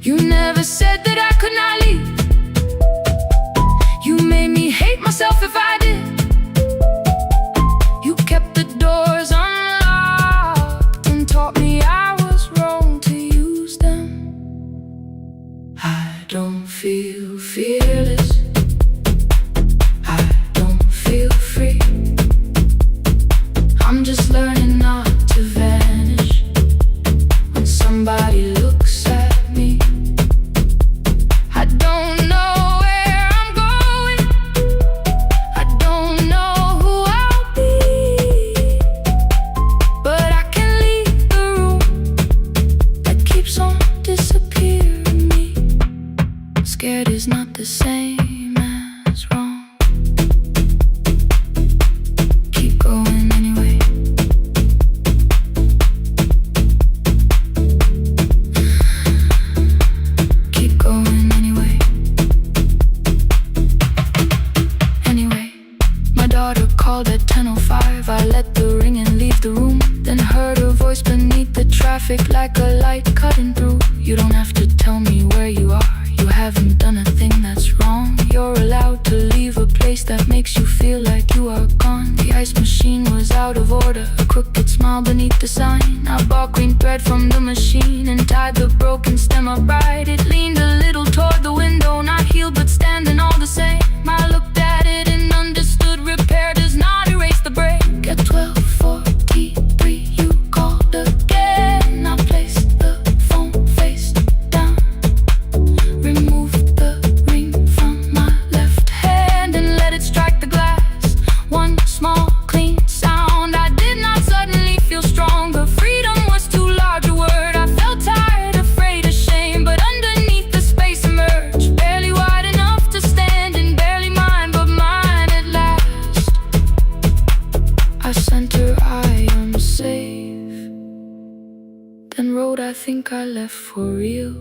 You never said that I could not leave. You made me hate myself if I did. You kept the doors unlocked and taught me I was wrong to use them. I don't feel fearless. I don't feel free. I'm just learning not to vanish when somebody looks at me. I don't know where I'm going. I don't know who I'll be, but I can leave the room that keeps on disappearing me. Scared is not the same as wrong. Keep going anyway. Keep going anyway. Anyway, my daughter called at 10:05. I let the ring and leave the room, then heard her voice beneath the traffic like a light cutting through. You don't have to tell me where you are. You haven't done a thing that's wrong. You're allowed to leave a place that makes you feel like you are gone. The ice machine was out of order, a crooked smile beneath the sign. I bought green thread from the machine and tied the broken stem upright. It leaned a little toward the window, not healed but standing all the same. I looked at it and understood repair does not erase the break. At 12:43 you called again. I placed the phone face down, removed the ring from my left hand and let it strike the glass. One small clean sound. I did not suddenly feel stronger. Freedom was too large a word. I felt tired, afraid, ashamed, but underneath the space emerged, barely wide enough to stand and barely mine, but mine at last. I sent her, I am safe, then wrote, I think I left for real.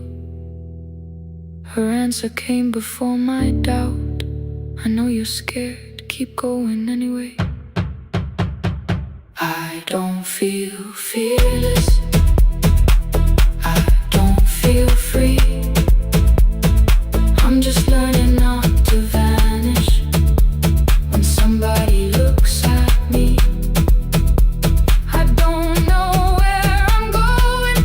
Her answer came before my doubt. I know you're scared, keep going anyway. I don't feel fearless. I don't feel free. I'm just learning not to vanish when somebody looks at me. I don't know where I'm going.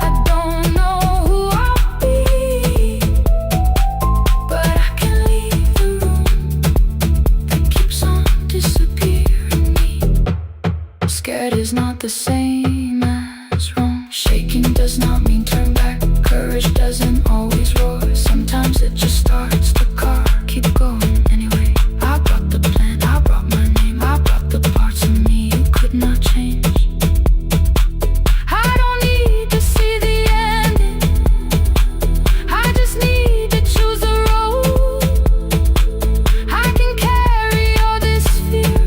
I don't know who I'll be, but I can leave the room that keeps on disappearing me. Scared is not the same as wrong. Shaking does not mean turn back. Courage doesn't always roar. Sometimes it just starts the car. Keep going anyway. I brought the plan, I brought my name, I brought the parts of me you could not change. I don't need to see the ending. I just need to choose the road. I can carry all this fear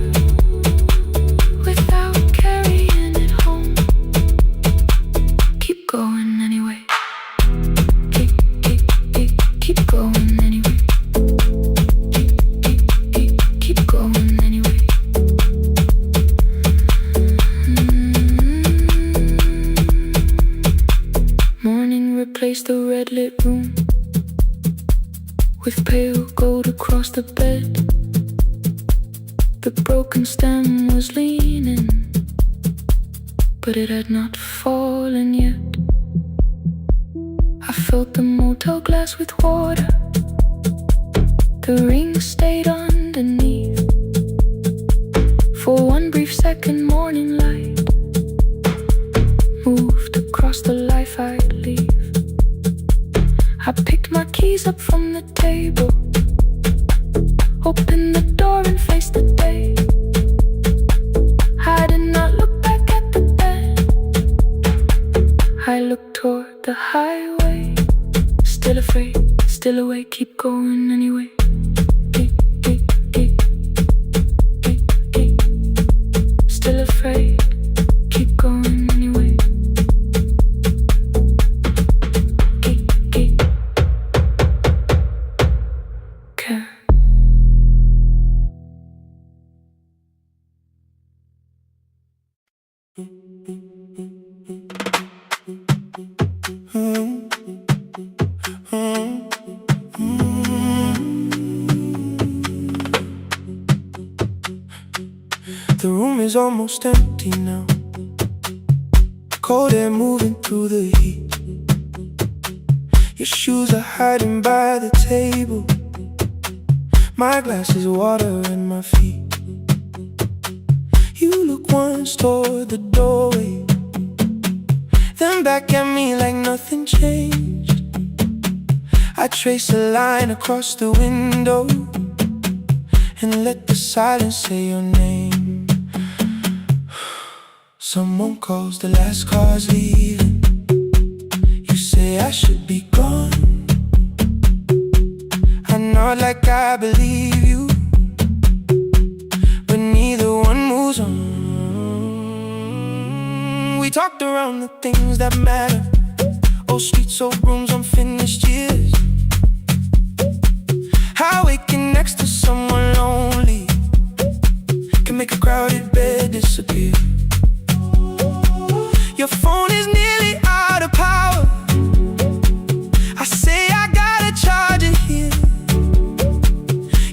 without carrying it home. Keep going anyway. Keep going anyway. Keep going anyway. Morning replaced the red lit room with pale gold across the bed. The broken stem was leaning, but it had not fallen yet. I filled the motel glass with water. The ring stayed underneath for one brief second. Morning light moved across the life I'd leave. I picked my keys up from the table, opened the door and faced the day. I did not look back at the bed. I looked toward the highway. Still afraid, still awake, keep going anyway. Still afraid, keep going anyway. Care. is almost empty now. Cold air moving through the heat. Your shoes are hiding by the table. My glass is water in my feet. You look once toward the doorway, then back at me like nothing changed. I trace a line across the window and let the silence say your name. Someone calls, the last car's leaving. You say I should be gone. I nod like I believe you, but neither one moves on. We talked around the things that matter. Old streets, old rooms, unfinished years. How waking next to someone lonely can make a crowded bed disappear. Your phone is nearly out of power. I say I gotta charge it here.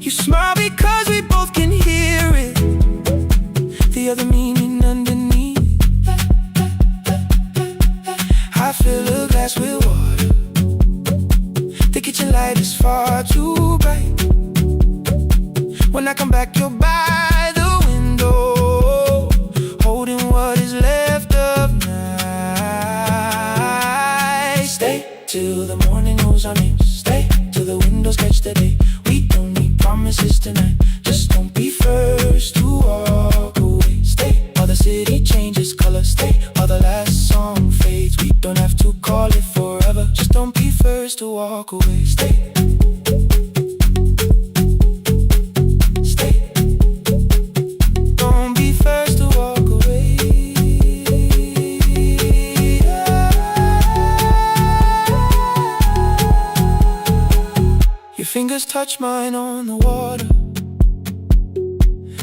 You smile because we both can hear it, the other meaning underneath. I fill a glass with water. The kitchen light is far too bright. When I come back, you're by the window, holding what is left of night. Stay till the morning knows our names. Stay till the windows catch the day. We don't need promises tonight. Just don't be first to walk away. Stay while the city changes color. Stay while the last song fades. We don't have to call it forever. Just don't be first to walk away. Stay. Don't be first to walk away. Your fingers touch mine on the water.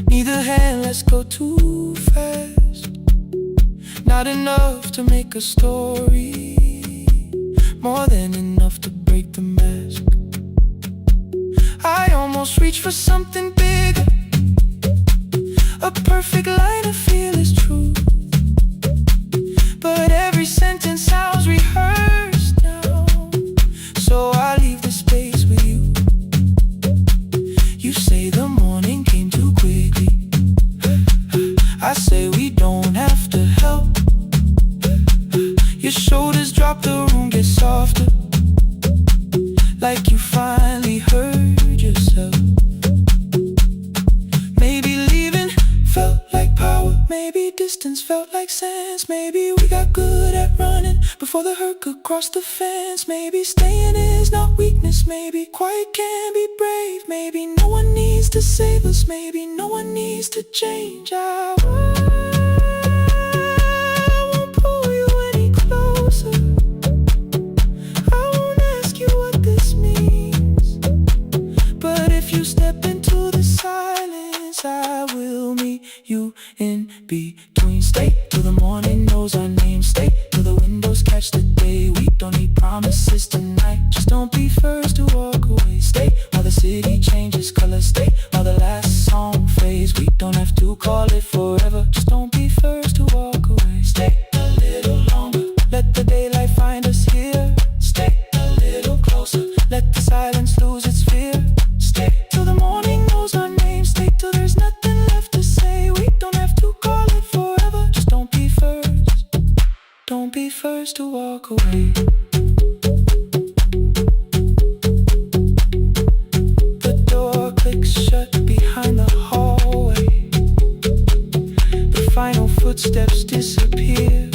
Neither hand lets go too fast. Not enough to make a story, more than enough to break the mask. I almost reach for something bigger, a perfect line of fearless truth. But every sentence sounds rehearsed now, so I leave the space with you. You say the morning came too quickly. I say we don't have to help. Your shoulders drop, the room gets softer, like you finally heard yourself. Maybe leaving felt like power. Maybe distance felt like sense. Maybe we got good at running before the hurt could cross the fence. Maybe staying is not weakness. Maybe quiet can be brave. Maybe no one needs to save us. Maybe no one needs to change. I won't pull you any closer. I won't ask you what this means. But if you step into the silence, I will meet you in between. Stay till the morning knows our name. Stay till the windows catch the day. We don't need promises tonight. Just don't be first to walk away. Stay while the city changes color. Stay while the last song fades. We don't have to call it forever. Just don't be first to walk away. Stay a little longer. Let the daylight find us here. Stay a little closer. Let the silence lose its fear. Stay till the morning knows our name. Stay till there's nothing left to say. We don't have to call it forever. Just don't be first. Don't be first to walk away. The door clicks shut behind the hallway. The final footsteps disappear.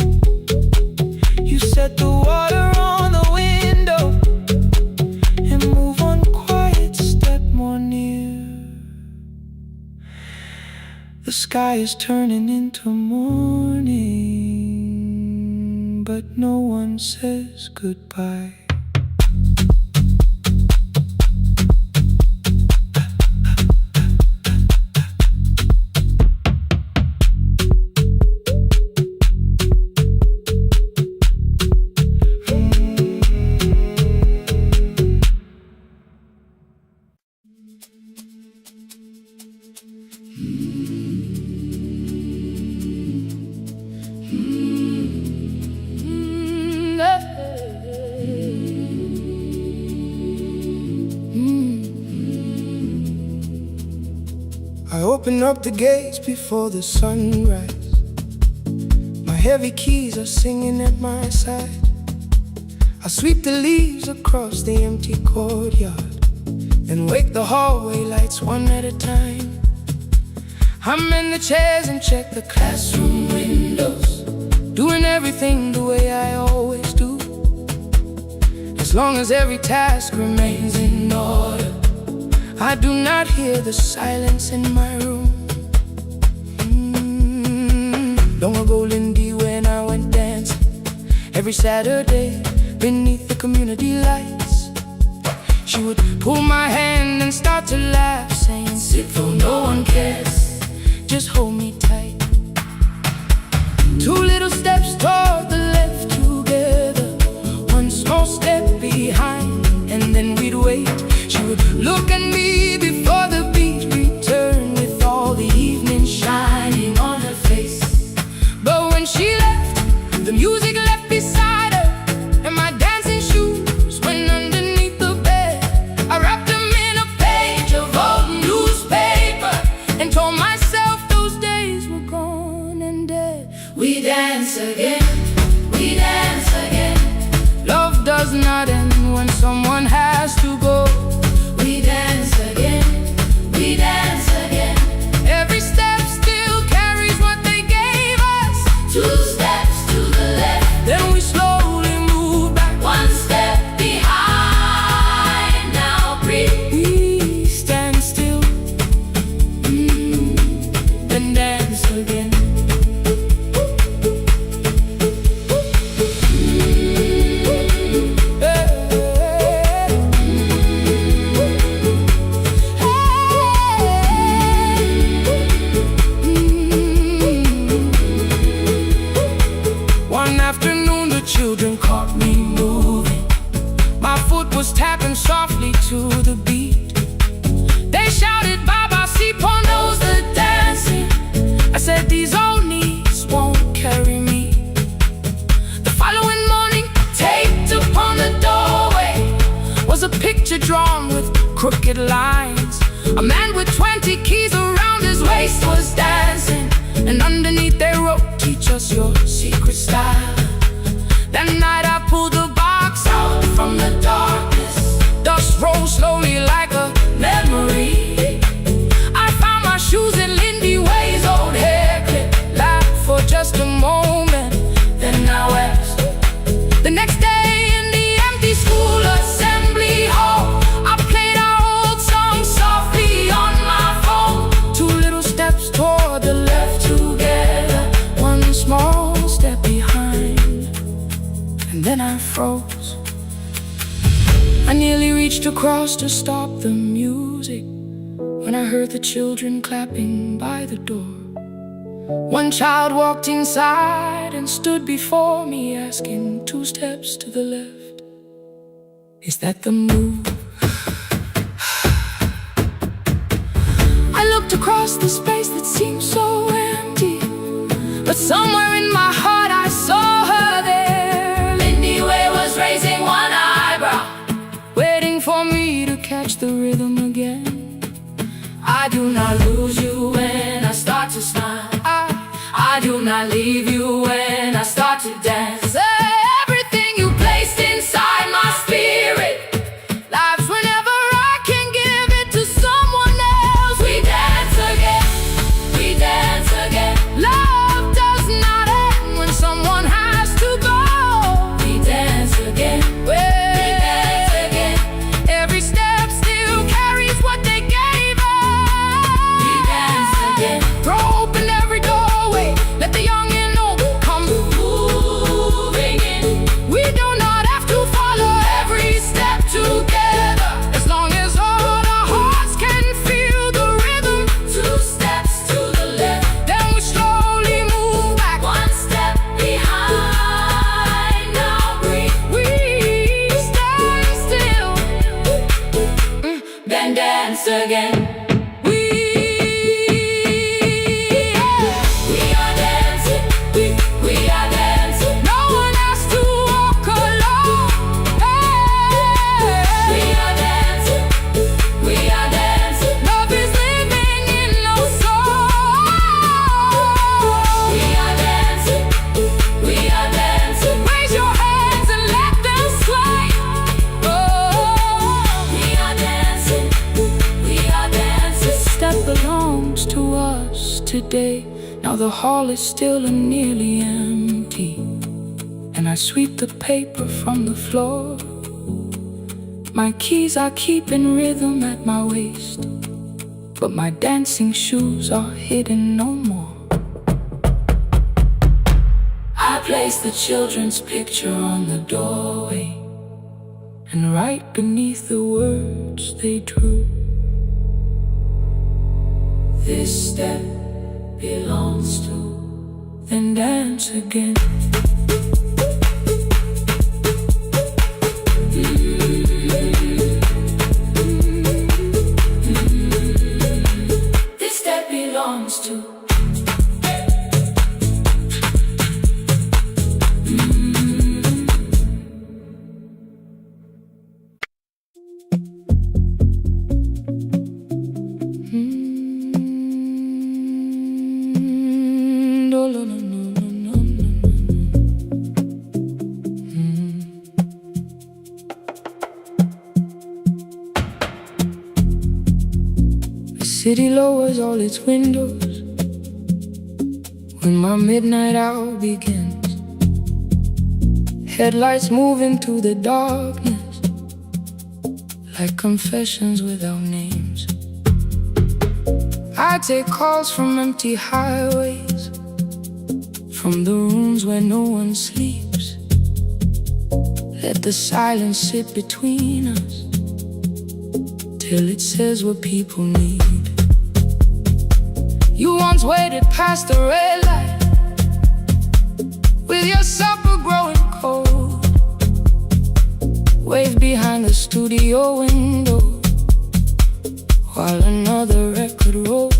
You set the water on the window and move one quiet step more near. The sky is turning into morning, but no one says goodbye. open up the gates before the sunrise. My heavy keys are singing at my side. I sweep the leaves across the empty courtyard and wake the hallway lights one at a time. I'm in the chairs and check the classroom windows, doing everything the way I always do. As long as every task remains in order, I do not hear the silence in my room. Long ago, Lindy, when I went dancing every Saturday beneath the community lights, she would pull my hand and start to laugh, saying, "Sit though no one cares, just hold me tight." Two little steps toward the left together, one small step behind, and then we'd wait. She would look at me before the beat returned, with all the evening shining on her face. But when she left, the music left beside her, and my dancing shoes went underneath the bed. I wrapped them in a page of old newspaper and told myself those days were gone and dead. We dance again, we dance again. Love does not end when someone has to go. We dance again, we dance again. Every step still carries what they gave us. Two steps to the left, then we slowly move back. One step behind, now breathe. We stand still, then dance again. One afternoon the children caught me moving. My foot was tapping softly to the beat. They shouted, "Baba, Sipo knows the dancing." I said, "These old knees won't carry me." The following morning, taped upon the doorway was a picture drawn with crooked lines. A man with 20 keys around his waist was dancing, and underneath they wrote, "Teach us your secret style." That night I pulled the box out from the darkness. Dust rose slowly like a memory. I found my shoes in Lindy Way's old hair clip. Laughed for just a moment, then I wept. The next day in the empty school assembly hall, I played our old song softly on my phone. Two little steps toward the left together, one small step behind, and then I froze. I nearly reached across to stop the music when I heard the children clapping by the door. One child walked inside and stood before me, asking, "Two steps to the left, is that the move?" I looked across the space that seemed so empty, but somewhere in my heart I saw her there. Lindy Way was raising one eyebrow, waiting for me to catch the rhythm again. I do not lose you when I start to smile. I do not leave you when I start to dance. Everything you placed inside my spirit lives whenever I can give it to someone else. We dance again, we dance again. Love does not end when someone has to go. We dance again, we dance again. Every step still carries what they gave us. We dance again. Throw open every doorway, let the young and old come. Ooh. day. Now the hall is still and nearly empty, and I sweep the paper from the floor. My keys I keep in rhythm at my waist, but my dancing shoes are hidden no more. I place the children's picture on the doorway, and right beneath the words they drew, this step belongs to, then dance again. This step belongs to. The city lowers all its windows when my midnight hour begins. Headlights moving through the darkness like confessions without names. I take calls from empty highways, from the rooms where no one sleeps. Let the silence sit between us till it says what people need. You once waited past the red light with your supper growing cold, waved behind the studio window while another record rolled.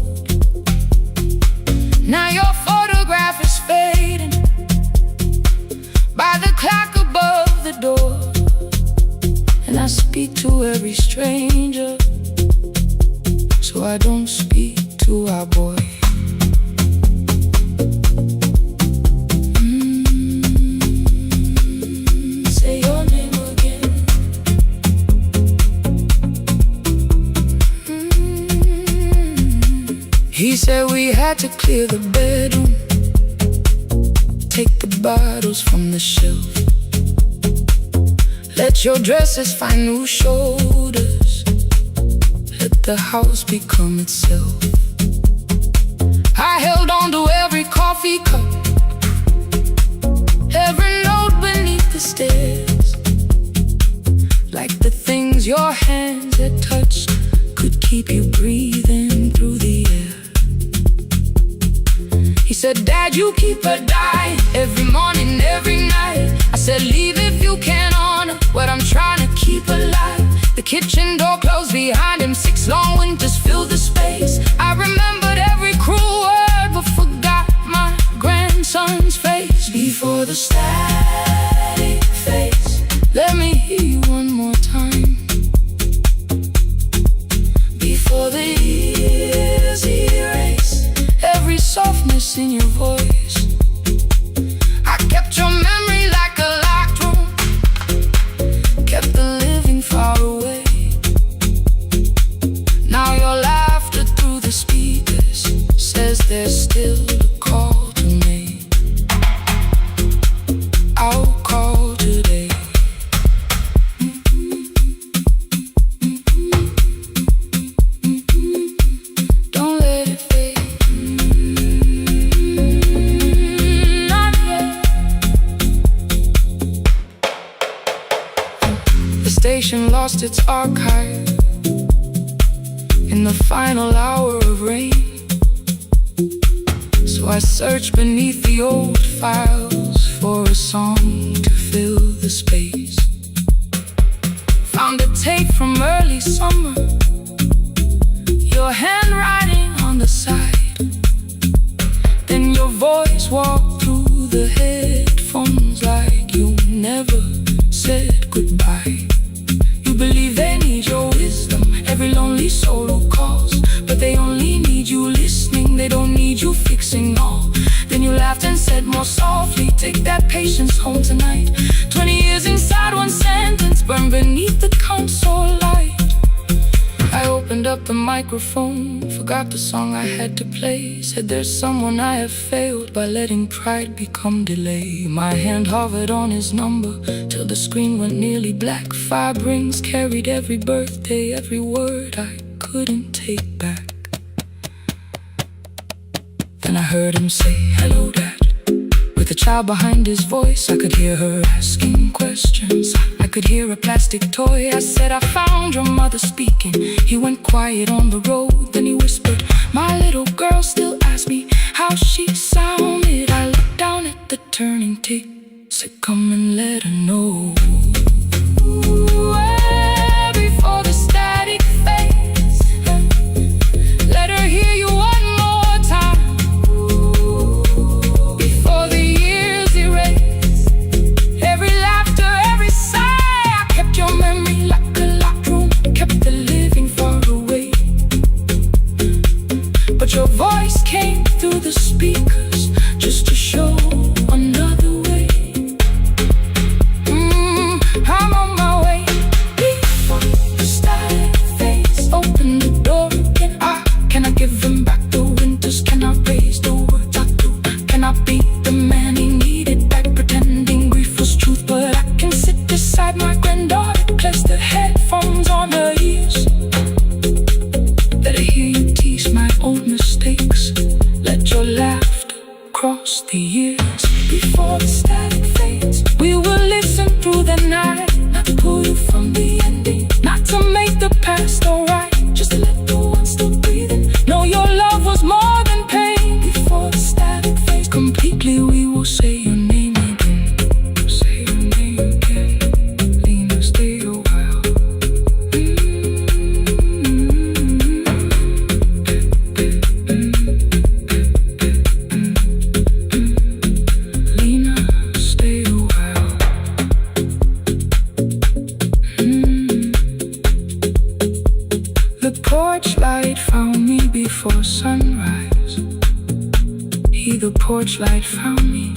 Now your photograph is fading by the clock above the door, and I speak to every stranger, so I don't speak to our boy. Say your name again. He said we had to clear the bedroom, take the bottles from the shelf, let your dresses find new shoulders, let the house become itself. I held on to every coffee cup, every note beneath the stairs, like the things your hands had touched could keep you breathing through the air. He said, Dad, you keep her dying every morning, every night. I said, leave if you can honor what I'm trying to keep alive. The kitchen door closed behind him, 6 long winters filled the space. I remembered every cruel word but forgot my grandson's face. Before the static fades, let me hear you one more time. Before the years erase every softness in your voice, I kept your memory like a locked room, kept the living far away. Now your laughter through the speakers says there's still a call to make. I'll call today. Don't let it fade. Not yet. The station lost its archive in the final hour of rain, so I searched beneath the old files for a song to fill the space. Found a tape from early summer, your handwriting on the side, then your voice walked through the headphones like you never said goodbye. You believe they need your wisdom, every lonely soul who calls, but they only need you listening, they don't need you fixing all. Then you laughed and said more softly, take that patience home tonight. 20 years inside one sentence, burned beneath the console light. I opened up up the microphone, forgot the song I had to play. Said there's someone I have failed by letting pride become delay. My hand hovered on his number till the screen went nearly black. 5 rings carried every birthday, every word I couldn't take back. Then I heard him say, "Hello, Dad." With a child behind his voice, I could hear her asking questions. I could hear a plastic toy. I said, "I found your mother speaking." He went quiet on the road, then he whispered, "My little girl still asks me how she sounded." I looked down at the turning tape, said, "Come and let her know." Before the static fades, let her hear you one more time. Before the years erase every laughter, every sigh, I kept your memory like a locked room, kept the living far away. But your voice came through the speakers just to show another way. I'm on my way. Before the static fades, open the door again. Can I give him back the winters? Can I raise the words I do? Can I be the man he needed back, pretending grief was truth? But I can sit beside my granddaughter, place the headphones on her ears. Let her hear you tease my old mistakes. Let your laughter cross the years. Before the static fades, we will listen through the night, not to pull you from the ending, not to make the past alright, just to let the one still breathing know your love was more than pain. Before the static fades completely, we will say your name again. Say your name again. Lena, stay a while. Lena, stay a while. The porch light found me before sunrise. The porch light found me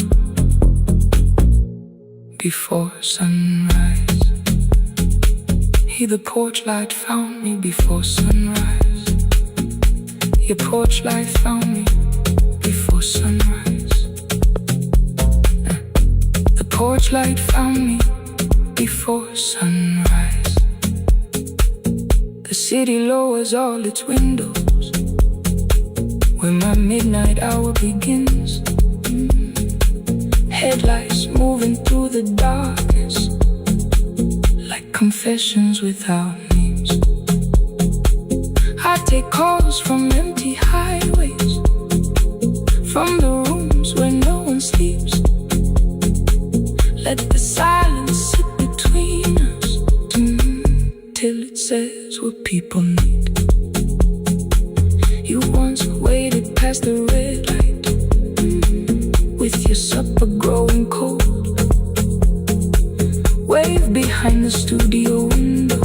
before sunrise. The porch light found me before sunrise. Your porch light found me before sunrise. The porch light found me before sunrise. The city lowers all its windows when my midnight hour begins. Headlights moving through the darkness like confessions without names. I take calls from empty highways, from the rooms where no one sleeps. Let the silence sit between us till it says what people need. You once waited past the red light with your supper growing cold. Wave behind the studio window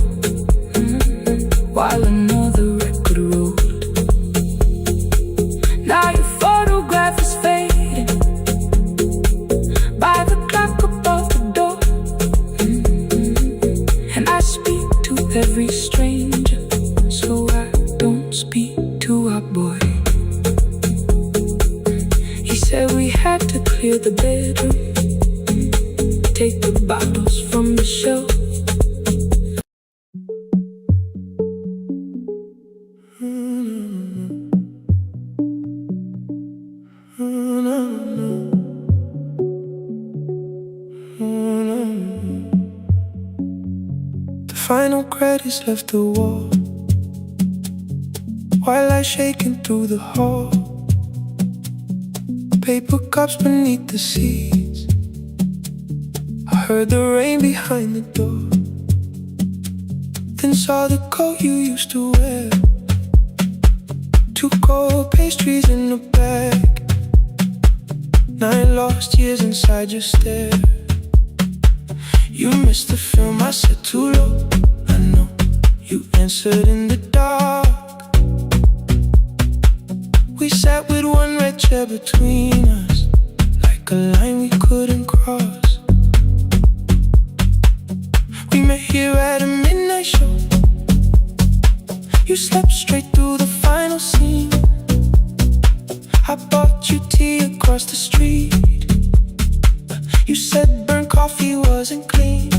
while another record rolled. Now your photograph is fading by the clock above the door. And I speak to every stranger, so I don't speak to our boy. He said we had to clear the bedroom, take the bottles from the shelf. The final credits left the wall while I shaking through the hall. Paper cups beneath the seats. I heard the rain behind the door, then saw the coat you used to wear. 2 cold pastries in a bag, 9 lost years inside your stare. You missed the film, I said too low. I know you answered in the dark. We sat with one red chair between us, like a line we couldn't cross. We met here at a midnight show. You slept straight through the final scene. I bought you tea across the street. You said burnt coffee wasn't clean.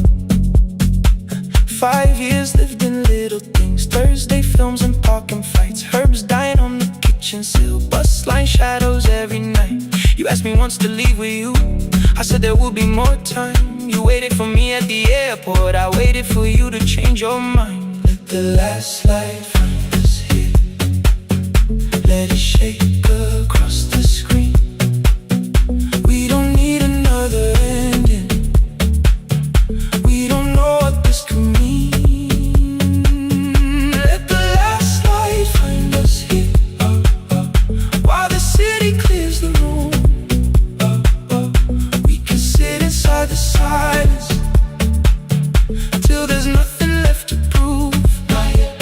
5 years lived in little things. Thursday films and parking fights. Herbs dying on the kitchen sill. Bus line shadows every night. You asked me once to leave with you. I said there would be more time. You waited for me at the airport. I waited for you to change your mind. Let the last light find us here. Let it shake across the screen. We don't need another ending. We don't know what this could mean. Let the last light find us here, while the city clears the room. We can sit inside the silence till there's nothing left to prove. Not yet.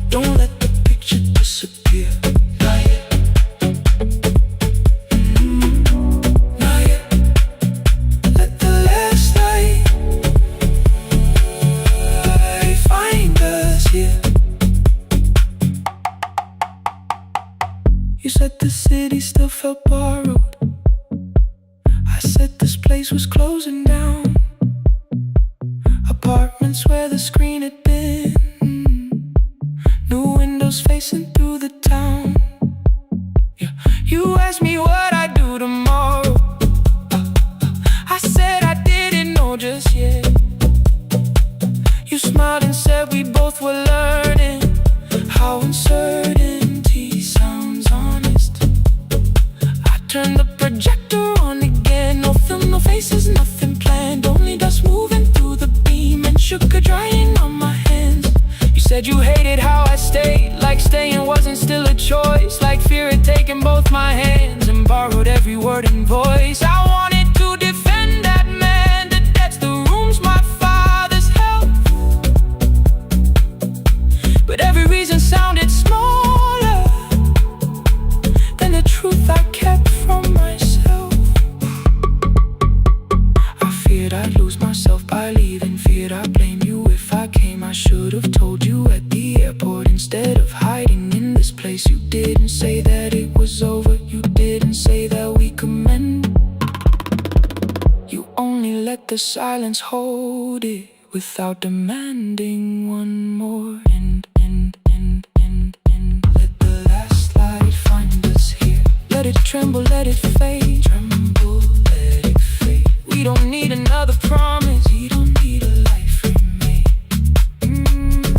Don't let the picture disappear. Not yet. Not yet. Let the last light find us here. You said the city still felt borrowed. I said this place was closing down. Apartments where the screen had been. New windows facing through the town. Yeah. You asked me what I'd do tomorrow. I said I didn't know just yet. You smiled and said we both were learning how uncertainty sounds honest. I turned the projector on again. No film, no faces, nothing planned. Only dust moving through the beam and sugar drying on my hands. You said you hated how I stayed, like staying wasn't still a choice, like fear had taken both my hands and borrowed every word and voice. I wanted to defend that man, the debts, the rooms my fathers held, but every reason sounded smaller than the truth I kept from myself. I feared I'd lose myself by leaving, feared I'd blame you if I came. I should have told you at the airport instead of hiding in this place. You didn't say that it was over. You didn't say that we could mend. You only let the silence hold it without demanding one more. Let the last light find us here. Let it tremble, let it fade. Tremble, let it fade. We don't need another promise. We don't need a life remade.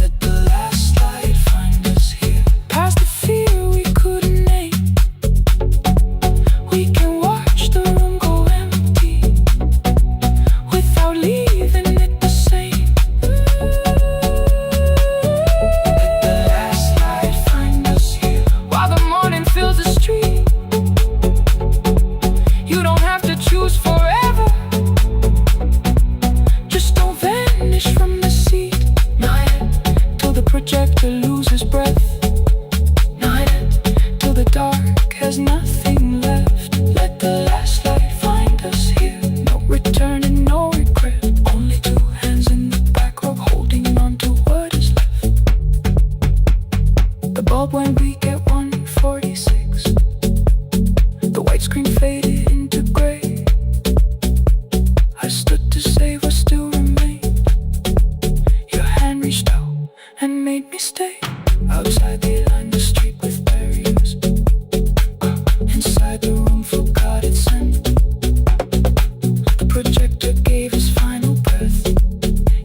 Let the last light find us here. Past the fear we couldn't name. We can watch the room go empty without leaving it the same. Let the last light find us here, while the morning fills the street. You don't have to choose forever. Just don't vanish from the seat. Not yet. Till the projector loses breath. Not yet. Till the dark has nothing left. Let the last light find us here. No return and no regret. Only two hands in the back row holding on to what is left. The bulb went weak at 1:46. The white screen faded into gray. I stood to save what still remained. Your hand reached out and made me stay. Outside they lined the street with barriers. Inside the room forgot its scent. The projector gave his final breath.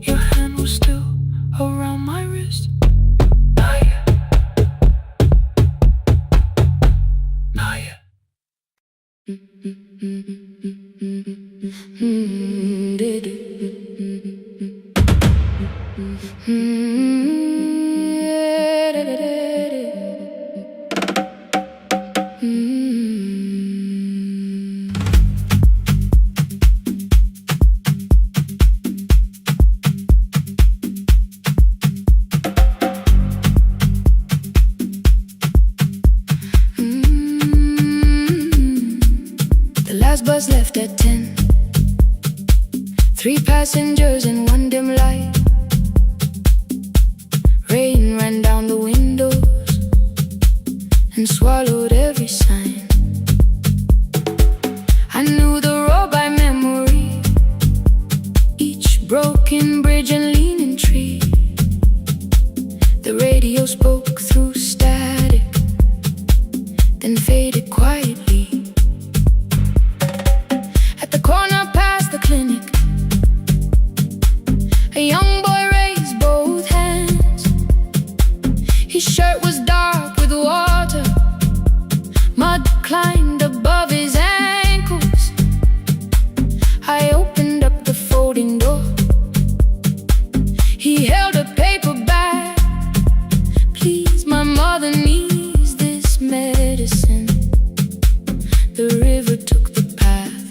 Your hand was still around my wrist. Not yet. Not yet. The last bus left at 10. 3 passengers and one dim light. Rain ran down the window. bridge and leaning tree. The radio spoke through static, then faded quietly. At the corner past the clinic, a young boy raised both hands. His shirt was dark with water, mud climbed above his ankles. I opened up the folding door. He held a paper bag. Please, my mother needs this medicine. The river took the path.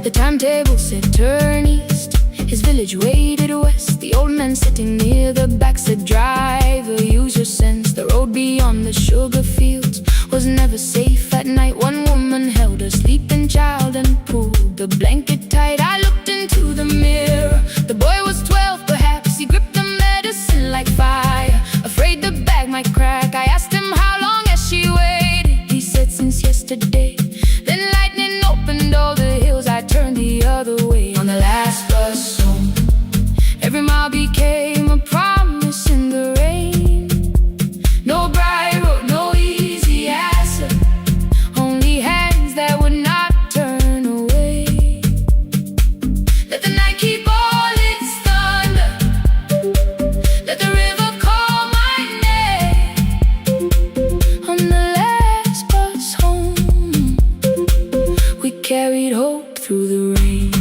The timetable said turn east. His village waded west. The old man sitting near the back said, driver, use your sense. The road beyond the sugar fields was never safe at night. One woman held a sleeping child and pulled the blanket tight. I looked into the mirror. The boy was 12 perhaps. He gripped the medicine like fire, afraid the bag might crack. I asked him how long has she waited. He said since yesterday. Then lightning opened all the hills. I turned the other way on the last bus home. Every mile became a promise in the rain. No bright road, no easy answer, only hands that would not turn away. Let the night keep all its thunder, let the river call my name. On the last bus home, we carried hope through the rain.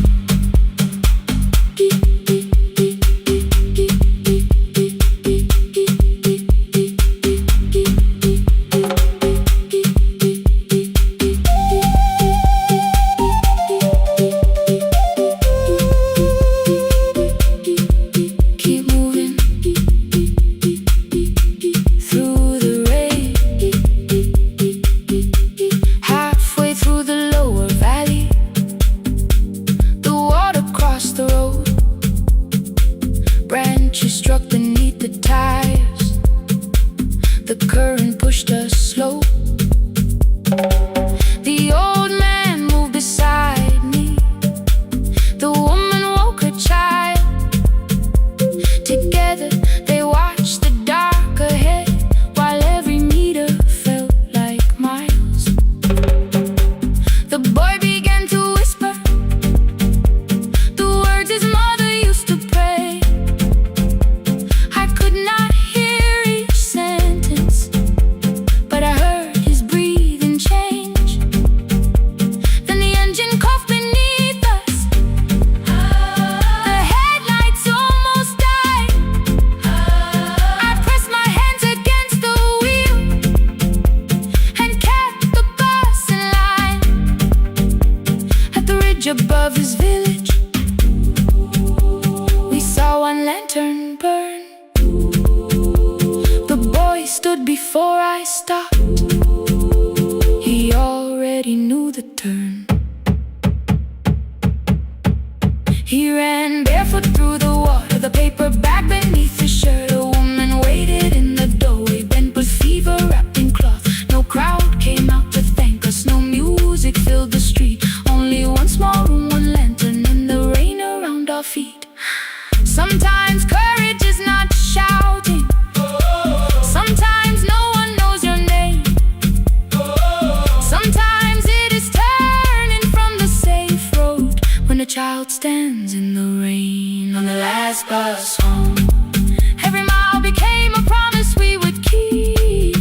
Keep moving through the rain. Halfway through the lower valley, the water crossed the road. Branches struck beneath the tires. The current pushed us slow. The old man moved beside me. The woman woke her child. Together they watched the dark ahead, while every meter felt like miles. The boy began to whisper the words his mother used to pray. I could not hear each sentence, but I heard his breathing change. Then the engine coughed beneath us. The headlights almost died. I pressed my hands against the wheel and kept the bus in line. At the ridge above his village, we saw one lantern burn. The boy stood before I stopped. He already knew the turn. He ran barefoot through the water, the paper bag beneath his shirt. A woman waited in the doorway, bent with fever, wrapped in cloth. No crowd came out to thank us, no music filled the street. Only one small room, one lantern in the rain around our feet. Sometimes courage is not shouting. Sometimes no one knows your name. Sometimes it is turning from the safe road when a child stands in the rain. On the last bus home, every mile became a promise we would keep.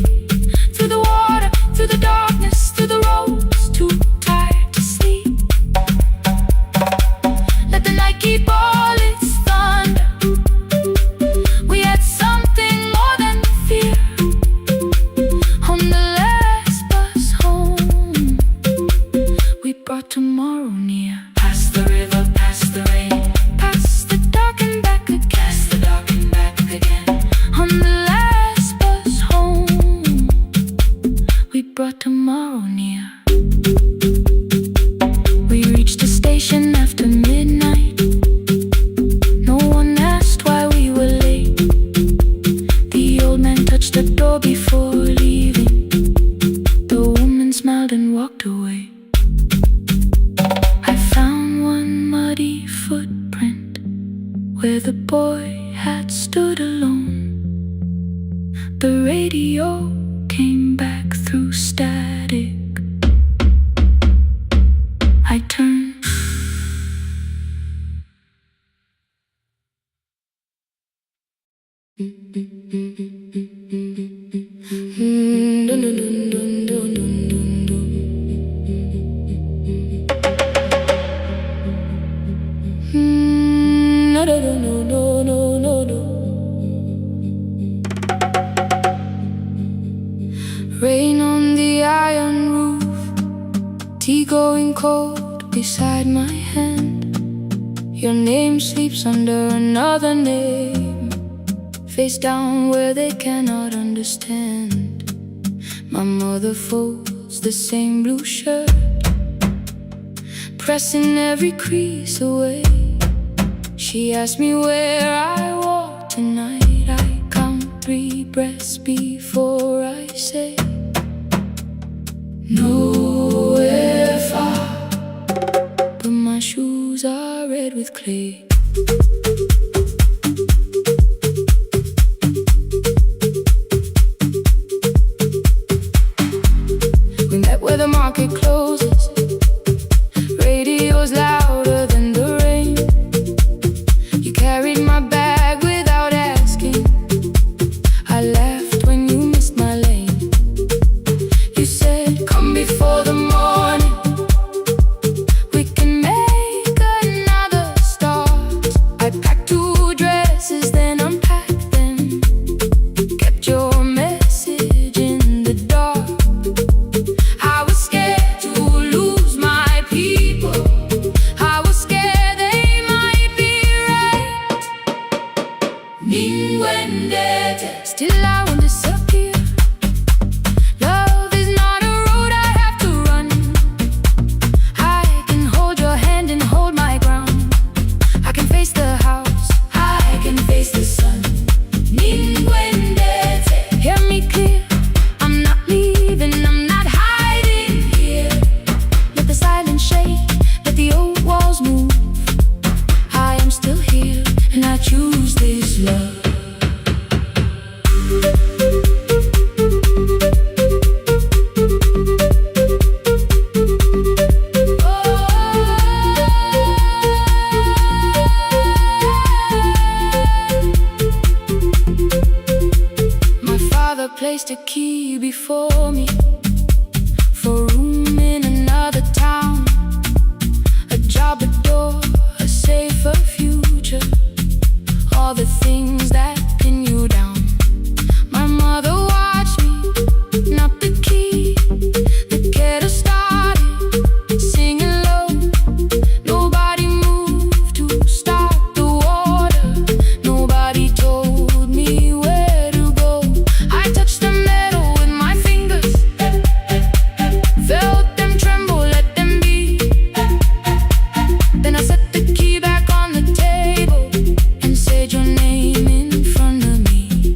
Through the water, through the darkness, through the roads too tired to sleep. Let the night keep all its thunder. We had something more than fear. On the last bus home, we brought tomorrow near. Past the river, past the rain, past the dark and back again. Past the dark where the boy had stood alone. The radio came back through static. I turned. Rain on the iron roof, tea going cold beside my hand. Your name sleeps under another name, face down where they cannot understand. My mother folds the same blue shirt, pressing every crease away. She asked me where I walk tonight. I count 3 breaths before I say nowhere far, but my shoes are red with clay. We met where the market closes, radio's louder than the rain. You carried my bag without asking. I laughed when you missed my lane. You said, come before the morning, we can make another start. I packed 2 dresses, then unpacked them, kept your message in the dark. I was scared to lose my people, I was scared they might be right. Ninwendete, still I won't disappear. Love is not a road I have to run. I can hold your hand and hold my ground. I can face the house, I can face the sun. Ninwendete, hear me clear, I'm not leaving, I'm not hiding here. Let the silence shake, let the old walls move. I am still here, and I choose this love. My father placed a key before me for room in another town, a job, a door, a safer future, all the things that pin you down. My mother watched me knock the key, the kettle started singing low. Nobody moved to stop the water, nobody told me where to go. I touched the metal with my fingers, felt them tremble, let them be. Then I set the key back on the table and said your name in front of me.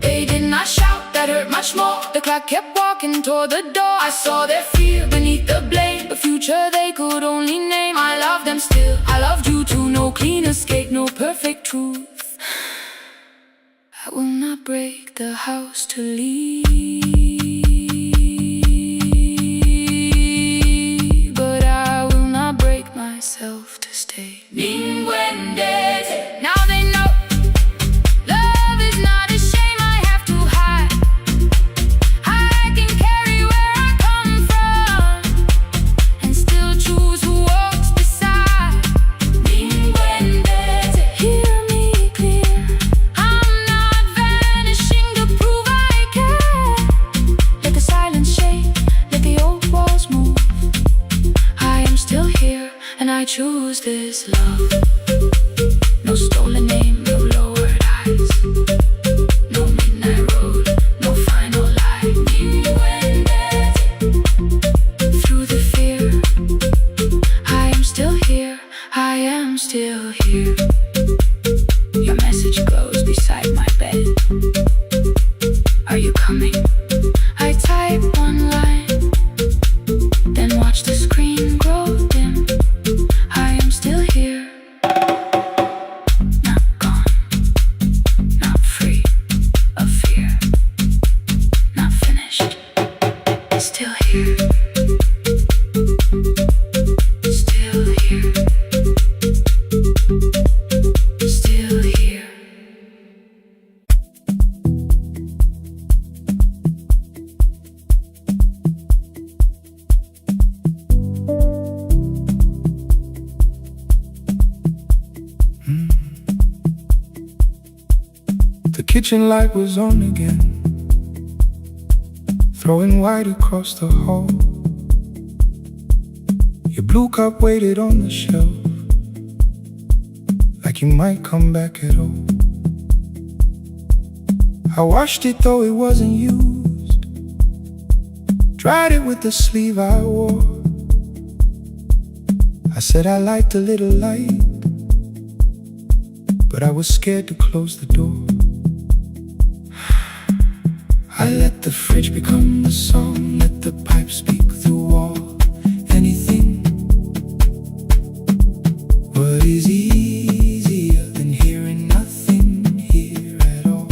They did not shout, that hurt much more. The clock kept walking toward the door. I saw their fear beneath the blame, a future they could only name. I loved them still, I loved you too. No clean escape, no perfect truth. I will not break the house to leave, but I will not break myself to stay. Ninwendete, now they know love is not a shame I have to hide. I can carry where I come from and still choose who walks beside. Ninwendete, hear me clear, I'm not vanishing to prove I care. Let the silence shake, let the old walls move. I am still here, and I choose this love. No stolen name, no lowered eyes, no midnight road, no final lie. Ninwendete, through the fear, I am still here, I am still here. Your message glows beside my bed. Are you coming? I type one line, then watch the screen grow dim. I am still here. kitchen light was on again, throwing white across the hall. Your blue cup waited on the shelf, like you might come back at all. I washed it though it wasn't used, dried it with the sleeve I wore. I said I liked a little light, but I was scared to close the door. I let the fridge become the song, let the pipe speak through wall. Anything, what is easier than hearing nothing here at all?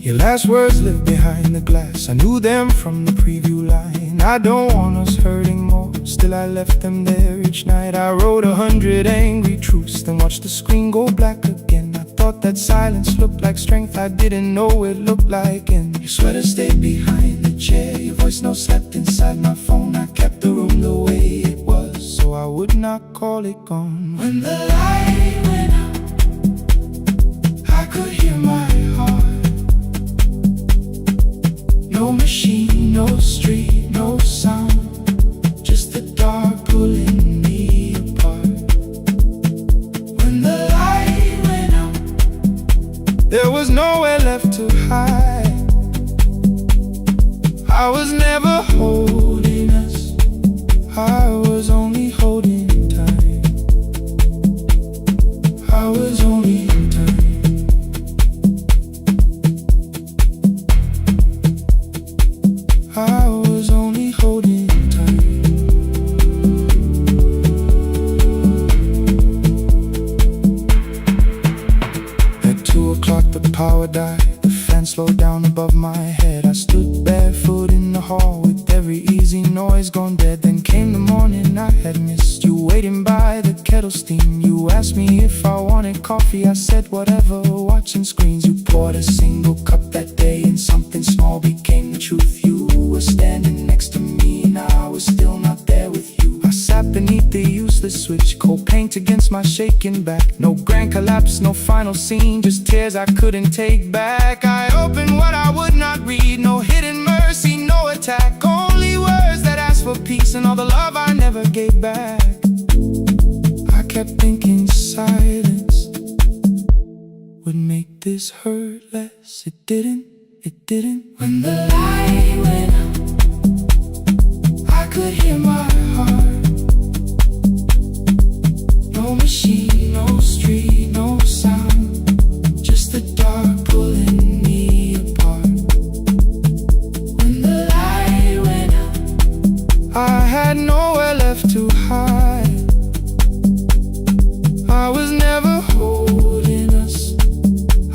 Your last words lived behind the glass, I knew them from the preview line. I don't want us hurting more, still I left them there each night. I wrote 100 angry truths, then watched the screen go black again. I thought that silence looked like strength, I didn't know it looked like end. Your sweater stayed behind the chair, your voice note slept inside my phone. I kept the room the way it was, so I would not call it gone. When the light went out, I could hear my heart. No machine, no street, no sound, just the dark pulling me apart. When the light went out, there was nowhere left to hide. I was never holding us, I was only holding time. I was only in time. I was only holding time. At 2 o'clock the power died, the fan slowed down above my head. I stood barefoot in the hall with every easy noise gone dead. Then came the morning I had missed, you waiting by the kettle steam. You asked me if I wanted coffee, I said whatever, watching screens. You poured a single cup that day and something small became the truth. You were standing next to me and I was still not there with you. I sat beneath the useless switch, cold paint against my shaking back. No grand collapse, no final scene, just tears I couldn't take back. I opened what I would not read, no hidden mercy, no attack, only words that asked for peace and all the love I never gave back. I kept thinking silence would make this hurt less. It didn't, it didn't. When the light went out, I could hear my heart. No machine, no street, no sound, just the dark pulling me apart. When the light went out, I had nowhere left to hide. I was never holding us,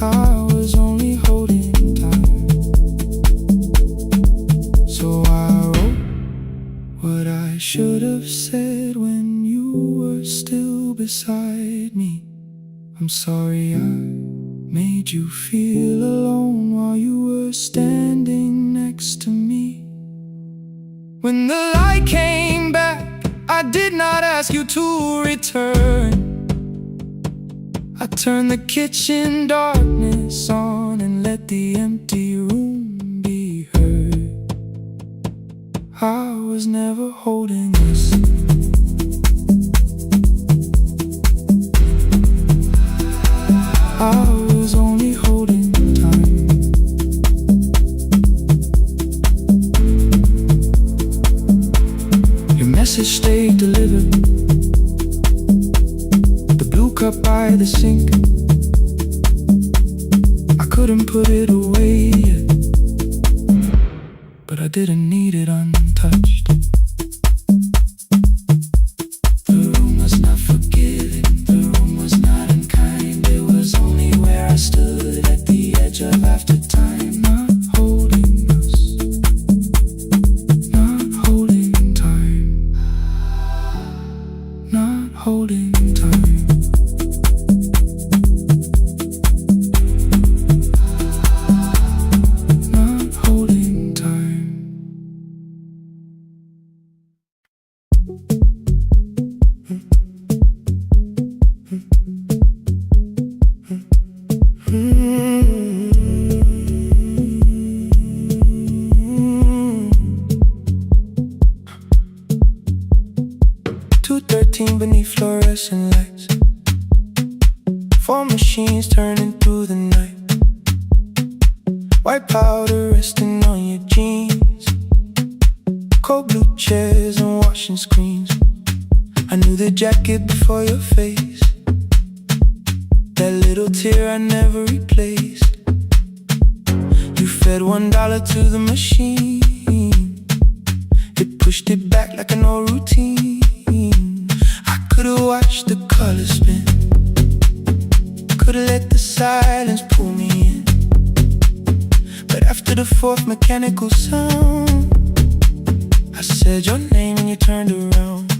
I was only holding time. So I wrote what I should have said when you were still beside me. I'm sorry I made you feel alone while you were standing next to me. When the light came back, I did not ask you to return. I turned the kitchen darkness on and let the empty room be heard. I was never holding us, I was only holding time. Your message stayed delivered, the blue cup by the sink. I couldn't put it away yet, but I didn't need it untouched. The room was not forgiving, the room was not unkind. It was only where I stood at the edge of after time. Not holding us, not holding time, not holding time. Not holding time. 213 beneath fluorescent lights. 4 machines turning through the night. White powder resting on your jeans. Cold blue chairs and washing screens. I knew the jacket before your face. That little tear I never replaced. You fed $1 to the machine. It pushed it back like an old routine. I could've watched the colors spin. Could've let the silence pull me in. But after the 4th mechanical sound, I said your name and you turned around.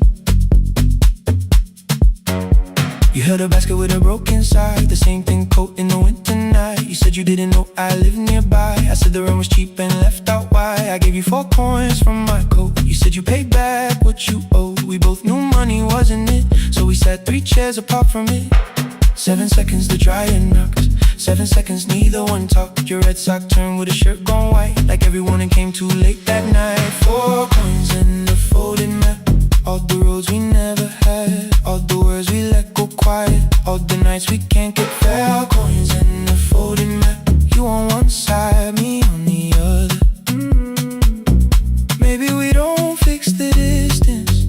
You held a basket with a broken side, the same thing coat in the winter night. You said you didn't know I lived nearby. I said the rent was cheap and left out why. I gave you 4 coins from my coat. You said you paid back what you owed. We both knew money wasn't it, so we sat 3 chairs apart from it. 7 seconds the dryer knocks. 7 seconds neither one talked. Your red sock turned with a shirt gone white, like everyone and came too late that night. 4 coins and a folded map. All the roads we never had, all the words we let go quiet, all the nights we can't get back. 4 coins and a folded map. You on one side, me on the other. Maybe we don't fix the distance.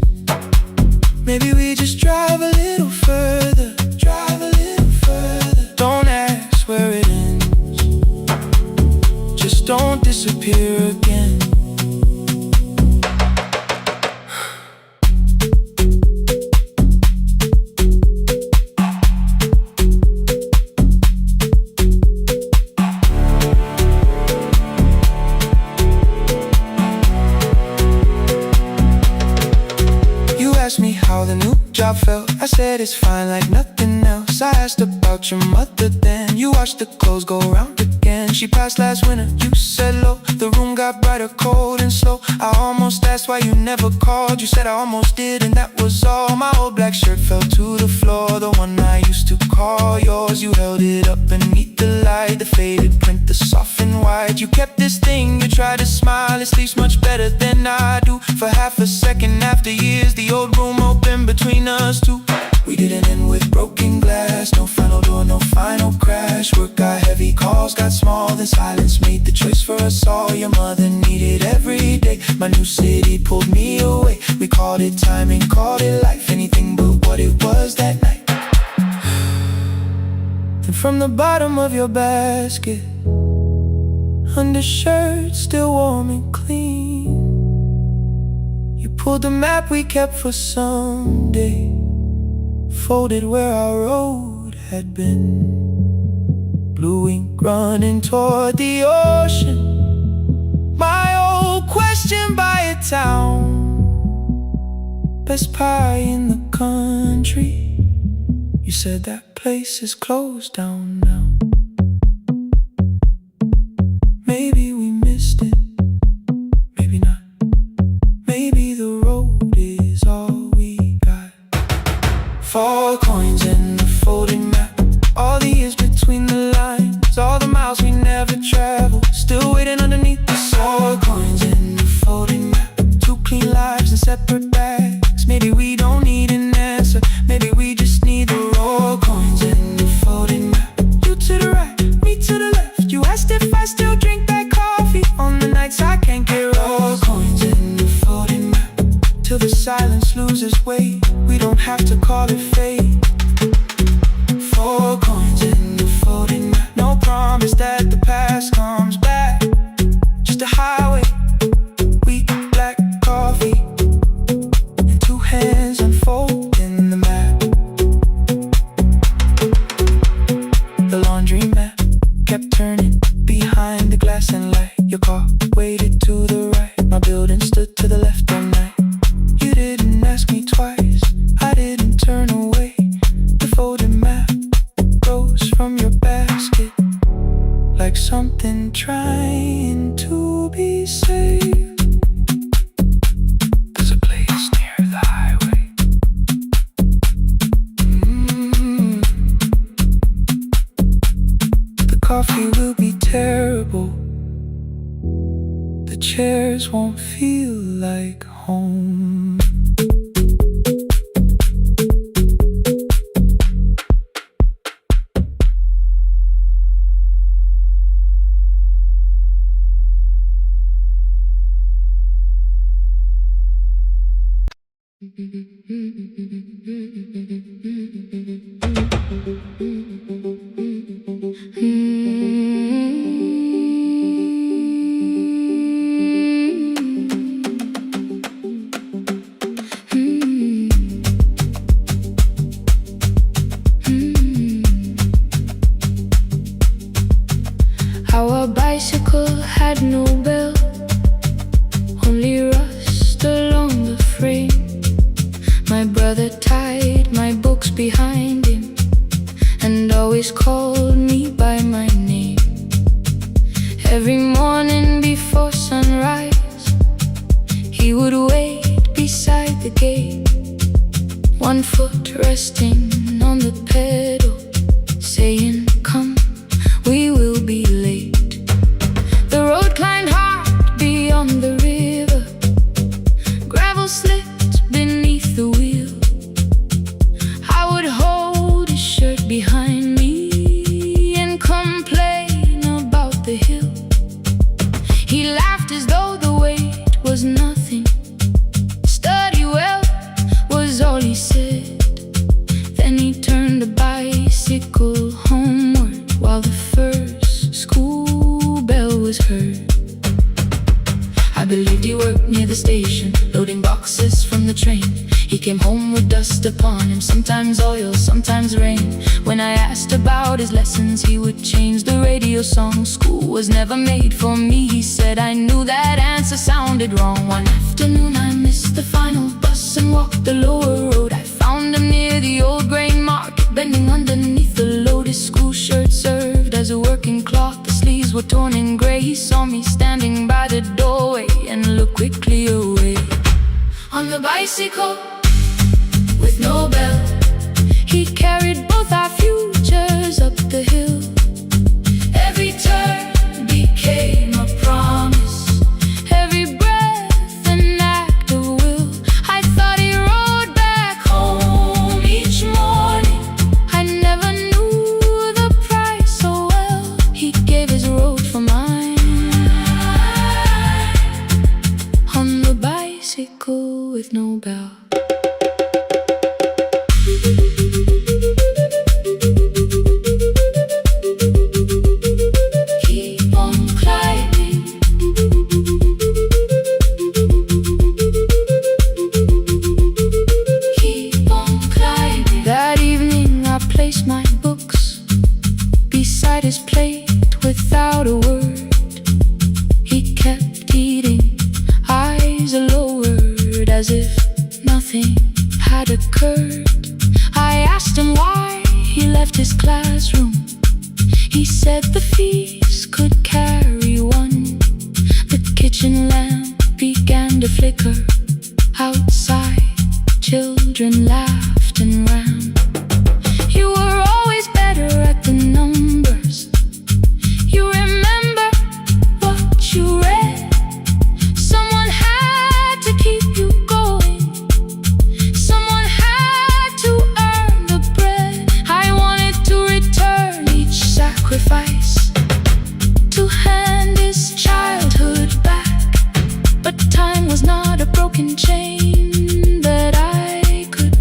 Maybe we just drive a little further. Drive a little further. Don't ask where it ends. Just don't disappear again. Asked me how the new job felt. I said it's fine like nothing else. I asked about your mother then. You watched the clothes go round again. She passed last winter, you said low. The room got brighter, cold and slow. I almost asked why you never called. You said I almost did and that was all. My old black shirt fell to the floor, the one I used to call yours. You held it up beneath the light, the faded print, the soft and white. You kept this thing, you tried to smile. It sleeps much better than I do. For half a second after years, the old room open between us two. We didn't end with broken glass. No final door, no final crash. Work got heavy, calls got small. Then silence made the choice for us all. Your mother needed every day. My new city pulled me away. We called it timing, called it life. Anything but what it was that night. Then from the bottom of your basket, undershirt still warm and clean, you pulled the map we kept for someday, folded where our road had been. Blue ink running toward the ocean. My old question by a town. Best pie in the country. You said that place is closed down now. Maybe we missed it, maybe not. Maybe the road is all we got. 4 coins and a folded map. All the years between the lines, all the miles we never traveled, still waiting underneath the sun. 4 coins and a folded map. 2 clean lives in separate bags. Maybe we don't need an answer. Maybe we just need the raw coins and a folded map. You to the right, me to the left. You asked if I still drink that coffee on the nights I can't get raw coins and a folded map. Till the silence loses weight, we don't have to call it fate. 4 coins and a folded map. No promise that the past comes back. Just a highway, weak black coffee, and 2 hands unfolding the map. The laundry mat kept turning behind the glass and light. Your car waited to the right. My building stood to the left all night. You didn't ask me twice, I didn't turn away. The folded map rose from your basket like something trying to be saved. There's a place near the highway. The coffee will be terrible. The chairs won't feel like home. My brother tied my books behind him and always called me by my name. Every morning before sunrise, he would wait beside the gate, one foot resting on the pedal, saying, "Come, we will be late." The road climbed hard beyond the river, gravel slipped beneath the wheel. I would hold his shirt behind me and complain about the hill. He laughed as though the weight was nothing. "Study well," was all he said. Then he turned the bicycle homeward while the first school bell was heard. I believed he worked near the station, loading boxes from the train. He came home with dust upon him, sometimes oil, sometimes rain. When I asked about his lessons, he would change the radio song. "School was never made for me," he said. I knew that answer sounded wrong. One afternoon I missed the final bus and walked the lower road. I found him near the old grain market, bending underneath the load. His school shirt served as a working cloth, the sleeves were torn and gray. He saw me standing by the doorway and looked quickly away. On the bicycle with no bell, he carried both our futures up the hill. Every turn became a promise, every breath an act of will. I thought he rode back home each morning. I never knew the price so well. He gave his road for mine. On the bicycle with no bell. His plate without a word, he kept eating, eyes lowered, as if nothing had occurred. I asked him why he left his classroom. He said the fees could carry one. The kitchen lamp began to flicker. Outside, children laughed and ran. You were always better at the numbers. You remember what you read. Someone had to keep you going. Someone had to earn the bread. I wanted to return each sacrifice, to hand his childhood back. But time was not a broken chain that I could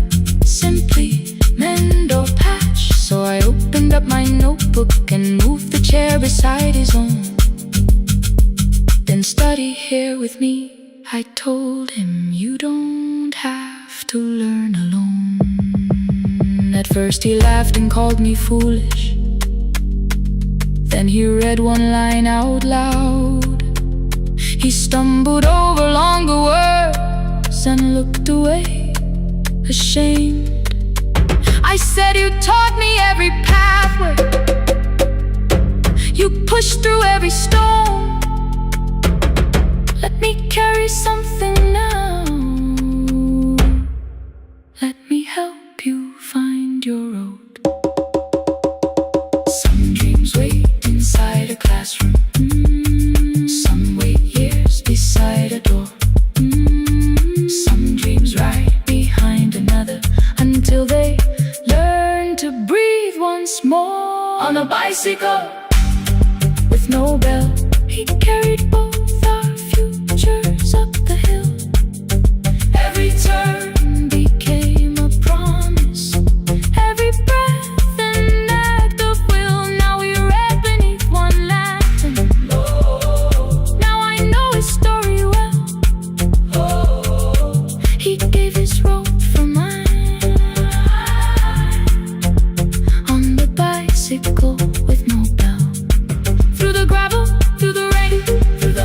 simply mend or patch. So I opened up my notebook and moved the chair beside his own. Then study here with me, I told him. You don't have to learn alone. At first he laughed and called me foolish. Then he read one line out loud. He stumbled over longer words and looked away, ashamed. I said, "You taught me every pathway, you pushed through every stone. Let me carry something now. Let me help you find your road." Some dreams wait inside a classroom. Some wait years beside a door. Some dreams right behind another until they learn to breathe once more. On a bicycle with no bell, he carried both our futures up the hill. Every turn became a promise, every breath an act of will. Now we read beneath one lantern. Now I know his story well. He gave his road for mine. On the bicycle with no bell, through the gravel, through the rain, through the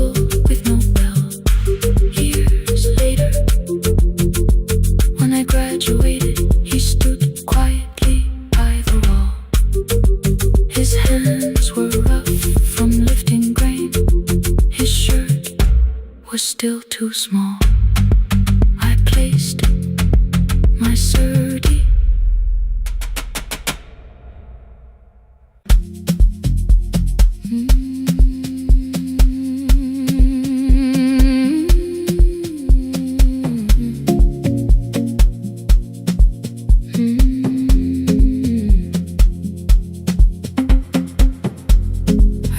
bicycle with no bell. Years later, when I graduated, he stood quietly by the wall. His hands were rough from lifting grain. His shirt was still too small. I placed my surdy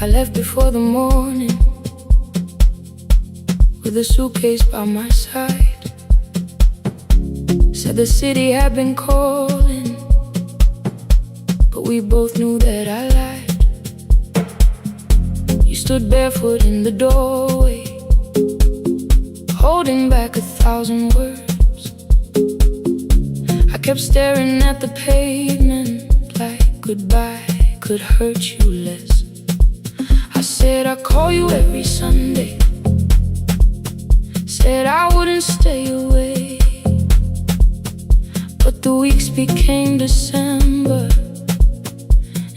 I left before the morning with a suitcase by my side. Said the city had been calling, but we both knew that I lied. You stood barefoot in the doorway, holding back 1,000 words. I kept staring at the pavement like goodbye could hurt you less. I said I'd call you every Sunday, said I wouldn't stay away. But the weeks became December,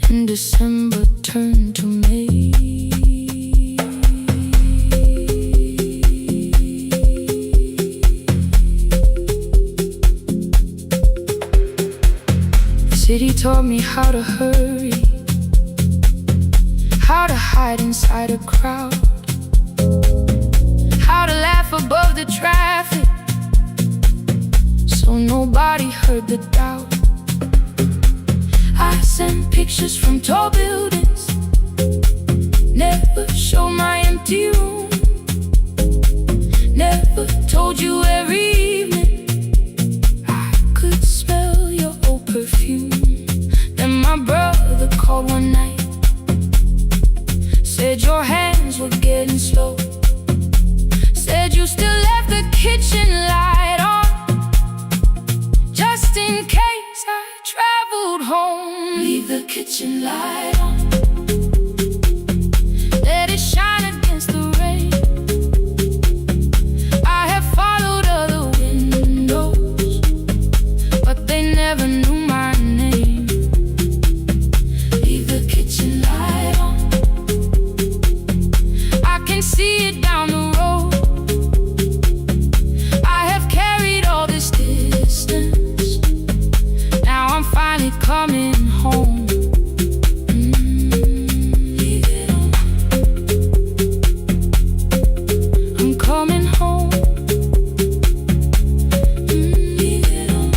and December turned to May. The city taught me how to hurry, how to hide inside a crowd, how to laugh above the traffic so nobody heard the doubt. I sent pictures from tall buildings, never showed my empty room, never told you every evening I could smell your old perfume. Then my brother called one night, said your hands were getting slow, said you still left the kitchen light on, just in case I traveled home. Leave the kitchen light on, let it shine against the rain. I have followed other windows, but they never knew my name. Leave the kitchen light on, I can see it down the road. I have carried all this distance, now I'm finally coming home. Leave it on, I'm coming home. Leave it on,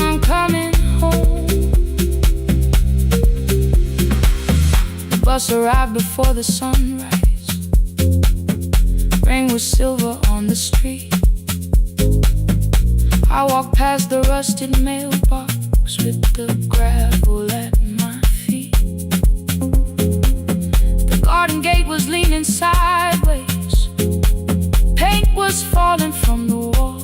I'm coming home. The bus arrived before the sunrise, rain was silver on the street. I walked past the rusted mailbox with the gravel at my feet. The garden gate was leaning sideways, paint was falling from the wall,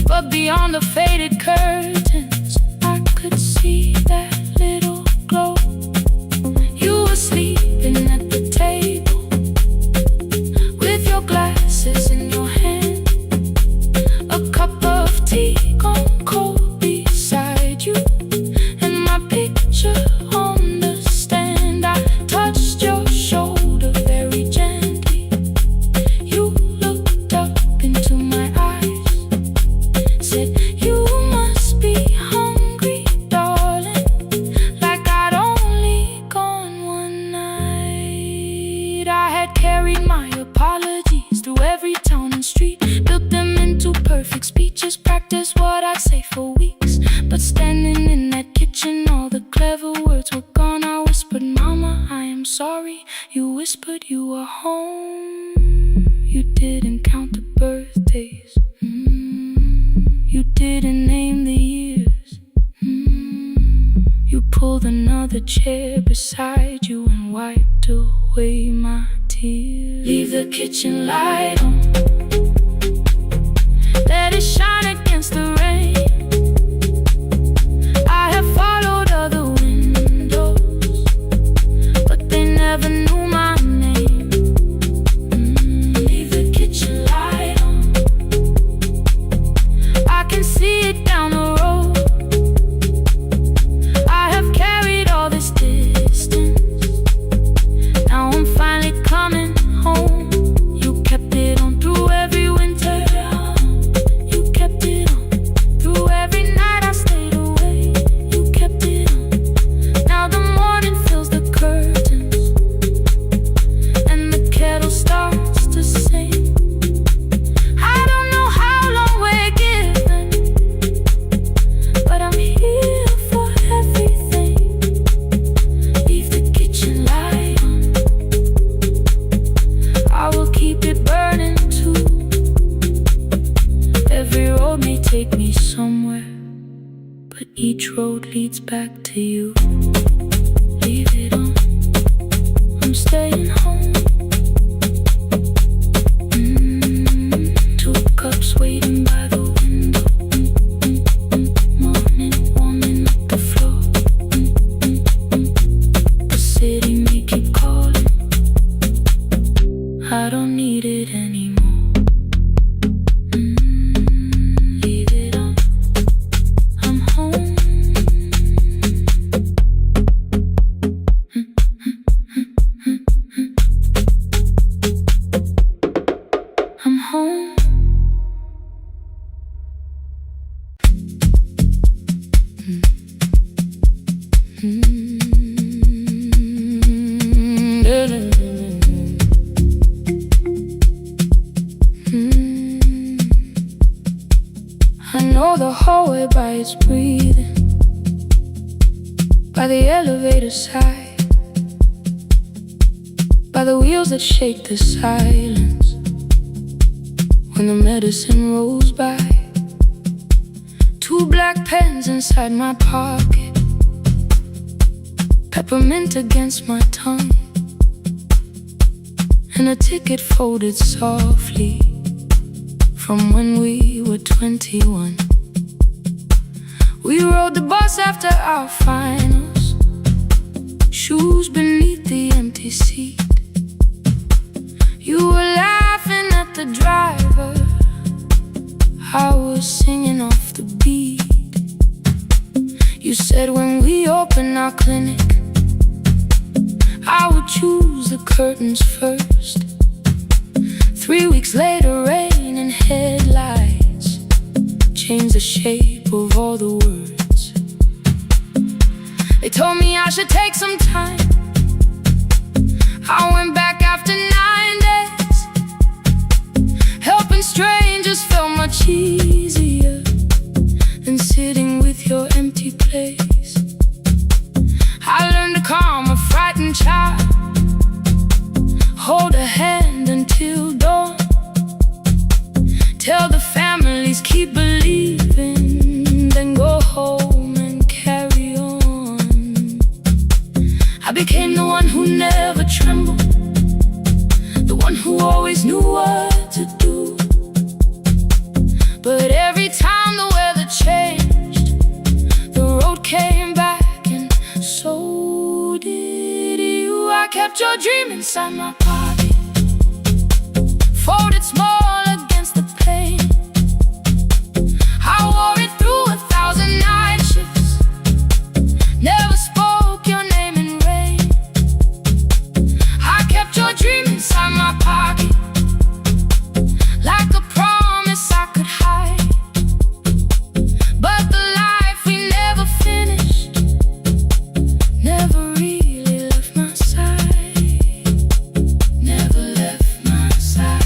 but beyond the faded curtains I could see that little glow. You were sleeping at the table with your glasses in your hand, a cup of tea gone cold beside you, and my picture on the stand. I touched your shoulder very gently. You looked up into my eyes, said you must be hungry, darling, like I'd only gone one night. I had carried my apologies through every town and street, built them into perfect speeches, practiced what I'd say for weeks. But standing in that kitchen, all the clever words were gone. I whispered, Mama, I am sorry. You whispered you were home. You didn't count the birthdays, you didn't name the years. You pulled another chair beside you and wiped away my tears. Leave the kitchen light on, let it shine against the rain. I have followed other windows, never knew my name. Leave the kitchen light on. I can see it down the road. I have carried all this distance. Now I'm finally coming home. You kept it on through every winter. You kept it on through every night I stayed away. You kept it on. Now the morning fills the curtains and the kettle starts to sing. I don't know how long we're given, but I'm here for everything. Leave the kitchen light on. I will keep it burning too. Every road may take me somewhere, but each road leads back to you. Leave it on. I'm staying home. Two cups waiting by the window. Morning warming up the floor. The city may keep calling. I don't need it anymore. Leave it on. I'm home. I'm home. I know the hallway by its breathing, by the elevator side, by the wheels that shake the silence when the medicine rolls by. Two black pens inside my pocket, peppermint against my tongue, and a ticket folded softly from when we were 21. We rode the bus after our finals, shoes beneath the empty seat. You were laughing at the driver, I was singing off the beat. You said when we open our clinic, I would choose the curtains first. 3 weeks later, rain and headlights changed the shape of all the words. They told me I should take some time. I went back after 9 days. Helping strangers felt much easier than sitting with your empty place. I learned to calm a frightened child, hold a hand until dawn, tell the families keep believing, then go home and carry on. I became the one who never trembled, the one who always knew what to do. But every time the weather changed, the road came back, and so did you. I kept your dream inside my pocket, folded small against the pain. I wore it through 1,000 night shifts, never spoke your name in rain. I kept your dream inside my pocket, like a promise I could hide. But the life we never finished never really left my side. Never left my side.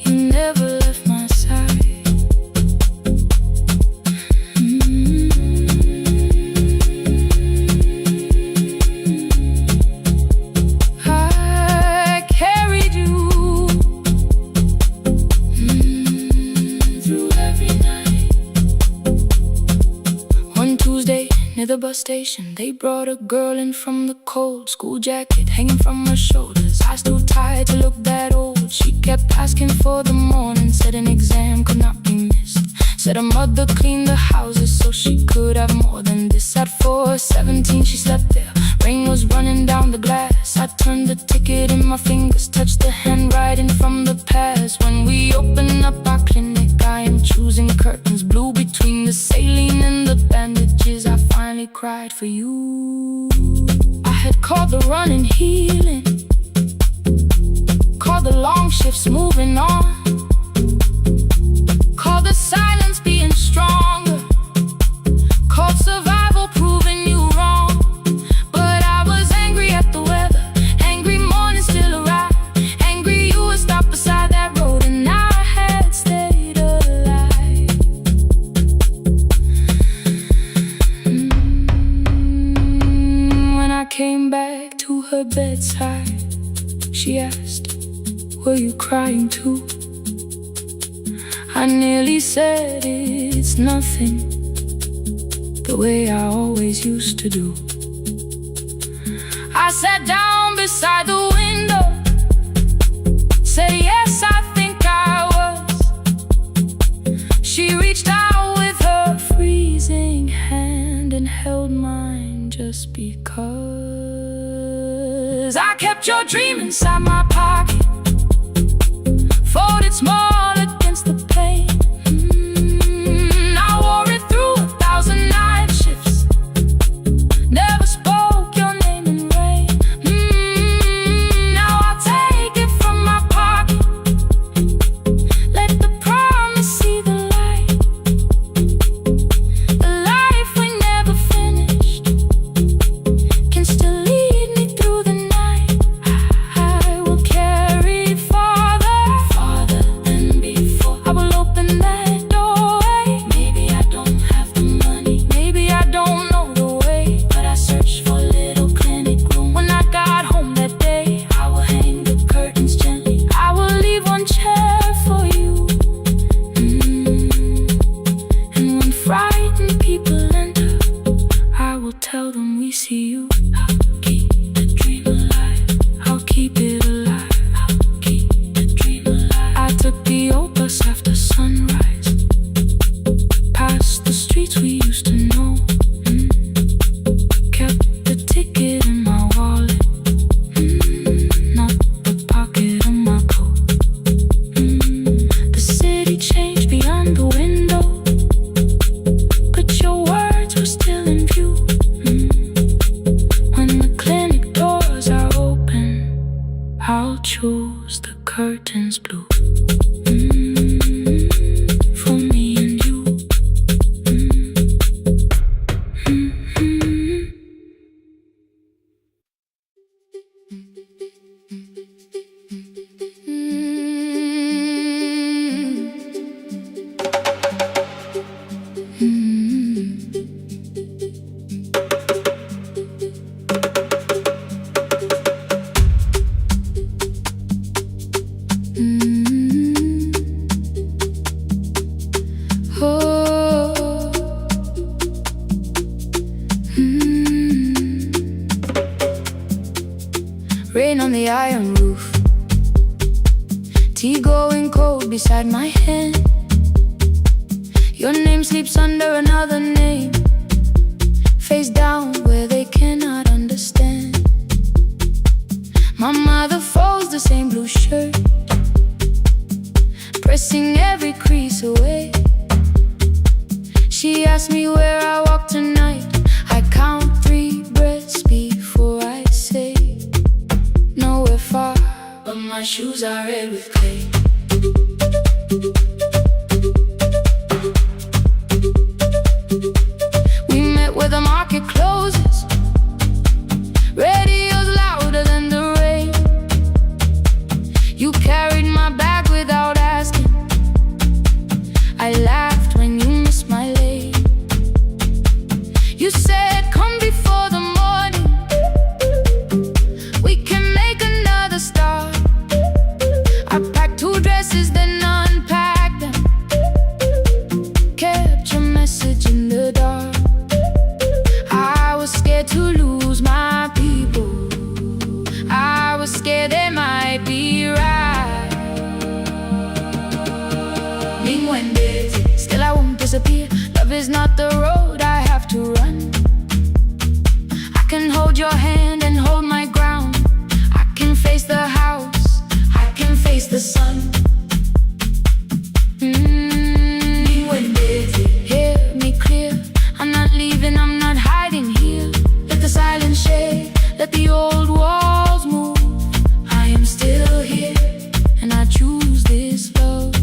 You never left my side. I carried you through every night. One Tuesday near the bus station, they brought a girl in from the cold, school jacket hanging from her shoulders, eyes too tired to look that old. She kept asking for the morning, said an exam could not be missed, said her mother cleaned the houses so she could have more than this. At 4:17 she slept there, rain was Called the running healing, called the long shifts moving on, called the silence being stronger, called survival proving you wrong. But I was angry at the weather, angry morning still arrived, angry you were stopped beside that road and I had stayed alive. When I came back to her bedside, she asked, were you crying too? I nearly said it's nothing, the way I always used to do. I sat down beside the window, said yes, I think I was. She reached out with her freezing hand and held mine just because. I kept your dream inside my pocket, folded small against the pain. I wore it through 1,000 night shifts, never spoke your name in rain. Now I'll take it from my pocket, let the promise see the light. The life we never finished can still lead me through the night. I will carry farther than before. I will open that doorway. Maybe I don't have the money, maybe I don't know the way, but I searched for a little clinic room. When I got home that day, I will hang the curtains gently, I will leave one chair for you. And when frightened people enter, I will tell them we see you. I'll keep the dream alive, I'll keep it alive, I'll keep the dream alive. I took the old bus after sunrise, past the streets we used to know. Kept the ticket in my wallet, not the pocket of my coat. The city changed beyond the window, but your words were still in view. When the clinic doors are open, I'll choose the curtains blue. For me and you. Oh. Rain on the iron roof, tea going cold beside my hand. Your name sleeps under another name, face down where they cannot understand. My mother folds the same blue shirt, pressing every crease away. She asked me where I walk tonight. I count 3 breaths before I say nowhere far, but my shoes are red with clay. We met where the market closes, radio's louder than the rain. You carried my bag without asking, I laughed when you missed my lane. You said come before the morning, we can make another start. I packed 2 dresses then unpacked them, kept your message in the dark. I was scared to lose my people, I was scared they might be right. Being winded, still I won't disappear. Love is not the road I have to run. I can hold your hand and hold my ground. I can face the house, I can face the sun. Being winded, hear me clear. I'm not leaving, I'm not hiding here. Let the silence shade, let the old walls move. I am still here, and I choose this love.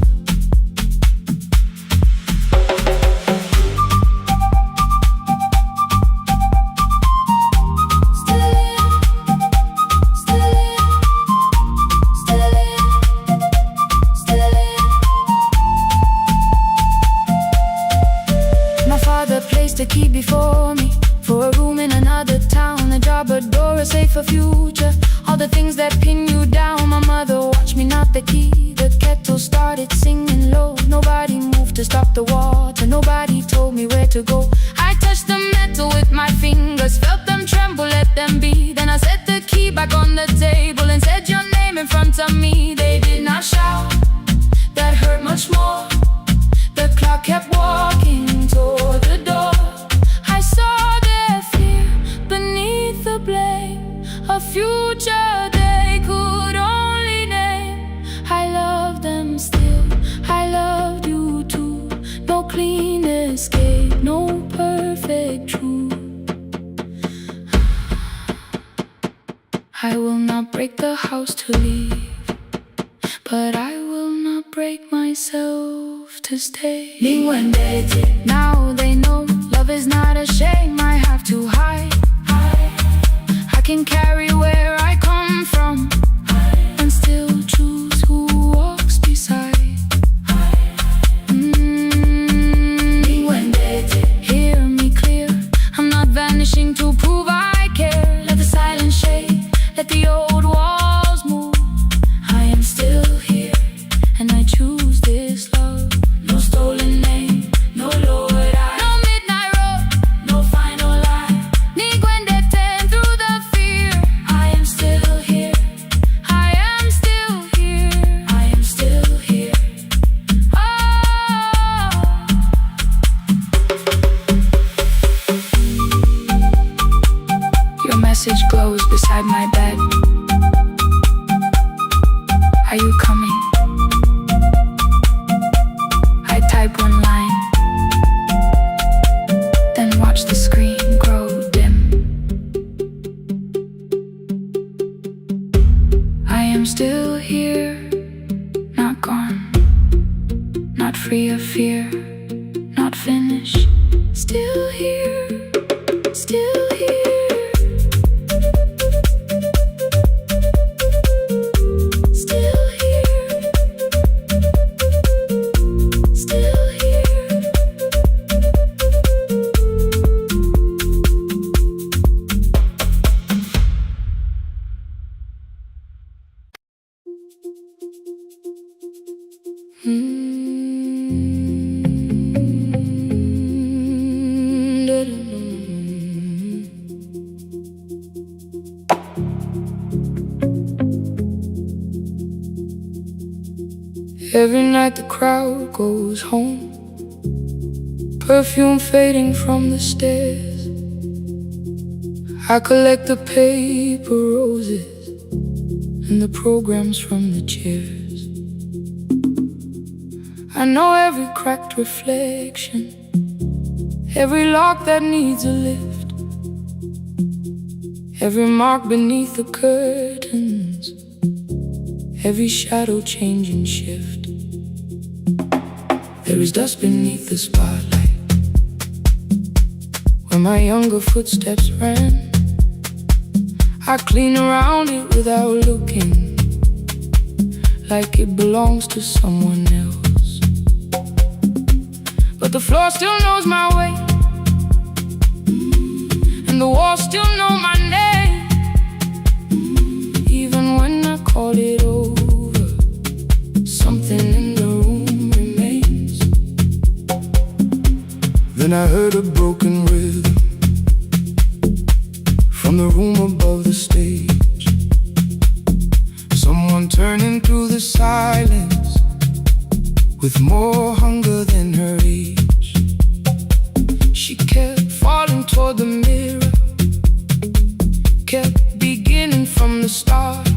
Placed a key before me for a room in another town, a job, a door, a safer future. All the things that pin you down. My mother watched me knock the key. The kettle started singing low. Nobody moved to stop the water. Nobody told me where to go. I touched the metal with my fingers, felt them tremble, let them be. Then I set the key back on the table and said your name in front of me. They did not shout, that hurt much more. The clock kept walking toward the door. I saw their fear beneath the blame. A future they could only name. I love them still, I loved you too. No clean escape, no perfect truth. I will not break the house to leave, but I will not break myself to stay. Now they know love is not a shame. I have to hide. I can carry where I come from and still choose who walks beside. Hear me clear, I'm not vanishing to prove I care. Let the silence shade, let the old walls move. I am still here, and I choose this love. No stolen name, no lowered eye, no midnight road, no final lie. Niguendeten through the fear. I am still here, I am still here, I am still here. Oh, your message glows beside my bed. Are you coming? I type one line, then watch the screen grow dim. I am still here, not gone, not free of fear, not finished. Still here, still here. Every night the crowd goes home, perfume fading from the stairs. I collect the paper roses and the programs from the chairs. I know every cracked reflection, every lock that needs a lift, every mark beneath the curtains, every shadow change and shift. There is dust beneath the spotlight where my younger footsteps ran. I clean around it without looking, like it belongs to someone else. But the floor still knows my way, and the walls still know my name. Even when I call it over, something in the room remains. Then I heard a broken rhythm from the room above the stage. Someone turning through the silence with more hunger than her age. She kept falling toward the mirror, kept beginning from the start.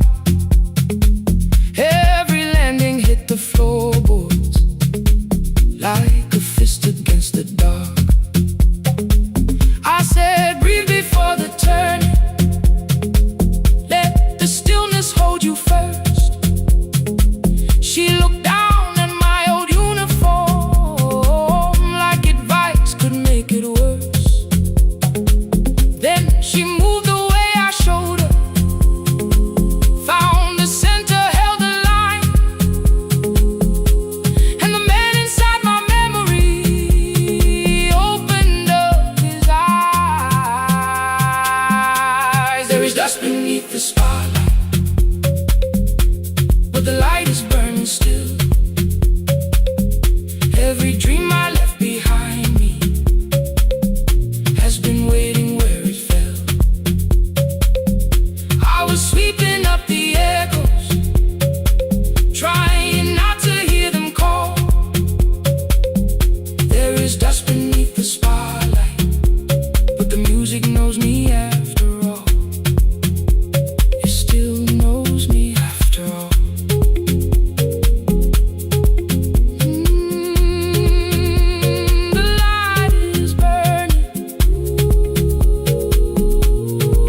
Every landing hit the floorboards like a fist against the dark. I said, breathe before the turning. dust beneath the spotlight, but the light is burning still. Every dream I left behind me has been waiting where it fell. I was sweeping up the echoes, trying not to hear them call. There is dust beneath the spotlight, but the music knows me after all. It still knows me after all. The light is burning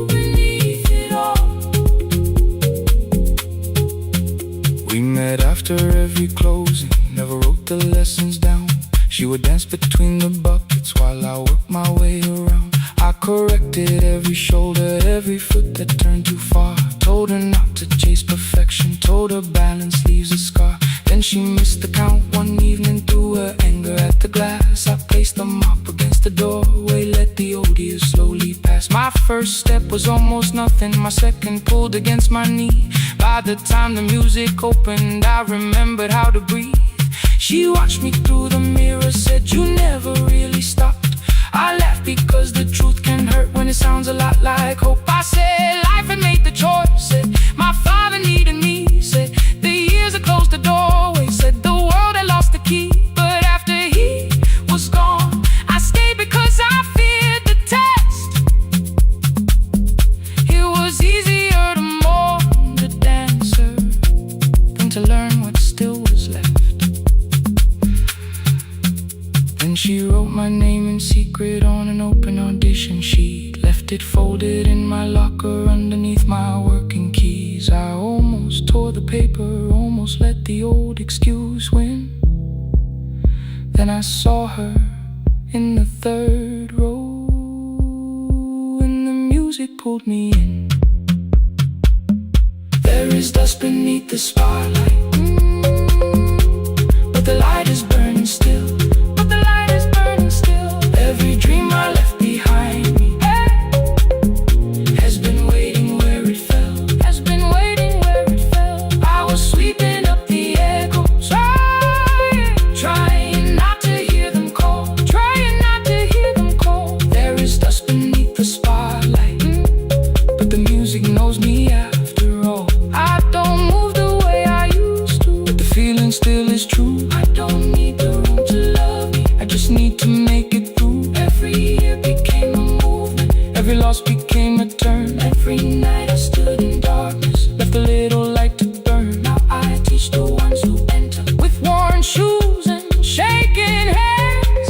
beneath it all. We met after every closing, never wrote the lessons down. She would dance between the buckets while I worked my way around. I corrected every shoulder, every foot that turned too far. Told her not to chase perfection, told her balance leaves a scar. Then she missed the count one evening, threw her anger at the glass. I placed the mop against the doorway, let the old years slowly pass. My first step was almost nothing, my second pulled against my knee. By the time the music opened, I remembered how to breathe. She watched me through the mirror, said, "You never really stopped." I laughed because the truth can hurt when it sounds a lot like hope. I said life had made the choice, said my father needed me, said the years had closed the doorway, said the world had lost the key. But after he was gone, I stayed because I feared the test. It was easier to mourn the dancer than to learn what still was left. Then she wrote my name in secret on an open audition sheet, left it folded in my locker underneath my working keys. I almost tore the paper, almost let the old excuse win. Then I saw her in the third row, and the music pulled me in. There is dust beneath the spotlight, but the light is burning still. Every dream I left behind me has been waiting where it fell, has been waiting where it fell. I was sweeping up the echoes, trying not to hear them call, trying not to hear them call. There is dust beneath the spotlight, but the music knows me after all. I don't move the way I used to, but the feeling still is true. I don't need the room to love me, I just need to make it through. Every year became a movement, every loss became a turn. Every night I stood in darkness, left a little light to burn. Now I teach the ones who enter with worn shoes and shaking hands.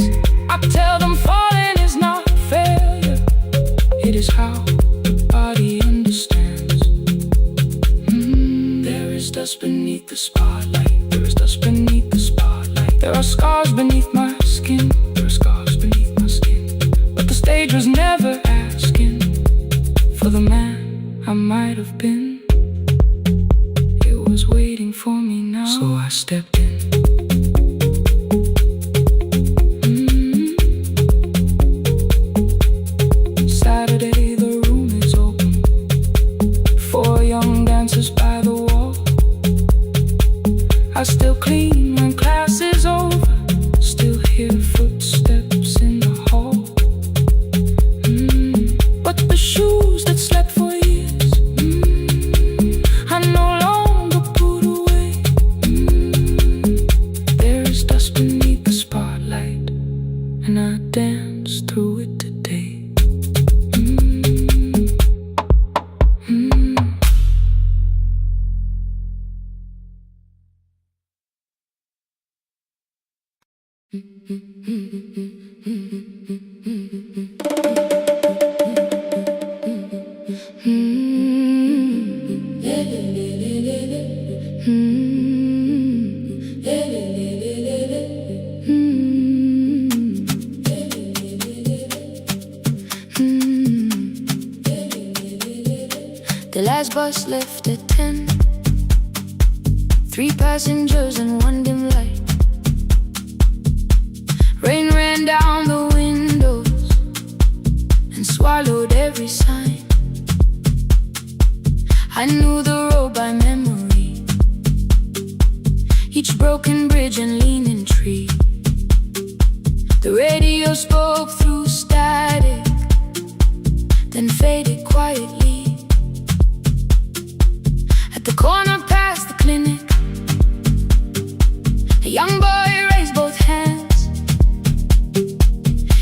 I tell them falling is not failure, it is how the body understands. There is dust beneath the spotlight, there is dust beneath the spotlight. There are scars beneath my skin, there are scars beneath my skin. The stage was never asking for the man I might have been. It was waiting for me now, so I stepped in. Saturday, the room is open, 4 young dancers by the wall. I still clean when class is over, still hear footsteps in the hall. But the shoes that slept for years, I no longer put away. There is dust beneath the spotlight, and I dance through it today. The last bus left at 10. 3 passengers and 1 dim light. Rain ran down the windows and swallowed every sign. I knew the road by memory, each broken bridge and leaning tree. The radio spoke through static, then faded quietly. At the corner past the clinic, a young boy raised both hands.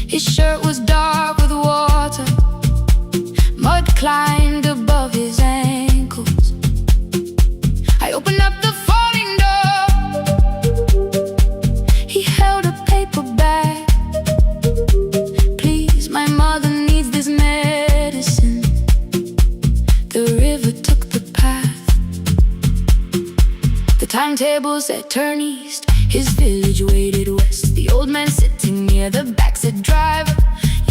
His shirt was dark with water, mud climbed above his ankles. I opened up the folding door. He held a paper bag. Please, my mother needs this medicine. The river took the path. The timetable said turn east. His village waited west. The old man sitting near the back said, driver,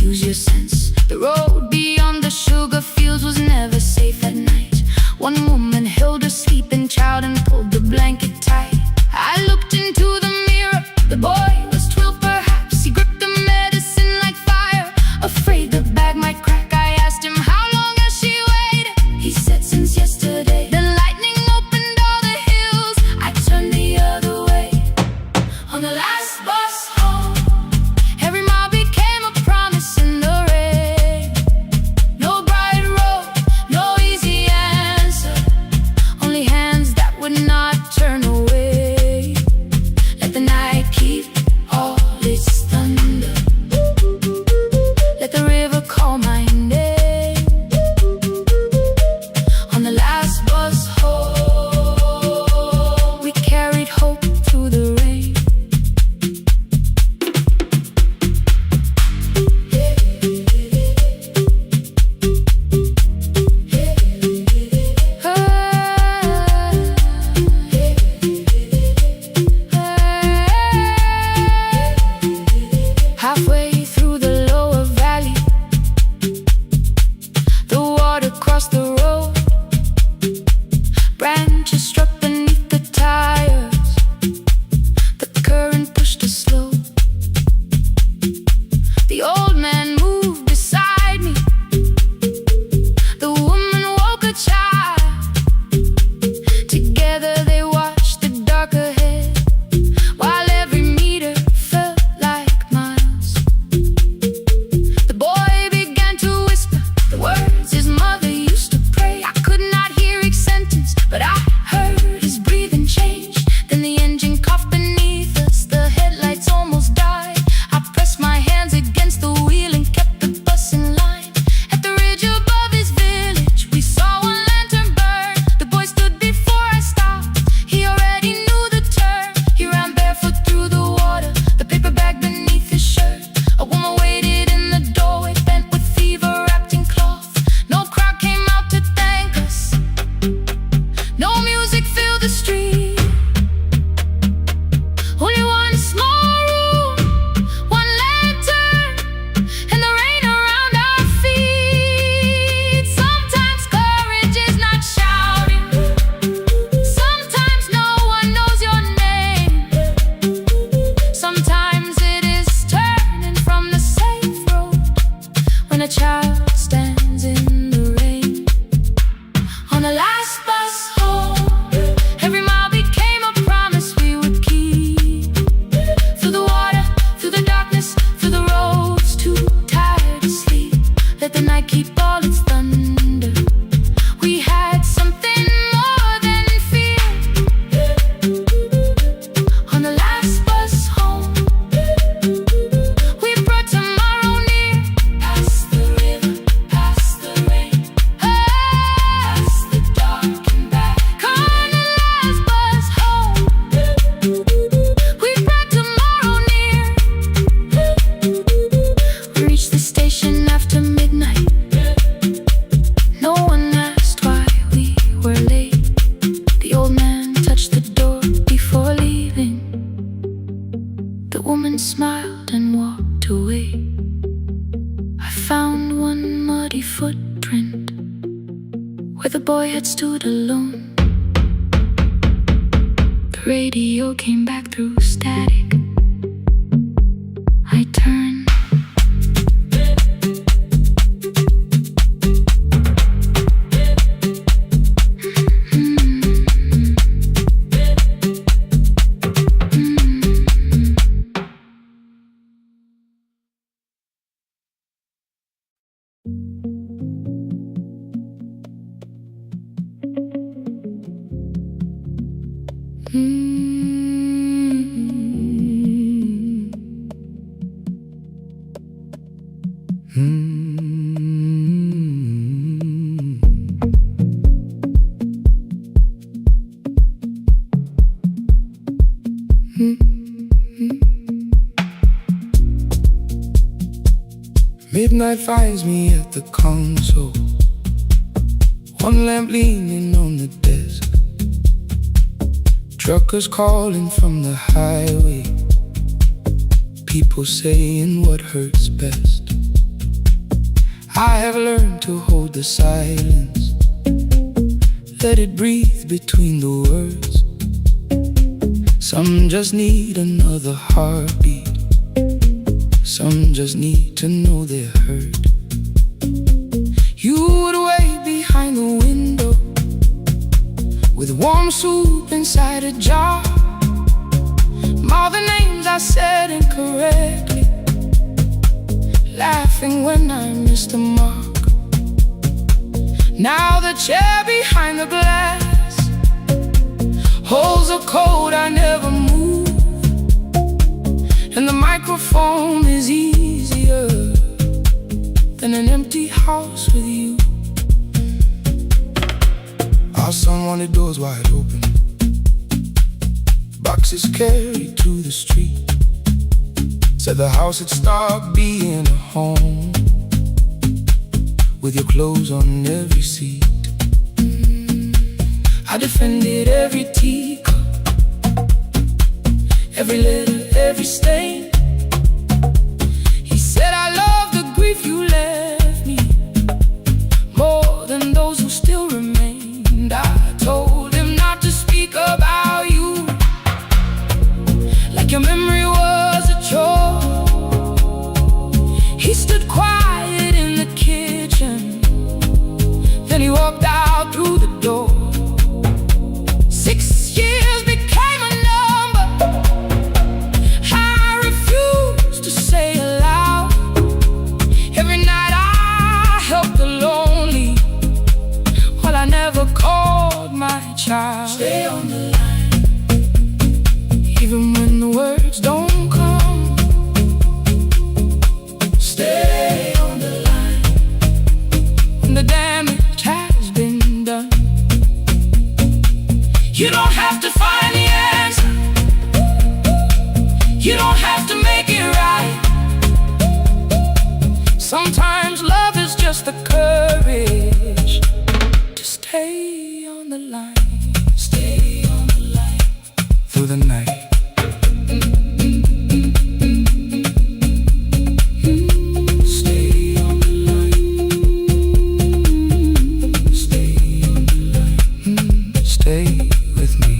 use your sense. The road beyond the sugar fields was never safe at night. One woman held her sleeping child and pulled the blanket tight. I looked into the mirror. The boy was 12 perhaps. He gripped the medicine like fire, afraid the bag might crack. I asked him, how long has she waited? He said, since yesterday. The lightning opened all the hills. I turned the other way. On the last bus home, every mile became a promise in the rain. No bright road, no easy answer, only hands that would not turn away. Let the night keep all its thunder, let the river call my name. On the last bus home, we carried hope through the rain. Halfway through the lower valley, the water crossed the road. Branches struck beneath the tires. The current pushed us slow. The old man moved beside me. The woman woke a child. Together they watched the dark ahead, while every meter felt like miles. The boy began to whisper the words his mother used to pray. I could not hear each sentence, but I heard his breathing change. Then the engine coughed beneath us. The headlights almost died. I pressed my hands against the wheel and kept the bus in line. At the ridge above his village, we saw one lantern burn. The boy stood before I stopped. He already knew the turn. He ran barefoot through the water, the paper bag beneath his shirt. A woman waited in the doorway, bent with fever, wrapped in cloth. No crowd came out to thank us. No music filled the street. Only one small room, one lantern, and the rain around our feet. Sometimes courage is not shouting. Sometimes no one knows your name. Sometimes it is turning from the safe road when a child stands in the rain. On the last bus home, every mile became a promise we would keep. Through the water, through the darkness, through the roads too tired to sleep. Let the night keep all its thunder. We had something more than fear. On the last bus home, we brought tomorrow near. Past the river, past the rain, past the dark and back. On the last bus home, we brought tomorrow near. We reached the station after midnight. No one asked why we were late. The old man touched the door before leaving. The woman smiled and walked away. I found one muddy footprint where the boy had stood alone. The radio came back through static. I turned. Midnight finds me at the console, one lamp leaning on the desk. Truckers calling from the highway, people saying what hurts best. I have learned to hold the silence, let it breathe between the words. Some just need another heartbeat, some just need to know they're heard. You would wait behind the window with warm soup inside a jar. All the names I said incorrectly, laughing when I missed the mark. Now the chair behind the glass holds a code I never moved, and the microphone is easier than an empty house with you. Our son wanted doors wide open, boxes carried to the street. Said the house had stopped being a home, with your clothes on every seat. I defended every teacup, every letter, every stain. He said I love the grief you left me more than those who still remained. I told him not to speak about you like your memory was a chore. He stood quiet in the kitchen, then he walked out through the door. 6 years became a number I refused to say aloud. Every night I helped the lonely, while I never called my child. Stay on the line, even when the words don't come. Stay on the line, when the damage has been done. You don't have to find the answer, you don't have to make it right. Sometimes love is just the courage to stay on the line. Stay on the line through the night. Stay on the line. Stay on the line. Stay with me.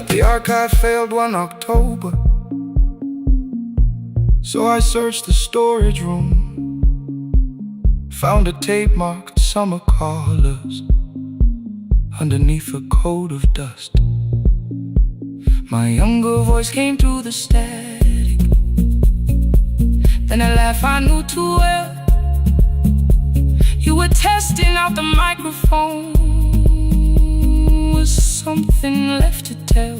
The archive failed one October, so I searched the storage room, found a tape marked summer callers underneath a coat of dust. My younger voice came through the static, then a laugh I knew too well. You were testing out the microphone, was something left to tell?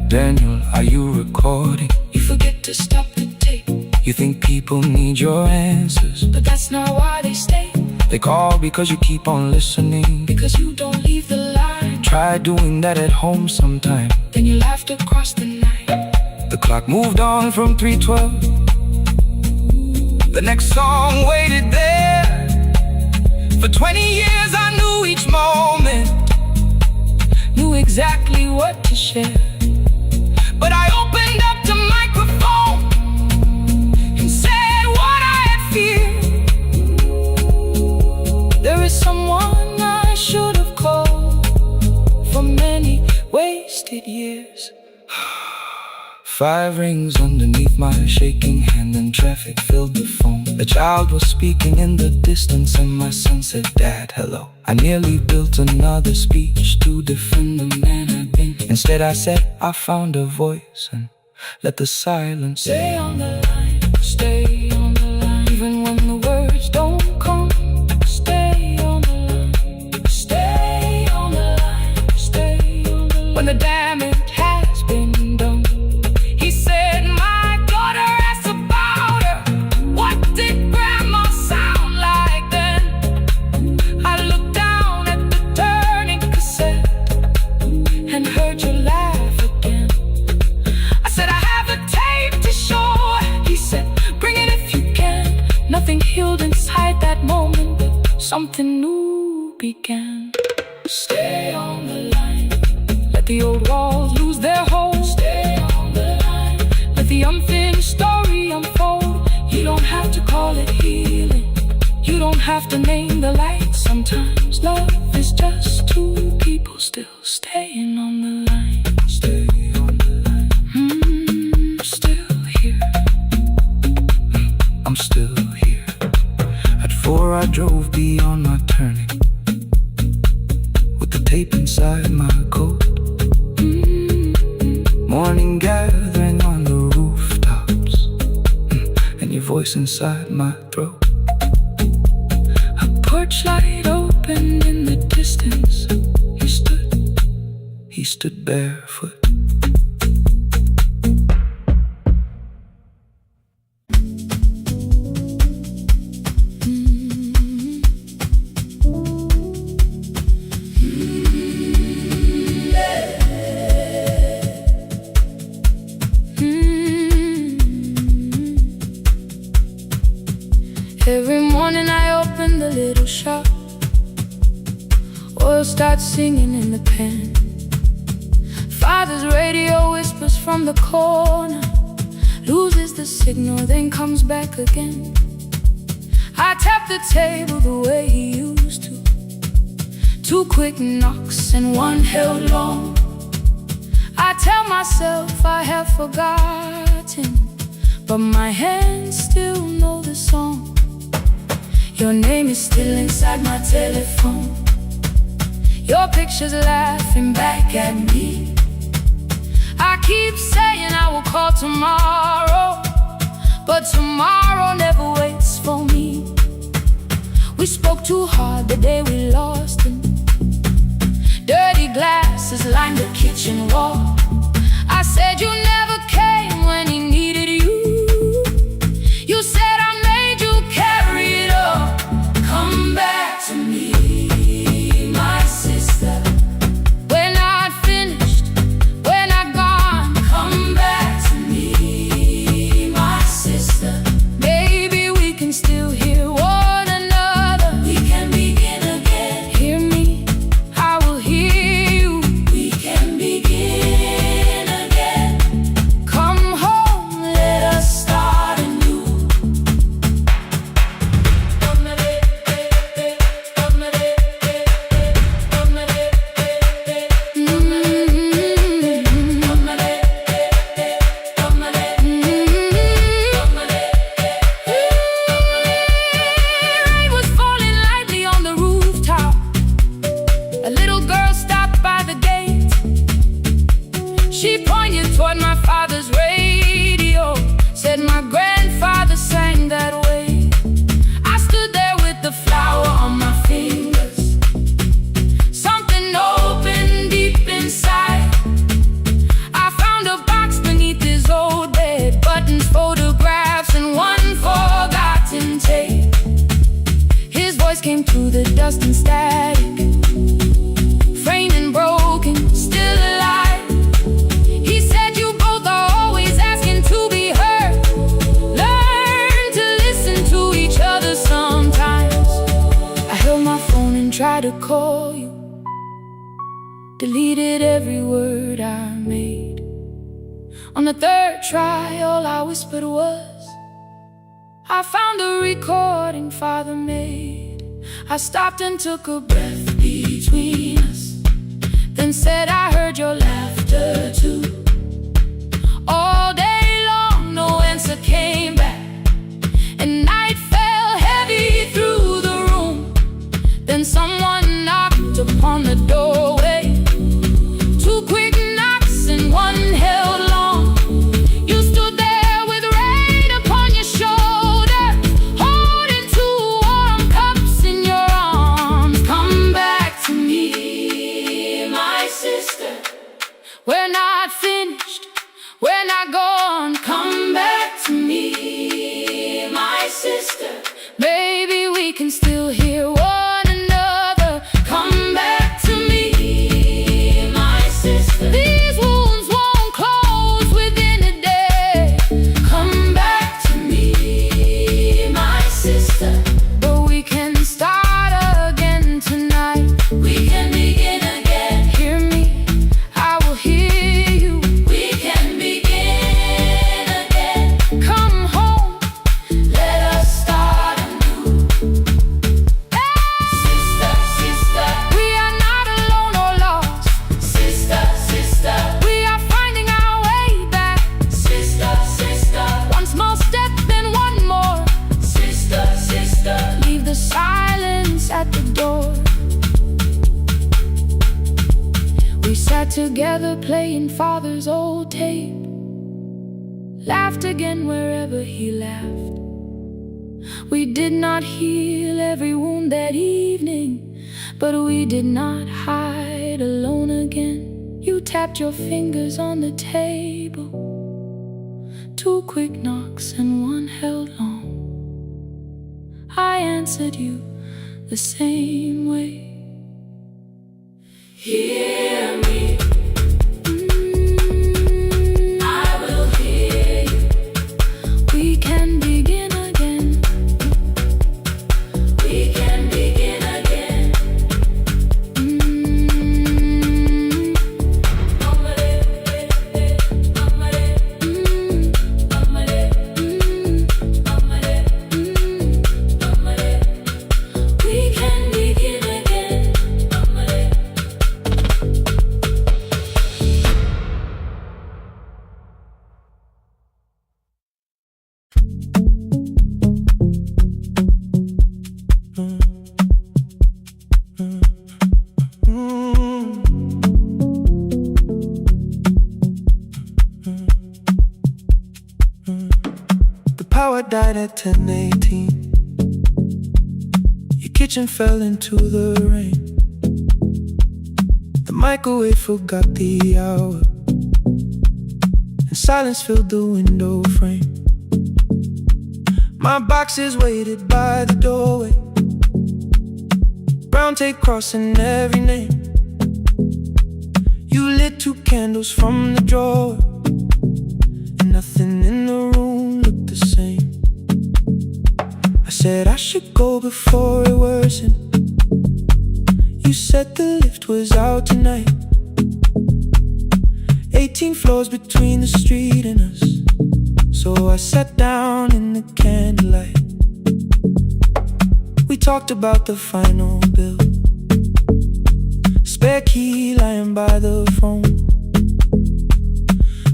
Daniel, are you recording? You forget to stop the tape. You think people need your answers, but that's not why they stay. They call because you keep on listening, because you don't leave the line. Try doing that at home sometime, then you laughed across the night. The clock moved on from 3:12. The next song waited there. For 20 years I knew each moment, knew exactly what to share. But I opened up the microphone and said what I had feared. There is someone I should have called for many wasted years. 5 rings underneath my shaking hand, and traffic filled the phone. A child was speaking in the distance, and my son said, "Dad, hello." I nearly built another speech to defend the man I've been. Instead I said, I found a voice, and let the silence stay on the line. Stay on the line, even when the words don't come. Stay on the line. Stay on the line. something new began. Stay on the line, let the old walls lose their hold. Stay on the line, let the unfinished story unfold. You don't have to call it healing, you don't have to name the light. Sometimes love is just two people still staying on the line. Stay on the line. Still here. I'm still here. At 4 I drove beyond my turning, with the tape inside my coat. Morning gathering on the rooftops, and your voice inside my throat. A porch light opened in the distance. He stood barefoot. Every morning I open the little shop, oil starts singing in the pan. Father's radio whispers from the corner, loses the signal, then comes back again. I tap the table the way he used to, 2 quick knocks and 1 held long. I tell myself I have forgotten, but my hands still know the song. Your name is still inside my telephone, your picture's laughing back at me. I keep saying I will call tomorrow, but tomorrow never waits for me. We spoke too hard the day we lost him. Dirty glasses lined the kitchen wall. I said you never came when he needed you. You said I made you carry it all. Come back to me, my sister. We're not finished, we're not gone. Come back to me, my sister. Maybe we can still hear one another. We can begin again. Hear me, I will hear you. We can begin again. Come home, let us start anew. Rain was falling lightly on the rooftop. A little girl stopped by the gate. She pointed toward my father's radio, said my grandfather sang that way. I stood there with the flower on my fingers. Something opened deep inside. I found a box beneath his old bed, buttons, photographs, and 1 forgotten tape. His voice came through the dust and static, framed and broken, still alive. He said you both are always asking to be heard. Learn to listen to each other sometimes. I held my phone and tried to call you, deleted every word I made. On the 3rd try, all I whispered was, I found a recording Father made. I stopped and took a breath between us, then said I heard your laughter too. All day long no answer came back, and night fell heavy through the room. Then someone knocked upon the doorway, 2 quick knocks and 1 held long. You stood there with rain upon your shoulder, holding 2 warm cups in your arms. Come back to me, my sister. We're not finished, we're not gone. Come back to me. together playing father's old tape. Laughed again wherever he laughed. We did not heal every wound that evening, but we did not hide alone again. You tapped your fingers on the table, 2 quick knocks and 1 held long. I answered you the same way. Hear me. I will hear you. We can begin again. We can begin again. We can begin again. The power died at 10:18. Your kitchen fell into the rain. The microwave forgot the hour, and silence filled the window frame. My boxes waited by the doorway, brown tape crossing every name. You lit 2 candles from the drawer, and nothing in the room looked the same. I said I should go before it worsened. You said the lift was out tonight. 18 floors between the street and us, so I sat down in the candlelight. We talked about the final bill, spare key lying by the phone,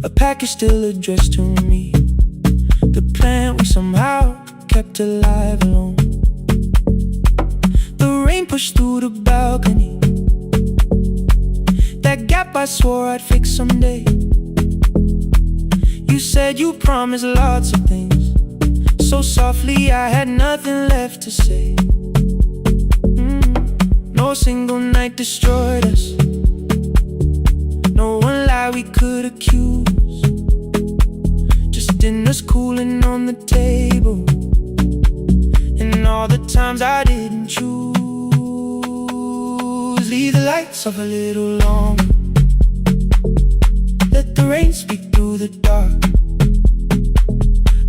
a package still addressed to me, the plant we somehow kept alive alone. The rain pushed through the balcony, that gap I swore I'd fix someday. You said you promised lots of things, so softly I had nothing left to say. No single night destroyed us, no one lie we could accuse, just dinners cooling on the table, and all the times I didn't choose. Leave the lights off a little longer, let the rain speak through the dark.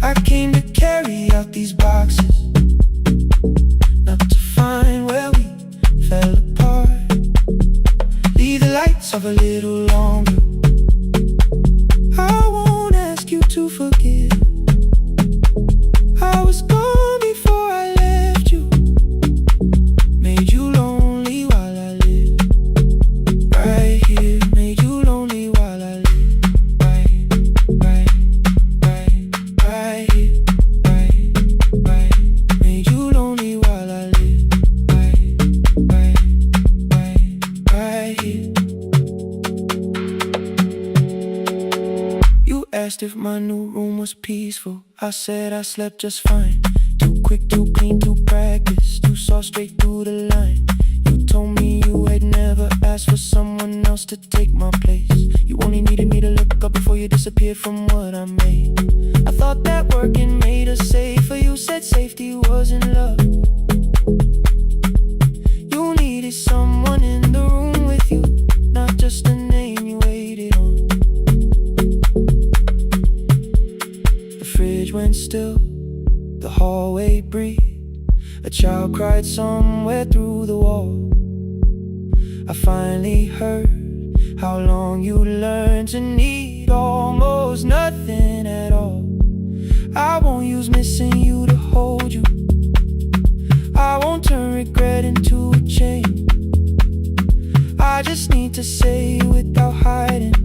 I came to carry out these boxes, not to find where we fell apart. Leave the lights off a little longer. I won't ask you to forgive. I was gone before I left you, made you lonely while I lived right here, made you lonely while I lived right here, made you lonely while I lived right here. You asked if my new room was peaceful. I said I slept just fine. Too quick, too clean, too practiced. You saw straight through the line. You told me you had never asked for someone else to take my place. You only needed me to look up before you disappeared from what I made. I thought that working made us safer. You said safety was in love. You needed someone in the room with you, not just a name you waited on. The fridge went still, the hallway breathed. A child cried somewhere through the wall. I finally heard how long you learned to need almost nothing at all. I won't use missing you to hold you. I won't turn regret into a chain. I just need to say without hiding,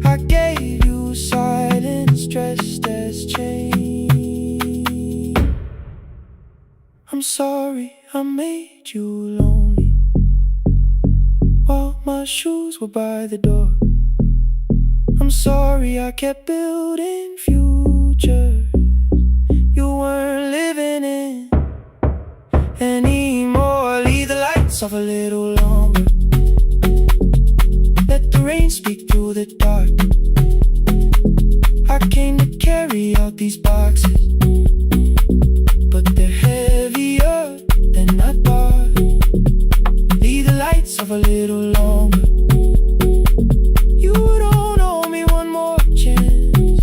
I gave you silence dressed as change. I'm sorry I made you lonely while my shoes were by the door. I'm sorry I kept building futures you weren't living in anymore. Leave the lights off a little longer, let the rain speak through the dark. I came to carry out these boxes, but they're heavier than I thought. Leave the lights off a little longer. You don't owe me one more chance.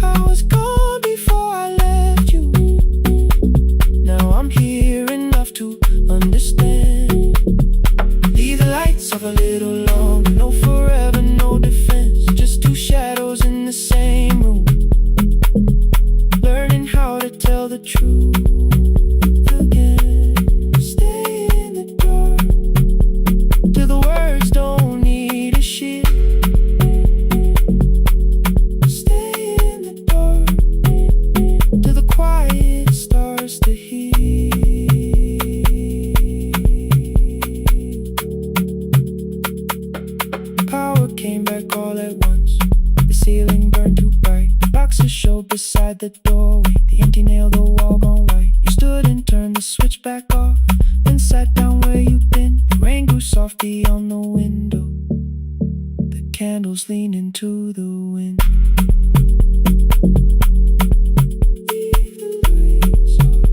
I was gone before I left you. Now I'm here enough to understand. Leave the lights off a little longer. No forever, no defense, just two shadows in the same room, learning how to tell the truth again. Stay in the dark till the words don't need a shield. Stay in the dark till the quiet starts to heal. Power came back all at once. The ceiling burned too bright. The boxes showed beside the doorway. The empty nail, the wall gone white. You stood and turned the switch back off, then sat down where you'd been. The rain grew softly on the window. The candles leaned into the wind. Leave the lights off.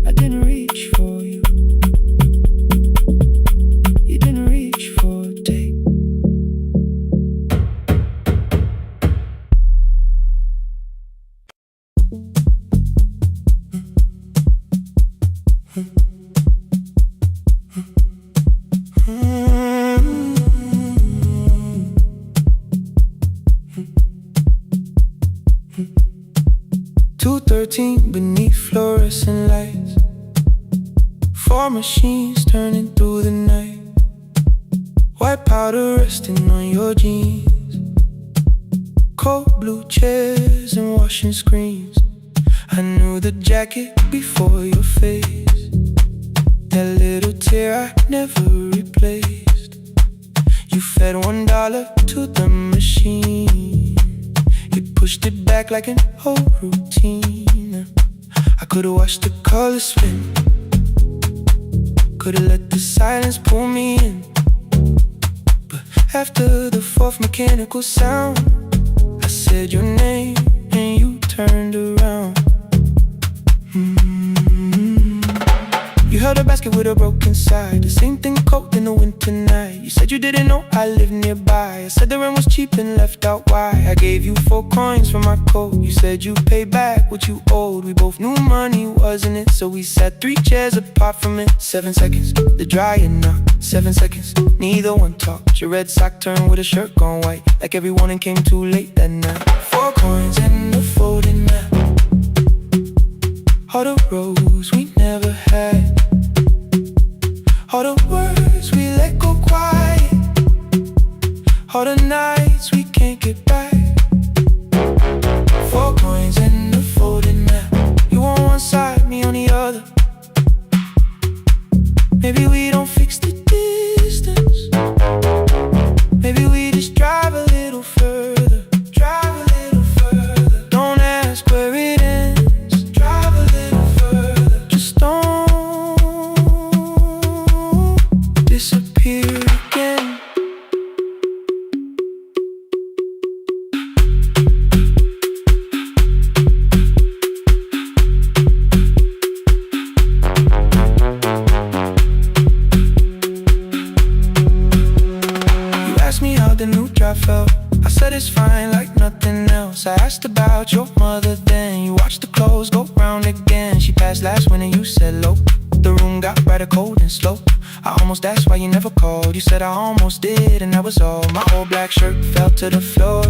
I didn't reach for you. You didn't reach for a take. 2:13 beneath fluorescent lights, 4 machines turning through the night. White powder resting on your jeans, cold blue chairs and washing screens. I knew the jacket before your face, that little tear I never replaced. You fed $1 to the machine, you pushed it back like an old routine. I could've watched the colors spin, could've let the silence pull me in. But after the 4th mechanical sound, I said your name and you turned around. You held a basket with a broken side, the same thing cold in the winter night. You said you didn't know I lived nearby. I said the rent was cheap and left out why. I gave you 4 coins for my coat. You said you'd pay back what you owed. We both knew money wasn't it, so we sat 3 chairs apart from it. 7 seconds, the dryer knocked. 7 seconds, neither one talked. Your red sock turned with a shirt gone white, like everyone came too late that night. 4 coins and a folding map, all the roads we never had, all the words we let go quiet, all the nights we can't get back. 4 coins and a folding map, you on one side, me on the other. Maybe we don't fix the distance, maybe we just drive a little further. Drive a little further, don't ask where it ends. Drive a little further, just don't disappear again. You asked me how the new drive felt, I said it's fine like nothing else. I asked about your mother then, you watched the clothes go round again. She passed last winter, you said low. The room got brighter, cold and slow. I almost asked why you never called. You said I almost did and that was all. My old black shirt fell to the floor,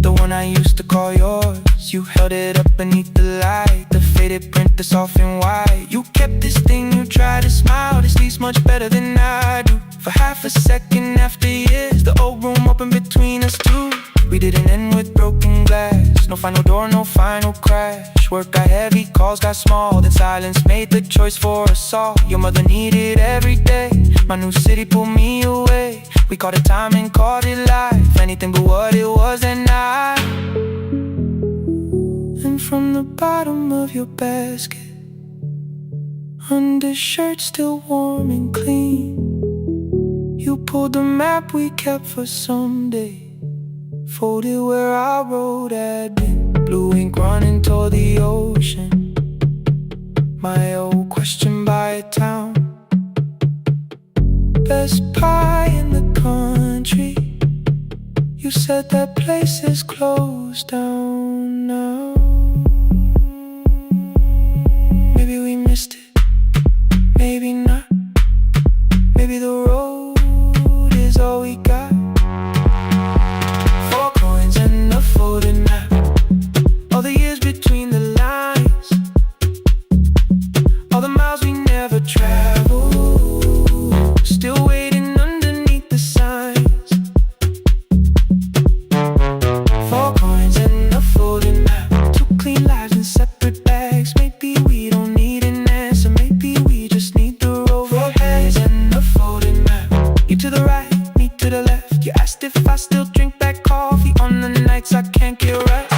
the one I used to call yours. You held it up beneath the light, the faded print that's off in white. You kept this thing, you tried to smile, this sleeps much better than I do. For half a second after years, the old room opened between us two. We didn't end with broken glass, no final door, no final crash. much work got heavy, calls got small, then silence made the choice for us all. Your mother needed every day, my new city pulled me away. We called it time and called it life, anything but what it was that night. And from the bottom of your basket, undershirt still warm and clean, you pulled the map we kept for someday, folded where our road had been. Blue ink running toward the ocean, my old question by a town. Best pie in the country, you said that place is closed down now. Maybe we missed it, maybe not. Maybe the road is all we got. 4 coins and a folded map, all the years between the lines, all the miles we never traveled, still waiting underneath the signs. 4 coins and a folded map, 2 clean lives in separate bags. Maybe we don't need an answer, maybe we just need the road. 4 hands and a folded map, you to the right, me to the left. You asked if I still drink that coffee on the nights I can't get right.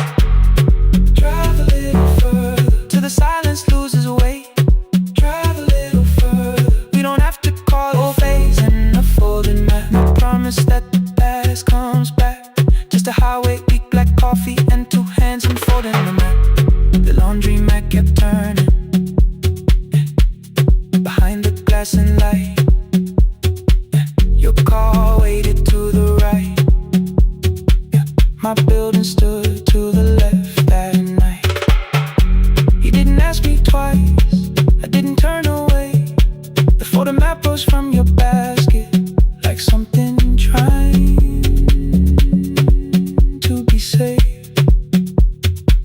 Drive a little further till the silence loses weight. Drive a little further, we don't have to call it phase and a folded map. I promise that the past comes back, just a highway, big black coffee and 2 hands unfolding the map. The laundry mat kept turning behind the glass and light. Your car waited to the right, my building stood to the left that night. You didn't ask me twice, I didn't turn away. The photo map rose from your basket like something trying to be saved.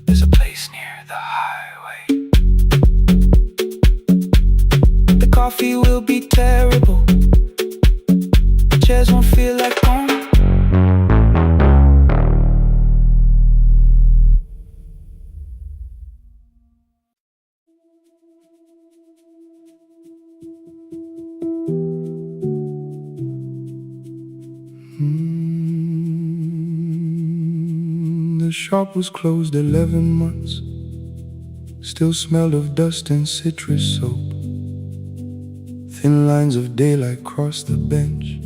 There's a place near the highway. The coffee will be terrible, the chairs won't feel like home. The shop was closed 11 months, still smelled of dust and citrus soap. Thin lines of daylight crossed the bench,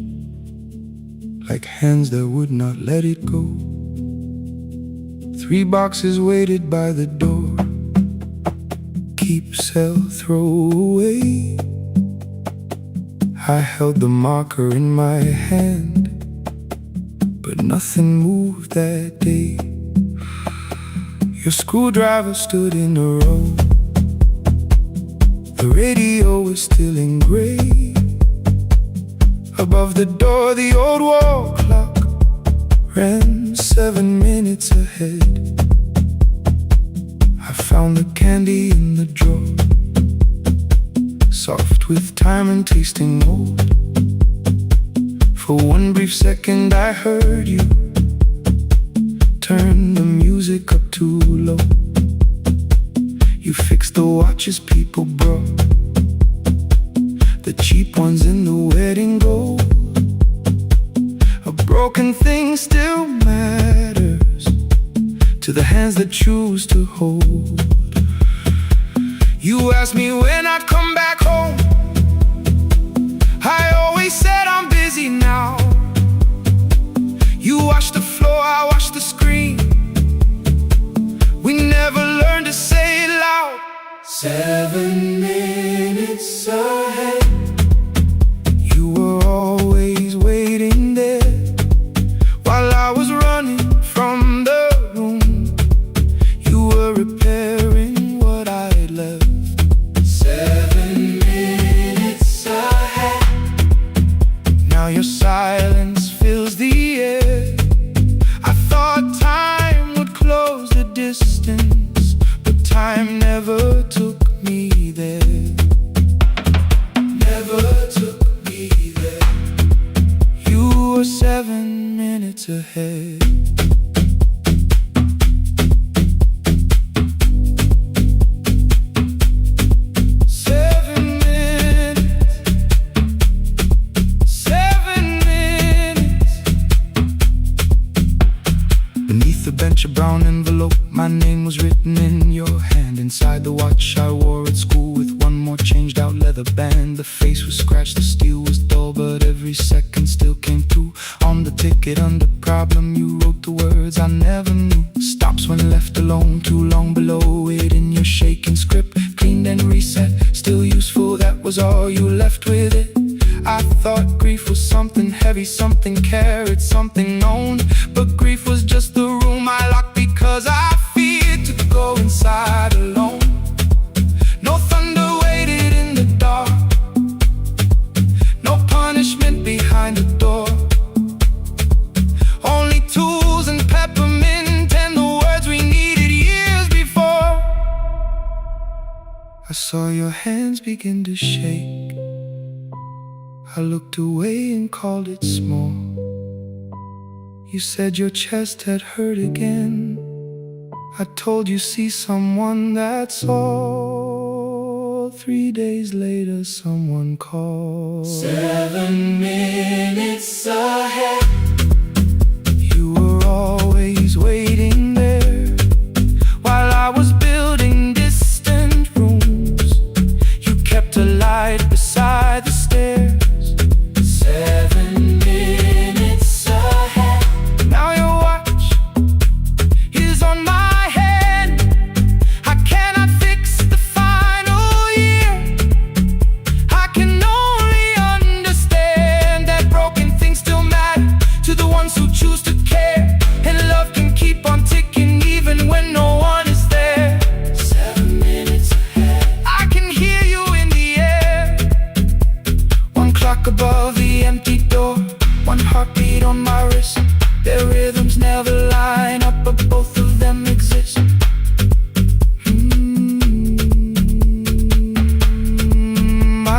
like hands that would not let it go. 3 boxes waited by the door, keep, sell, throw away. I held the marker in my hand, but nothing moved that day. Your screwdriver stood in a row, the radio was still in gray. Above the door, the old wall clock ran 7 minutes ahead. I found the candy in the drawer, soft with time and tasting old. For one brief second I heard you turn the music up too low. You fixed the watches people brought, the cheap ones in the wedding gold. A broken thing still matters to the hands that choose to hold. You asked me when I'd come back home, I always said I'm busy now. You washed the floor, I washed the screen, we never learned to say it loud. 7 minutes ahead, you were always waiting there, while I was running from the room. You were repairing what I'd left. 7 minutes ahead, now your silence fills the air. I thought time would close the distance, but time never took me there. Never took me there. You were 7 minutes ahead. the band. The face was scratched, the steel was dull, but every second still came through. On the ticket under problem, you wrote the words I never knew. Stops when left alone, too long below it in your shaking script. Cleaned and reset, still useful, that was all you left with it. I thought grief was something heavy, something carried, something known. But grief was just the room I locked because I feared to go inside alone. No thunder waited in the dark, no punishment behind the door. Only tools and peppermint and the words we needed years before. I saw your hands begin to shake. I looked away and called it small. You said your chest had hurt again. I told you see someone, that's all. 3 days later someone called. 7 minutes ahead. You were always waiting there while I was building distant rooms. You kept a light beside the stairs. 7 minutes ahead. Now your watch is on my head. I cannot fix the final year. I can only understand that broken things still matter to the ones who choose to care. And love can keep on ticking even when no one is there. 7 minutes ahead. I can hear you in the air. One clock above the empty door, one heartbeat on my wrist. Their rhythms never line up, but both of them exist.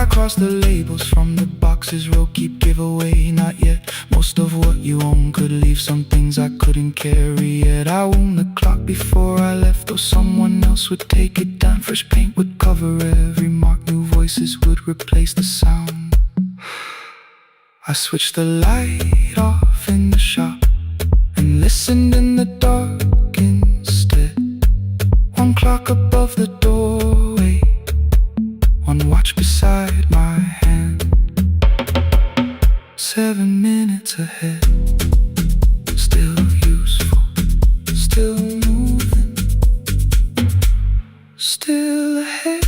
I cross the labels from the boxes, row keep giveaway, not yet. Most of what you own could leave some things I couldn't carry yet. I wound the clock before I left, though someone else would take it down. Fresh paint would cover every mark, new voices would replace the sound. I switched the light off in the shop and listened in the dark instead. One clock above the doorway, one watch beside my hand. 7 minutes ahead. Still useful, still moving, still ahead.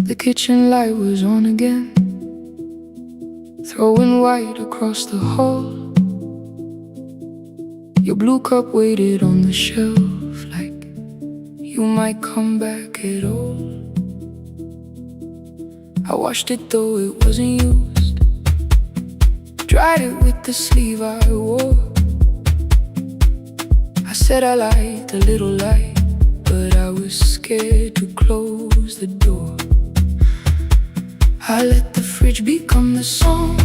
The kitchen light was on again, throwing white across the hall. Your blue cup waited on the shelf like you might come back at all. I washed it though it wasn't used, dried it with the sleeve I wore. I said I liked a little light, but I was scared to close the door. I let the fridge become the song,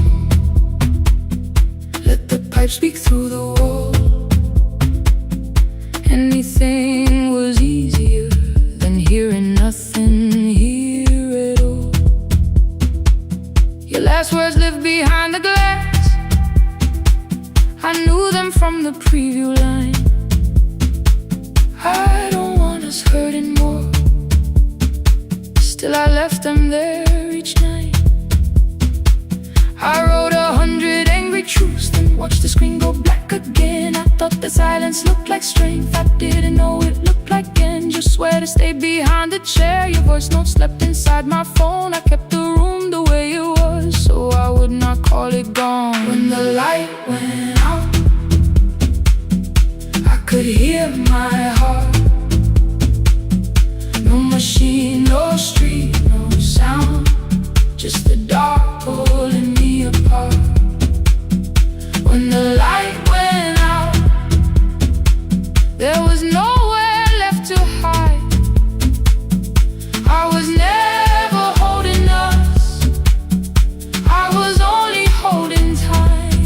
let the pipe speak through the wall. Anything was easier than hearing nothing here at all. Your last words lived behind the glass, I knew them from the preview line. I don't want us hurting more, still I left them there each night. I wrote 100 angry truths, then watched the screen go black again. I thought the silence looked like strength, I didn't know it looked like end. You swear to stay behind the chair, your voice note slept inside my phone. I kept the room the way it was, so I would not call it gone. When the light went out, I could hear my heart. No machine, no street, no sound, just the dark pulling me apart. When the light went out, there was nowhere left to hide. I was never holding us, I was only holding time.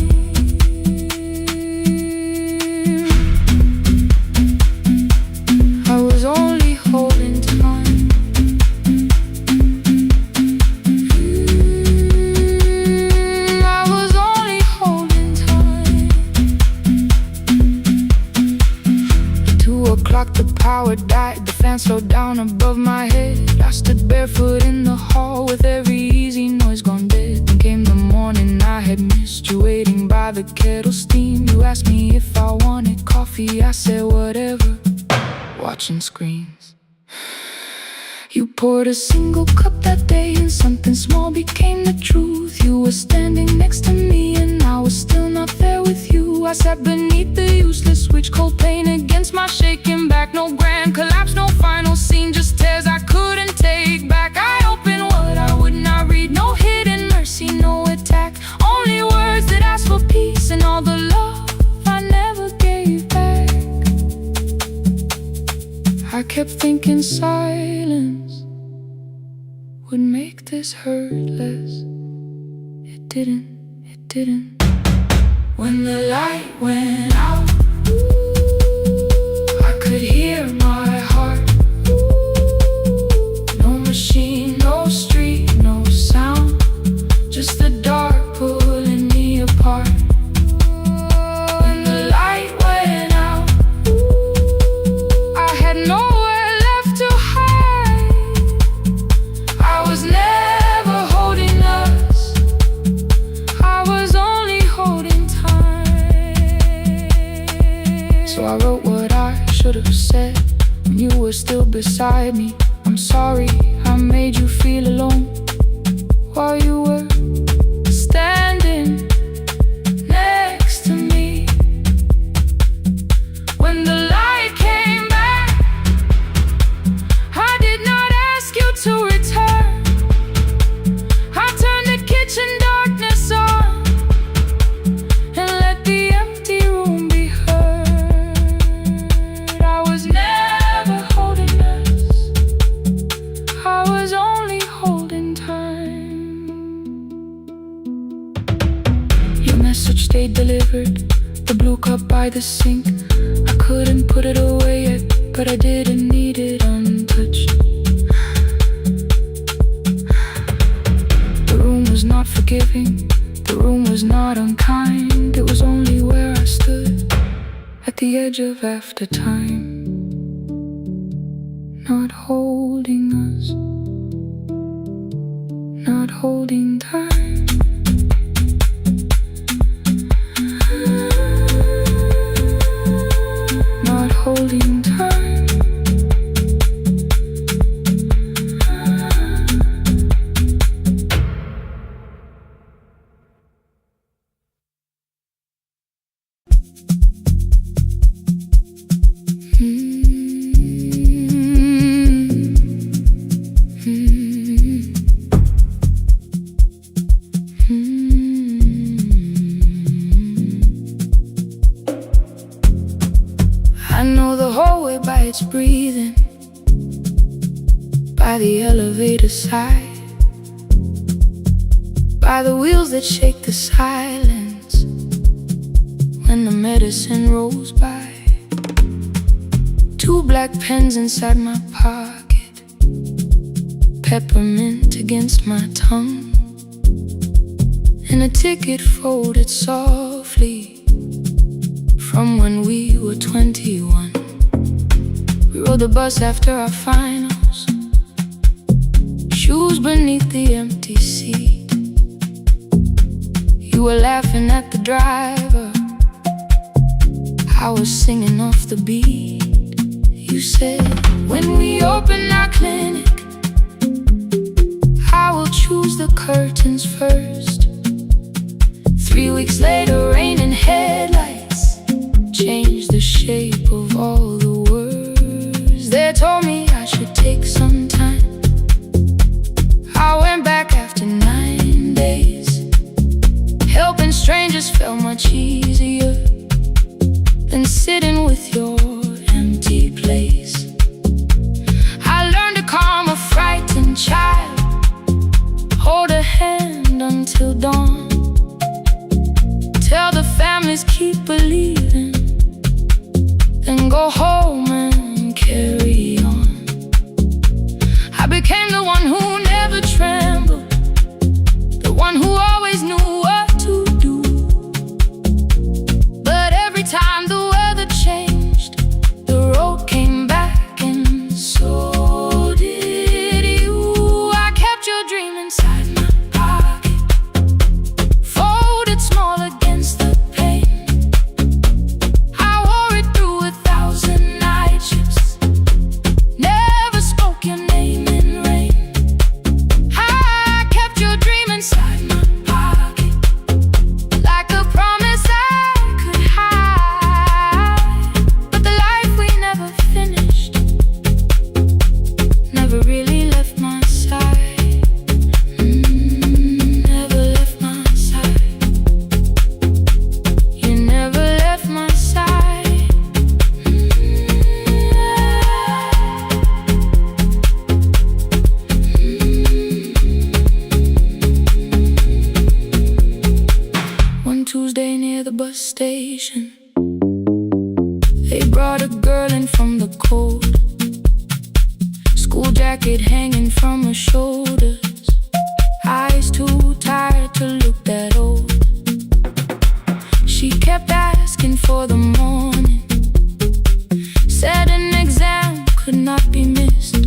o'clock the power died, the fan slowed down above my head. I stood barefoot in the hall with every easy noise gone dead. Then came the morning I had missed you, waiting by the kettle steam. You asked me if I wanted coffee, I said whatever, watching screens. You poured a single cup that day and something small became the truth. You were standing next to me and I was still not there with you. I sat beneath the useless switch, cold pain against my shaking back. No grand collapse, no final scene, just tears I couldn't take back. I opened what I would not read, no hidden mercy, no attack. Only words that ask for peace and all the love I never gave back. I kept thinking silence would make this hurt less. It didn't. When the light went out, I could hear my heart. No machine, no street, no sound, just the dark pulling me apart. When the light went out, I had nowhere left to hide. I was never holding us, I was only holding time. So I wrote what I should have said when you were still beside me. I'm sorry I made you feel alone while you were standing next to me. When the light came back, I did not ask you to return. I turned the kitchen darkness on and let the empty room be heard. I was never holding us, I was only holding time. Your message stayed delivered, the blue cup by the sink. I couldn't put it away yet, but I didn't need it untouched. The room was not forgiving, the room was not unkind. It was only where I stood at the edge of after time, not holding us, not holding time. Not holding time. I know the hallway by its breathing, by the elevator side, by the wheels that shake the silence when the medicine rolls by. Two black pens inside my pocket, peppermint against my tongue, and a ticket folded softly from when we were 21. We rode the bus after our finals, shoes beneath the empty seat. You were laughing at the driver, I was singing off the beat. You said, when we open our clinic, I will choose the curtains first. 3 weeks later, rain and headlights changed the shape of all the words. They told me I should take some time. I went back after 9 days. Helping strangers felt much easier than sitting with your empty place. I learned to calm a frightened child, hold a hand until dawn, tell the families keep believing, then go home and carry on. I became the one who never trembled, the one who always knew what to do. But every time the weather changed, the road came They brought a girl in from the cold, school jacket hanging from her shoulders, eyes too tired to look that old. She kept asking for the morning, said an exam could not be missed,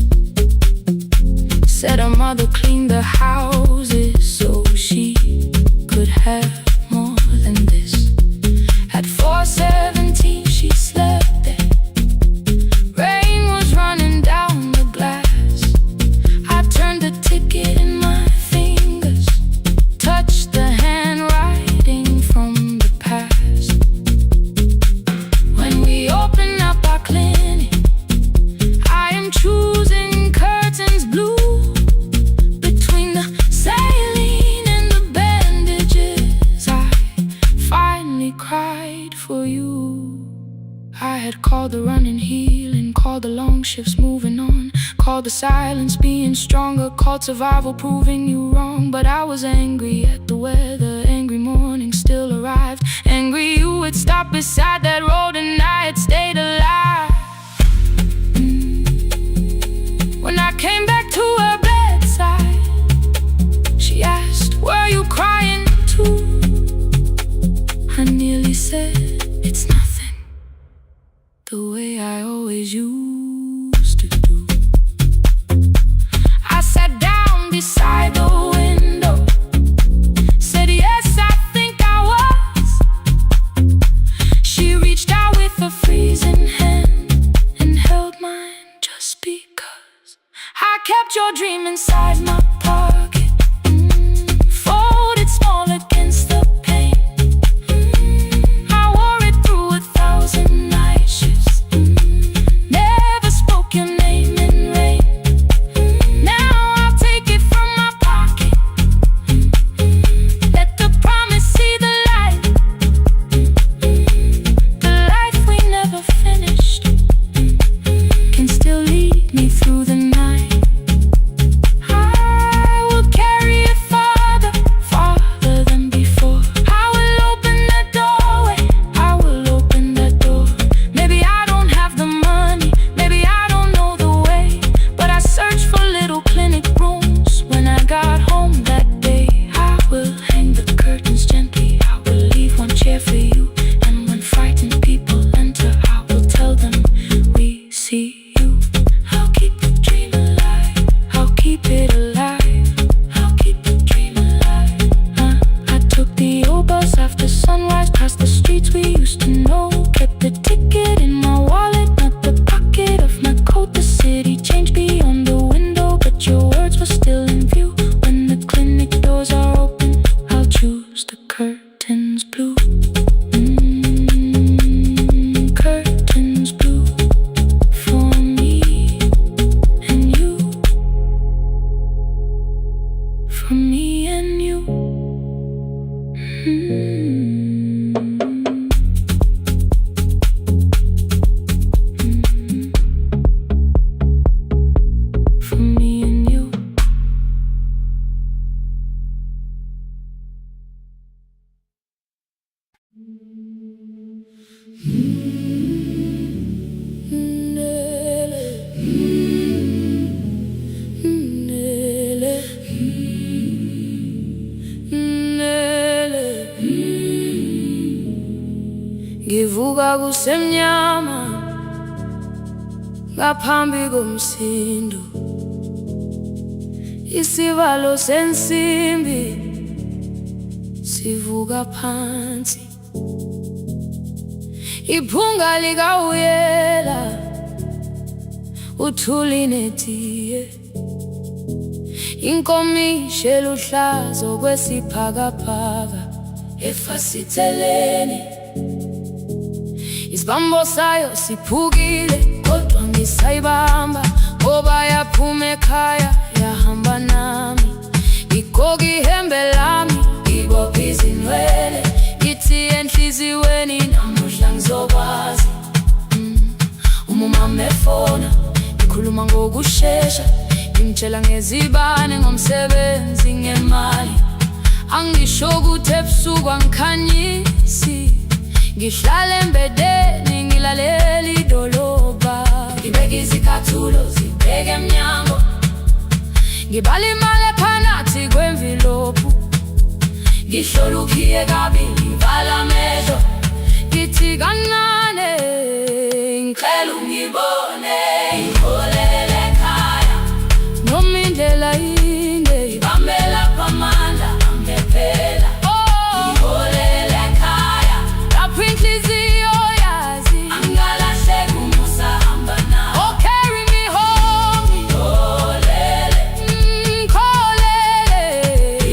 said her mother cleaned the houses so she could have more than this. At 4:17 she slept there, rain was running down the glass. I turned the ticket in my fingers, touched the handwriting from the past. When we open up our clinic, I am choosing curtains blue. Between the saline and the bandages, I finally cried for you. I had called the running healing, called the long shifts moving on, called the silence being stronger, called survival proving you wrong. But I was angry at the weather, angry morning still arrived, angry you had stopped beside that road and I had stayed alive. When I came back to her bedside, she asked, "Were you crying too?" I nearly said, "It's nothing," the way I always used to do. I sat down beside the window, said, "Yes, I think I was." She reached out with a freezing hand and held mine just because I kept your dream inside my pocket, folded small against the pain. I wore it through 1,000 night shifts, never spoke your name in rain. Now I'll take it from my pocket, let the promise see the light. The life we never finished can still lead me through the night. I will carry it farther, farther than before. I will open that doorway, I will open that door. Maybe I don't have the money, maybe I don't know the way, but I searched for little clinic rooms when I got home that day. I will hang the curtains gently, I will leave one chair for you, and when frightened people enter, I will tell them we see you. I'll keep the dream alive, I'll keep it alive, I'll keep the dream alive. I took the old bus after sunrise, past the streets we used to know, kept the ticket in my wallet, not the pocket of my coat. The city changed beyond the window, but your words were still in view. When the clinic doors are open, I'll choose the curtains blue. Curtains blue for me and you, for me and you. For me and you. Ngivuka kusemnyama ngaphambi komsindo, isivalo sensimbi sivuka phansi, iphunga likawuyela uthuli netiye, inkomishi eluhlaza okwesiphakapaka efasiteleni. Isibambo sayo siphukile kodwa ngisayibamba, ngoba yaphuma ekhaya yahamba nami. Igogi ihembe lami, ibopha izinwele, ithi enhliziyweni namuhla ngizokwazi. Umama efona, ikhuluma ngokushesha, imtshela ngezibane, ngomsebenzi, ngemali. Angisho ukuthi ebusuku angikhanyisi, ngihlala embedeni ngilalela Ngibalimale phanathi kwemvilophu, ngihlolukiye kabili vala amehlo, ngithi kancane ngicela ungibone, ngiholele ekhaya noma indlela inde, ngibambela phamandla angephela. Ngiholele ekhaya lapho inhliziyo yazi angalahleki umusa hamba nawe. Oh, carry me home, ngiholele, ngiholele,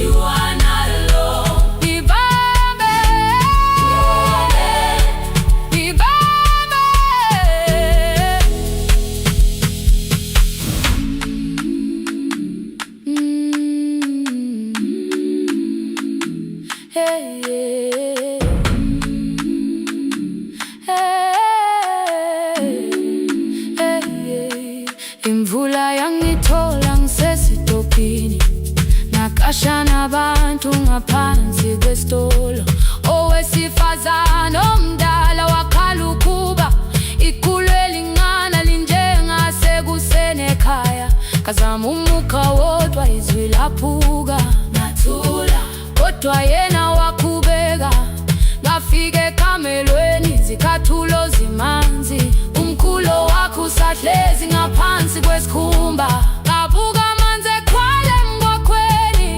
you are not alone. Ngibambe, ngiholele, ngibambe. Hey, hey, hey, hey. Imvula yangithola ngisesitobhini, nakasha nabantu ngaphansi kwesitolo. Owesifazane omdala wakhala ukuba ikhulu elingana linjengasekuseni ekhaya. Kazama umukha wodwa izwi laphuka, ngathula kodwa yena wakhubeka. Ngafika ekamelweni zikhathulo zimanzi, umkhulo wakho usahlezi ngaphansi kwesikhumba. Ngabuka amanzi ekhwale emgwaqweni,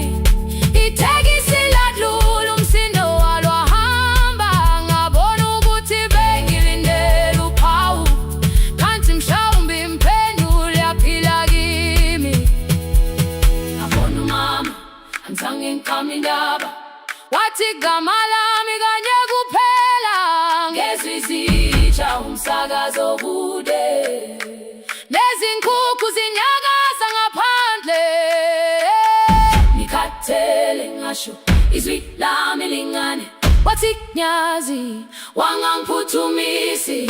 ithekisi ladlula umsindo walo wahamba. Ngabona ukuthi bengilindele uphawu, kanti mhlawumbe impendulo yaphila kimi. Ngabona umama angizange ngiqame indaba, wathi igama lami kanye kuphela. Ngezwi izitsha umsakazo kude, nezinkukhu zinyakaza ngaphandle. Ngikhathele ngasho izwi lami lingane, wathi nyazi wangangiphuthumisi.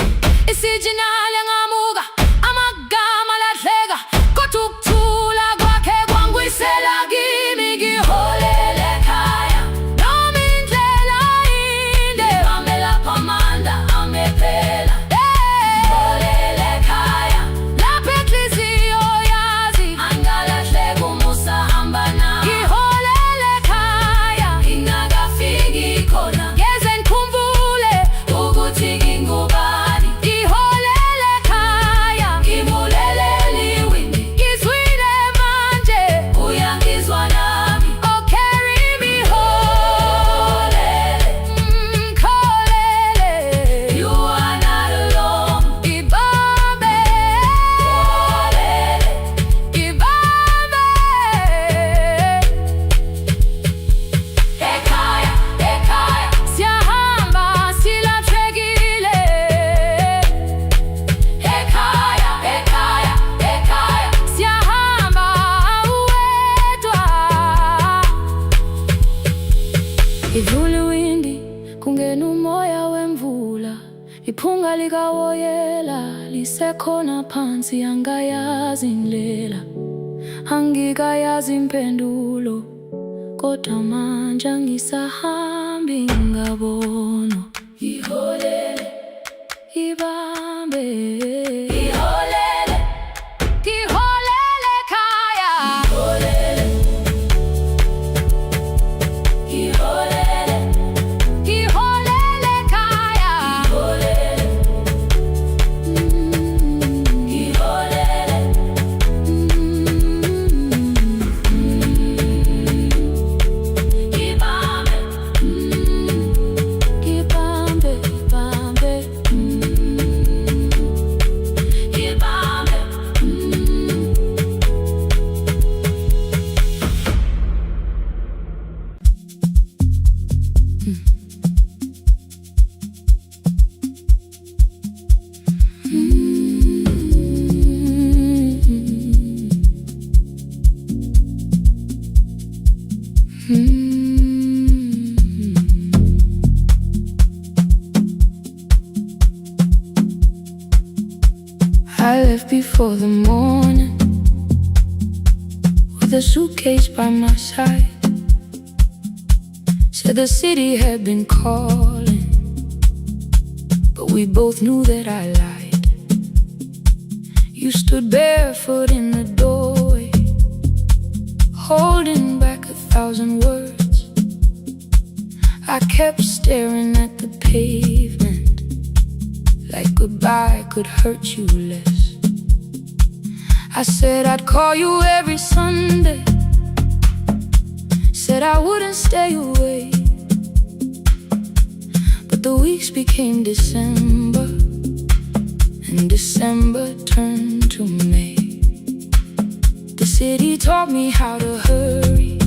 Isijinali ngamuka, amagama lahleka, kodwa ukuthula kwakhe kwangwisela kimi. Ngiholele ekhaya noma indlela inde, ngibambela phamandla angephela. Ngiholele ekhaya lapho inhliziyo yazi angalahleki umusa hamba nawe. Ngiholele ekhaya ingakafiki khona, ngeze ngikhumbule ukuthi ngingubani. Ngiholele ekhaya ngibulelele iwindi, ngizwile manje uyangizwa nami. Oh, carry me home, ngiholele, you are not alone. Ngibambe, ngibambe. Ekhaya, ekhaya siyahamba silahlekile. Ekhaya, ekhaya, ekhaya siyahamba uwedwa. Idlula iwindi kungena umoya wemvula, iphunga likawoyela lisekhona phansi. Angayazi indlela, angikayazi impendulo, kodwa manje angisahambi ngabona. Ngiholele, ngibambe, ngiholele, ngiholele ekhaya. Ngiholele, ngiholele, ngiholele ekhaya. Ngiholele, ngiholele, ngibambe, ngibambe, ngibambe, ngibambe. I left before the morning with a suitcase by my side. Said the city had been calling, but we both knew that I lied. You stood barefoot in the doorway, holding back 1,000 words. I kept staring at the pavement, like goodbye could hurt you less. I said I'd call you every Sunday, said I wouldn't stay away. But the weeks became December, and December turned to May. The city taught me how to hurry,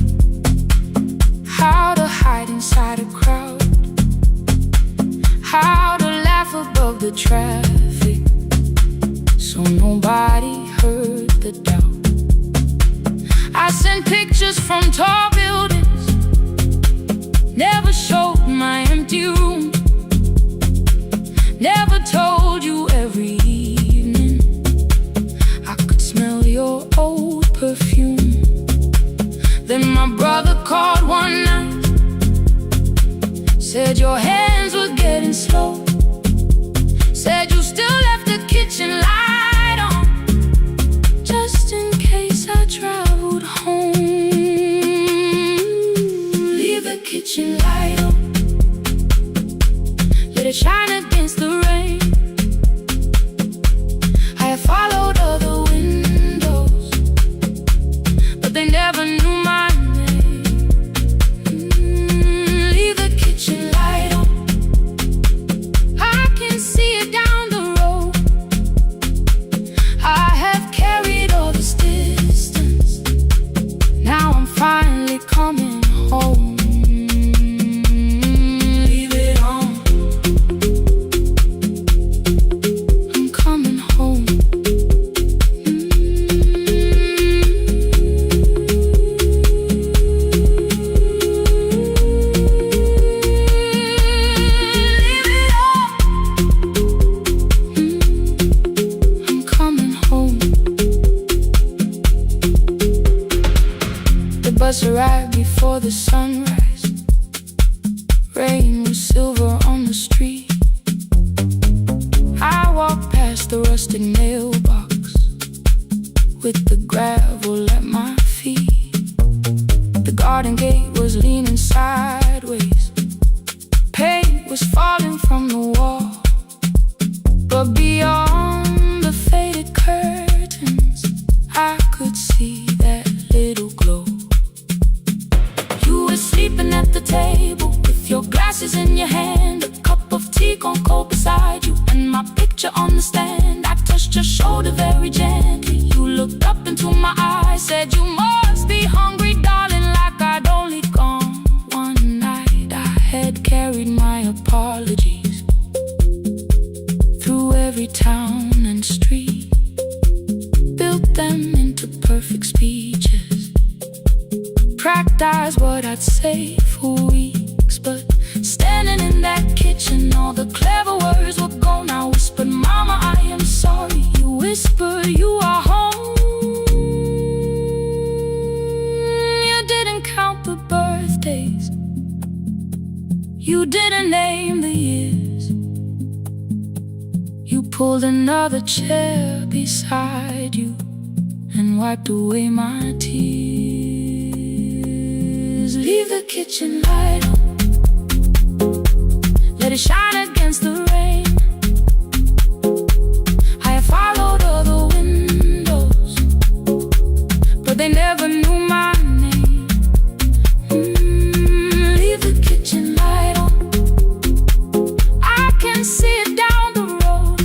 how to hide inside a crowd, how to laugh above the traffic, so nobody heard the doubt. I sent pictures from tall buildings, never showed my empty room, never told you every evening I could smell your old perfume. Then my brother called one night, said your hands were getting slow, said you still left the kitchen light on, just in case I traveled home. Leave the kitchen light on, let it shine against the rain. I have followed other windows, but they never knew my name. Leave the kitchen light on, I can see it down the road. I have carried all this distance, now I'm finally coming home. Leave it on, I'm coming home. Leave it on, I'm coming home. The bus arrived before the sunrise, rain was silver on the street. I walked past the rustic mailbox with the gravel at my feet. The garden gate was leaning sideways, paint was falling from the wall, but beyond the faded curtains I could see that little glow. You were sleeping at the table with your glasses in your hand, a cup of tea gone cold beside you, and my picture on the stand. I touched your shoulder very gently, you looked up into my eyes, said you must be hungry, darling, like I'd only gone one night. I had carried my apologies through every town and street, built them into perfect speeches, practiced what I'd say for weeks. But standing in that kitchen, all the clever words were gone. I whispered, Mama, I am sorry. You whispered, you are home. You didn't count the birthdays, you didn't name the years. You pulled another chair beside you and wiped away my tears. Leave the kitchen light on, let it shine against the rain. I have followed other windows, but they never knew my name. Leave the kitchen light on, I can see it down the road.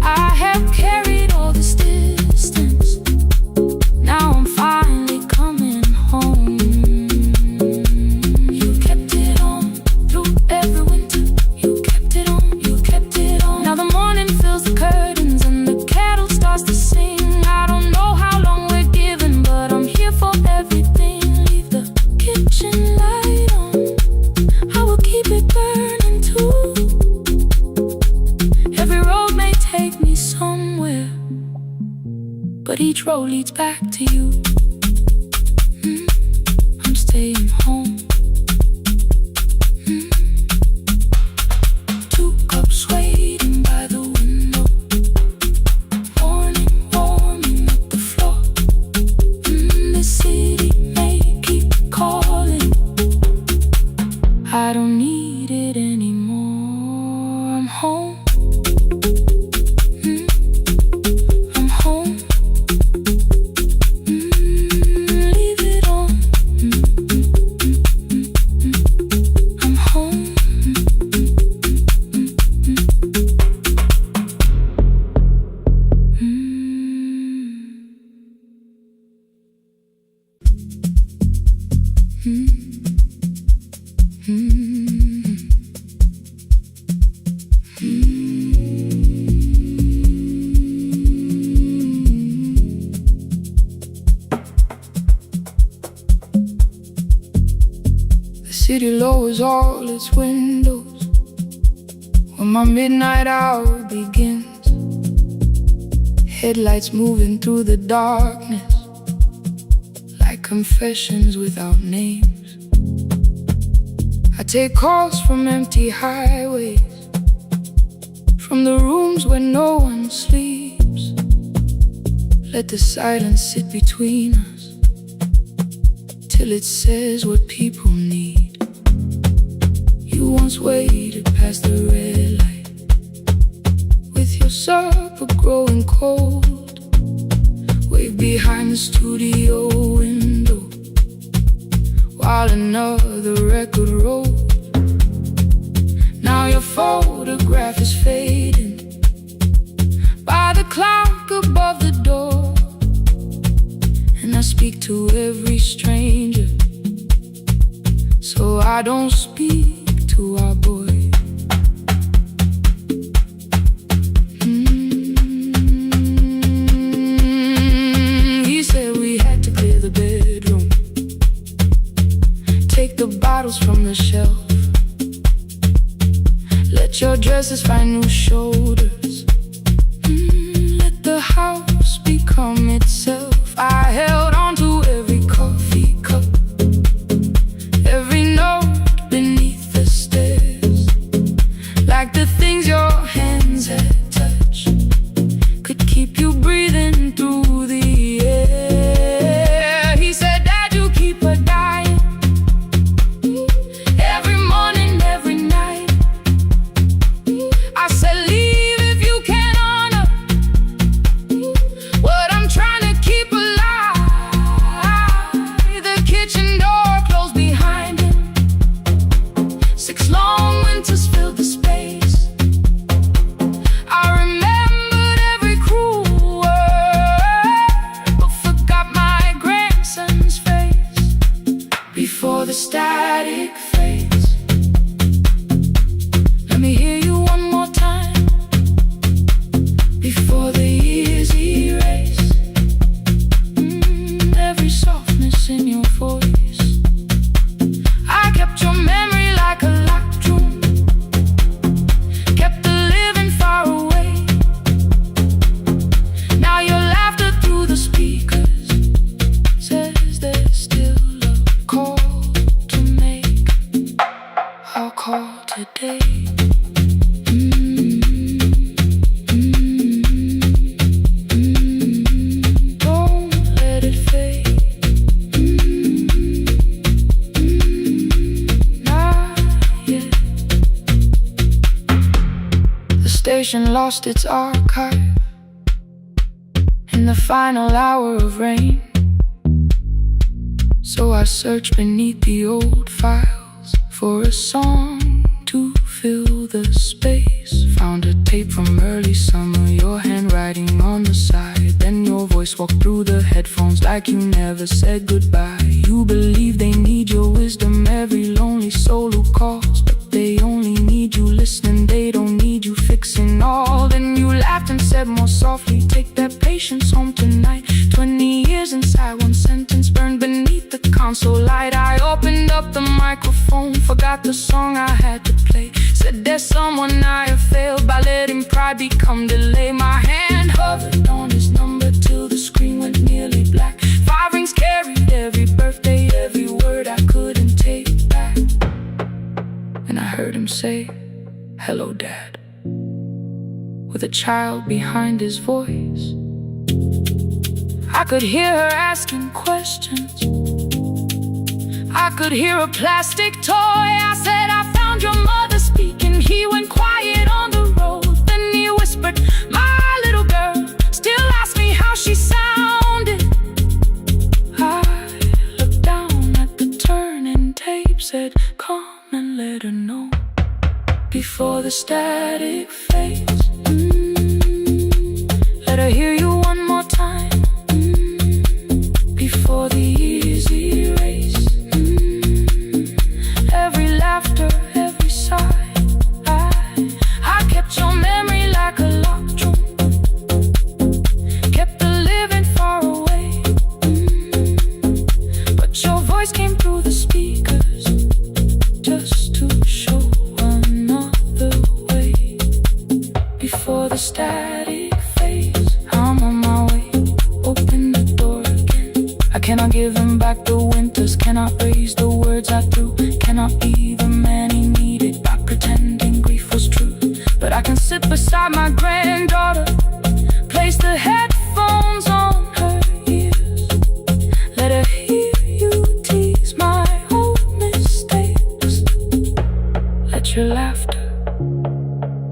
I have carried all this distance, now I'm finally coming home. You kept it on through every winter, you kept it on, you kept it on. Now the morning fills the curtains and the kettle starts to sing. I don't know how long we're given, but I'm here for everything. Leave the kitchen light on, I will keep it burning too. Every road may take me somewhere, but each road leads back to you. I'm staying home. 2 cups waiting by the window, morning warming up the floor. city lowers all its windows when my midnight hour begins. Headlights moving through the darkness like confessions without names. I take calls from empty highways, from the rooms where no one sleeps. Let the silence sit between us till it says what people need. You once waited past the red light with your supper growing cold, way behind the studio window while another record rolled. Now your photograph is fading by the clock above the door, and I speak to every stranger, so I don't speak to our boy. He said we had to clear the bedroom, take the bottles from the shelf, let your dresses find new shoulders, let the house become itself. I held on to every coffee cup, every note beneath the stairs, like the things your hands had touched could keep you breathing through the air. He said, Dad, you keep her dying every morning, every night. I said, leave if you can honor what I'm trying to keep alive. The kitchen door closed behind him, 6 long winters filled the space. I remembered every cruel word, but forgot my grandson's face. Before the static fades, let me hear you one more time. Before the years erase every softness in your voice. I kept your memory like a locked room, kept the living far away. Now your laughter through the speakers says there's still a call to make. I'll call today. Don't let it fade. Not yet. The station lost its archive in the final hour of rain, so I searched beneath the old files for a song to fill the space. Found a tape from early summer, your handwriting on the side. Then your voice walked through the headphones like you never said goodbye. You believe they need your wisdom, every lonely soul who calls, but they only need you listening, they don't need you fixing all. Then you laughed and said more softly, take that patience home tonight. 20 years inside one sentence burned beneath the console light. I opened up the microphone, forgot the song I had to play. Said there's someone I have failed by letting pride become delay. My hand hovered on his number till the screen went nearly black. 5 rings carried every birthday, every word I couldn't take back. And I heard him say, hello, Dad, with a child behind his voice. I could hear her asking questions, I could hear a plastic toy. I said, I found your mother speaking. He went quiet on the road, then he whispered, my little girl still asks me how she sounded. I looked down at the turning tape, said, come and let her know before the static fades. Let her hear you one more time before the years erase every laughter, every sigh. I kept your memory like a locked room, kept the living far away, but your voice came through the speakers the static fades. I'm on my way, open the door again. I cannot give him back the winters, cannot raise the words I threw, cannot be the man he needed by pretending grief was true. But I can sit beside my granddaughter, place the headphones on her ears, let her hear you tease my old mistakes. Let your laughter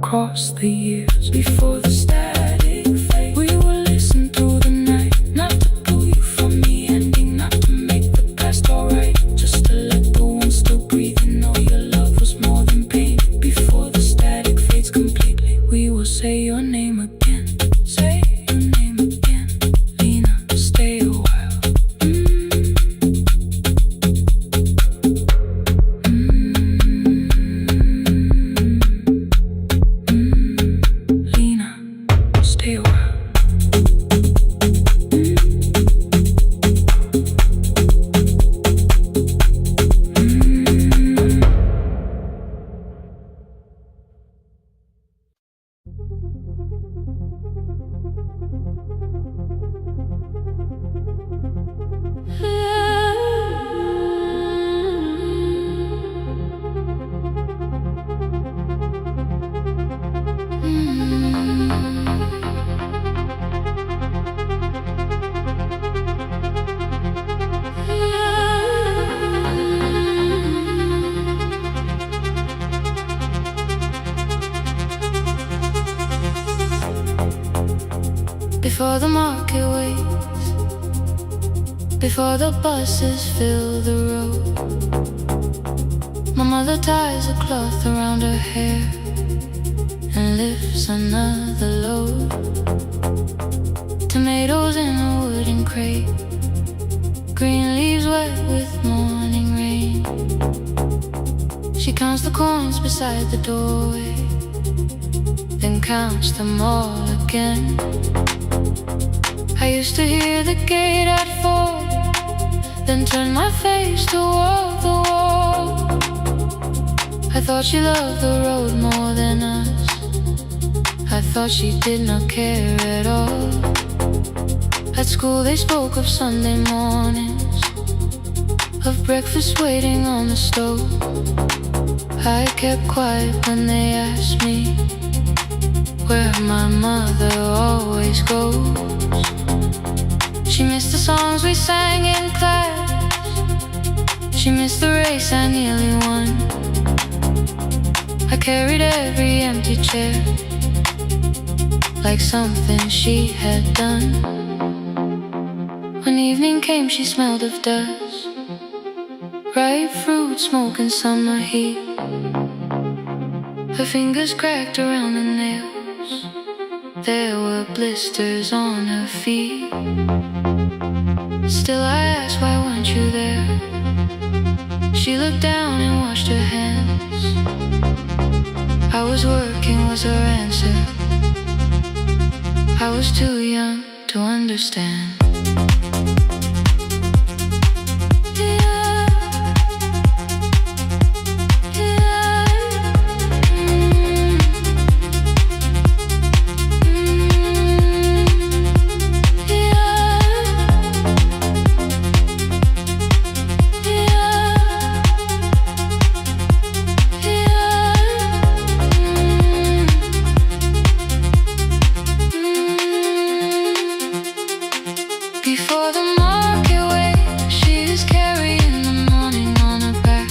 cross the years. Before the static fade, we will listen through the night, not to pull you from the ending, not to make the past alright, just to let the one still breathe and know your love was more than pain. Before the static fades completely, we will say your name again. Say your name again. Lena, stay a while. Lena, stay a while. Before the market waits, before the buses fill the road, my mother ties a cloth around her hair and lifts another load. Tomatoes in a wooden crate, green leaves wet with morning rain. She counts the coins beside the doorway, then counts them all again. I used to hear the gate at 4, then turn my face toward the wall. I thought she loved the road more than us, I thought she did not care at all. At school they spoke of Sunday mornings, of breakfast waiting on the stove. I kept quiet when they asked me where my mother always goes. She missed the songs we sang in class, she missed the race I nearly won. I carried every empty chair like something she had done. When evening came she smelled of dust, ripe fruit, smoke and summer heat. Her fingers cracked around the nails, there were blisters on her feet. Still I asked, why weren't you there? She looked down and washed her hands. I was working was her answer, I was too young to understand. Before the market waits, she is carrying the morning on her back.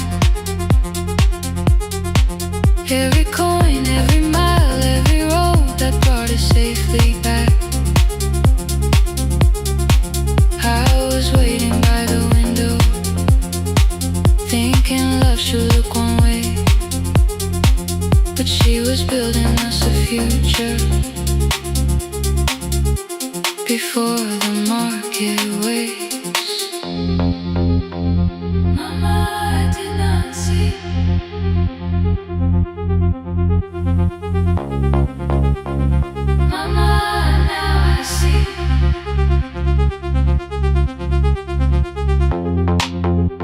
Every coin, every mile, every road that brought us safely back. I was waiting by the window, thinking love should look one way, but she was building us a future. Before the market waits, Mama, I did not see. Mama, now I see.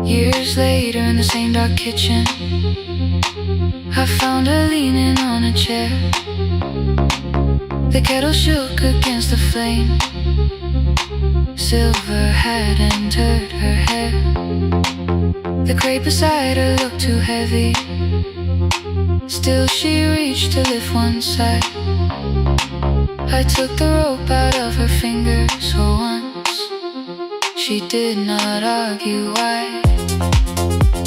Years later in the same dark kitchen, I found her leaning on a chair. The kettle shook against the flame. Silver had entered her hair. The crate beside her looked too heavy. Still she reached to lift one side. I took the rope out of her fingers for once. She did not argue why.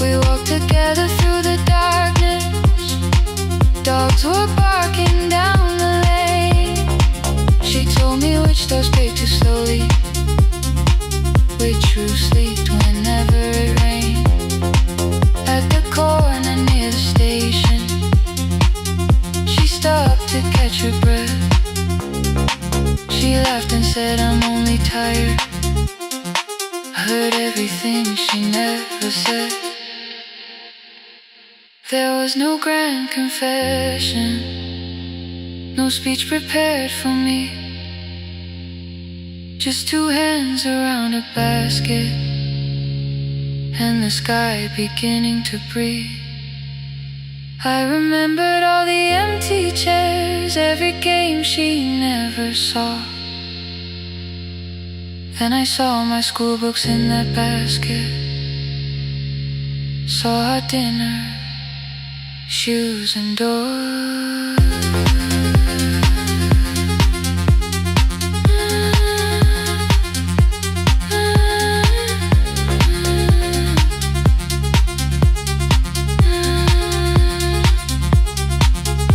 We walked together through the darkness. Dogs were barking down the lane. She told me which doors paid too slowly, which roofs leaked whenever it rained. At the corner near the station, she stopped to catch her breath. She laughed and said, I'm only tired. I heard everything she never said. There was no grand confession, no speech prepared for me. Just two hands around a basket, and the sky beginning to breathe. I remembered all the empty chairs, every game she never saw. Then I saw my school books in that basket, saw our dinner, shoes and doors.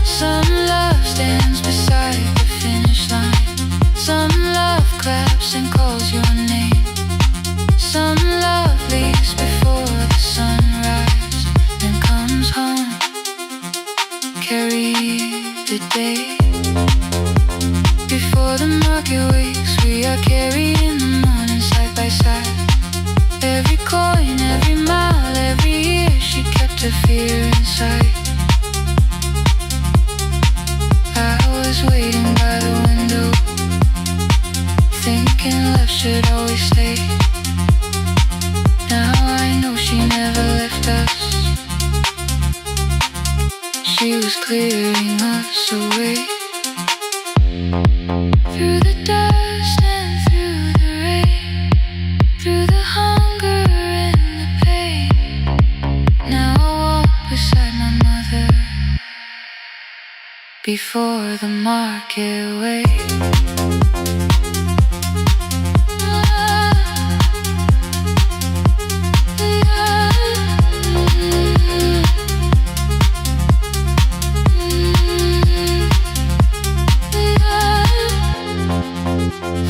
Some love stands beside the finish line. Some love claps and calls your name. Some love leaves before the sunrise and comes home. Carry the day. Before the market wakes, we are carried in the morning side by side. Every coin, every mile, every year, she kept her fear inside. I was waiting by the window, thinking love should always stay. Now I know she never left us. She was clearing us away. Through the dust and through the rain, through the hunger and the pain. Now I walk beside my mother before the market waits.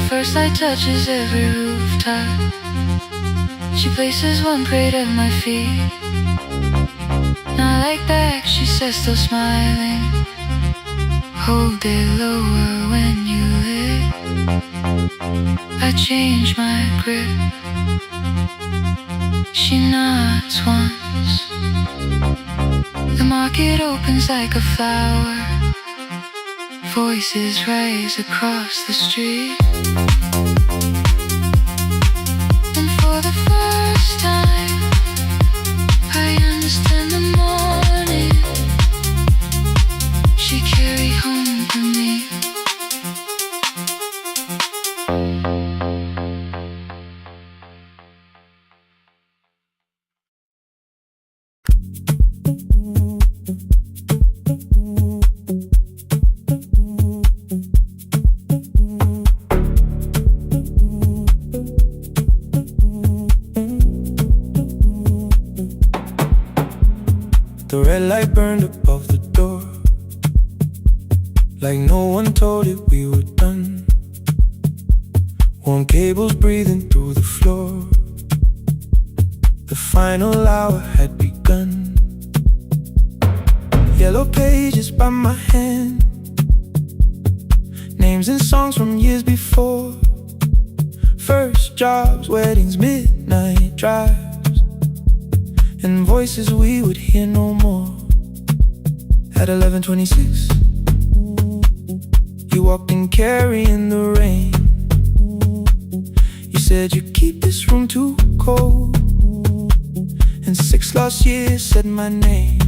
First light touches every rooftop. She places one crate at my feet. Not like back, she says, still smiling. Hold it lower when you lit. I change my grip. She nods once. The market opens like a flower. Voices rise across the street. And for the first time, I understand the morning she carried home for me. The red light burned above the door, like no one told it we were done. Warm cables breathing through the floor. The final hour had begun. Yellow pages by my hand, names and songs from years before. First jobs, weddings, midnight drives, and voices we would hear no more. At 11:26, you walked in carrying the rain. You said you keep this room too cold, and 6 lost years said my name.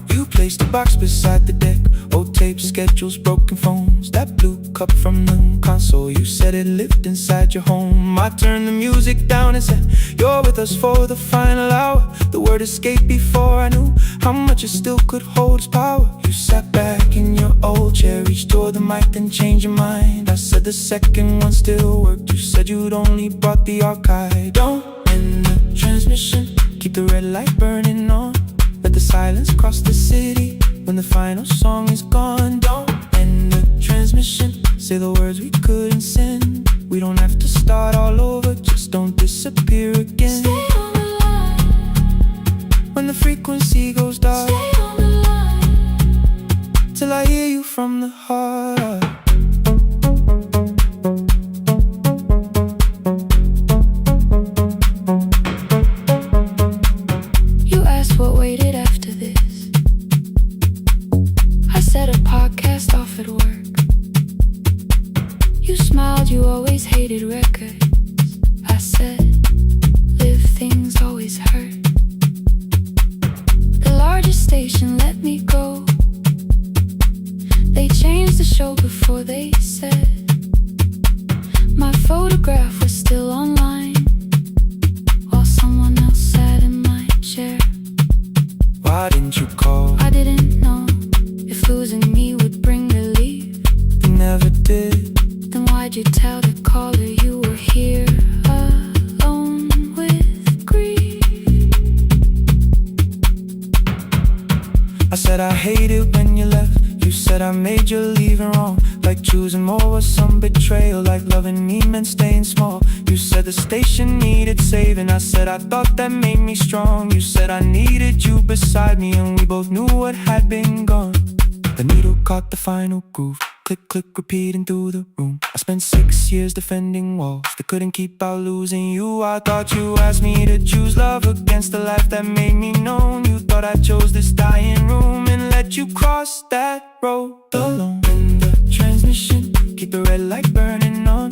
You placed a box beside the deck. Old tapes, schedules, broken phones. That blue cup from the console, you said it lived inside your home. I turned the music down and said, you're with us for the final hour. The word escaped before I knew how much it still could hold its power. You sat back in your old chair, reached toward the mic, then changed your mind. I said the second one still worked. You said you'd only brought the archive. Don't end the transmission, keep the red light burning on. Let the silence cross the city when the final song is gone. Don't end the transmission, say the words we couldn't send. We don't have to start all over, just don't disappear again. Stay on the line. When the frequency goes dark, Stay on the line. till I hear you from the heart. You asked what waited after this. I said a podcast off at work. You smiled, you always hated records. I said, live things always hurt. The largest station let me go. They changed the show before they said my photograph was still online, while someone else sat in my chair. Why didn't you call? I didn't know if losing me would bring relief. You never did. Then why'd you tell the caller you were here alone with grief? I said I hate it when you left. You said I made you leaving wrong, like choosing more was some betrayal, like loving me meant staying small. You said the station needed saving. I said I thought that made me strong. You said I needed you beside me, and we both knew what had been gone. The needle caught the final groove. Click, click, repeating through the room. I spent 6 years defending walls that couldn't keep out losing you. I thought you asked me to choose love against the life that made me known. You thought I chose this dying room and let you cross that road alone. In the transmission, keep the red light burning on.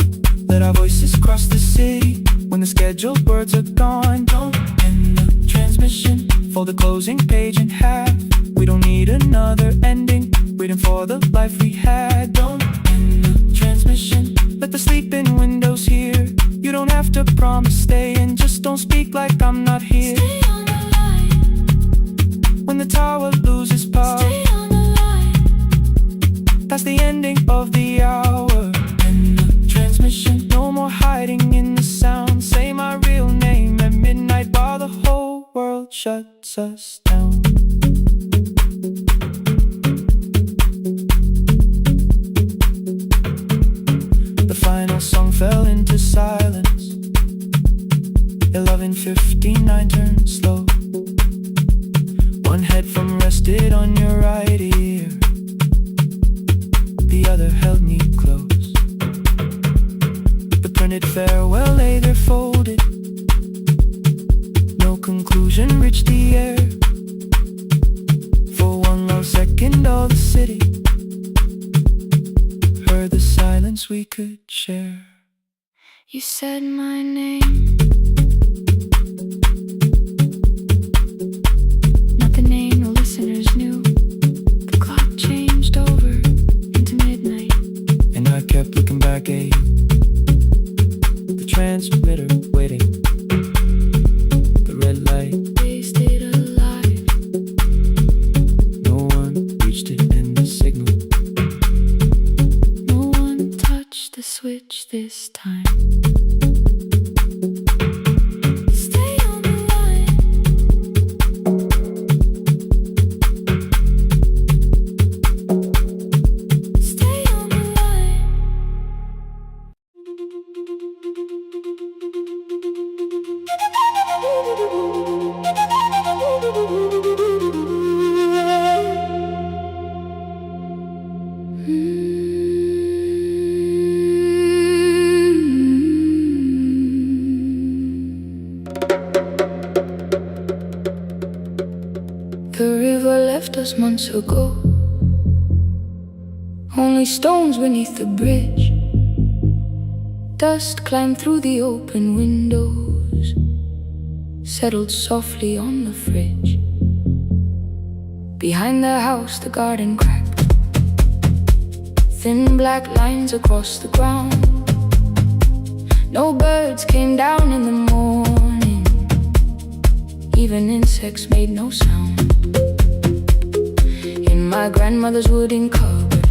Let our voices cross the city when the scheduled words are gone. Don't end the transmission, fold the closing page in half. We don't need another ending, waiting for the life we had. Don't end the transmission, let the sleeping windows hear. You don't have to promise staying, just don't speak like I'm not here. Stay on the line. When the tower loses power, Stay on the line. that's the ending of the hour. End the transmission, no more hiding in the sound. Say my real name at midnight while the whole world shuts us down. The final song fell into silence. 11:59 turned slow. One headphone rested on your right ear, the other held me close. The printed farewell lay there folded. No conclusion reached the air. For one long second all the city heard the silence we could share. You said my name, not the name the listeners knew. The clock changed over into midnight, And I kept looking back at you, the transmitter waiting, the red light. they stayed alive. No one reached it in the signal. No one touched the switch this time. Stay on the line. Stay on the line. The river left us months ago. Only stones beneath the bridge. Dust climbed through the open windows, settled softly on the fridge. Behind the house, the garden cracked, thin black lines across the ground. No birds came down in the morning, even insects made no sound. In my grandmother's wooden cupboard,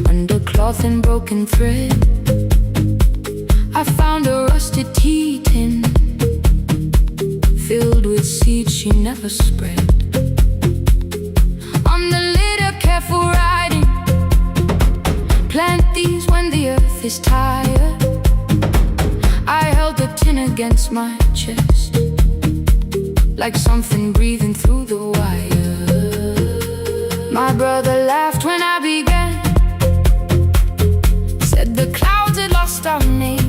under cloth and broken thread, I found a rusted tea tin filled with seeds she never spread. On the litter, careful riding, plant these when the earth is tired. I held the tin against my chest, like something breathing through the wire. My brother laughed when I began, said the clouds had lost our name.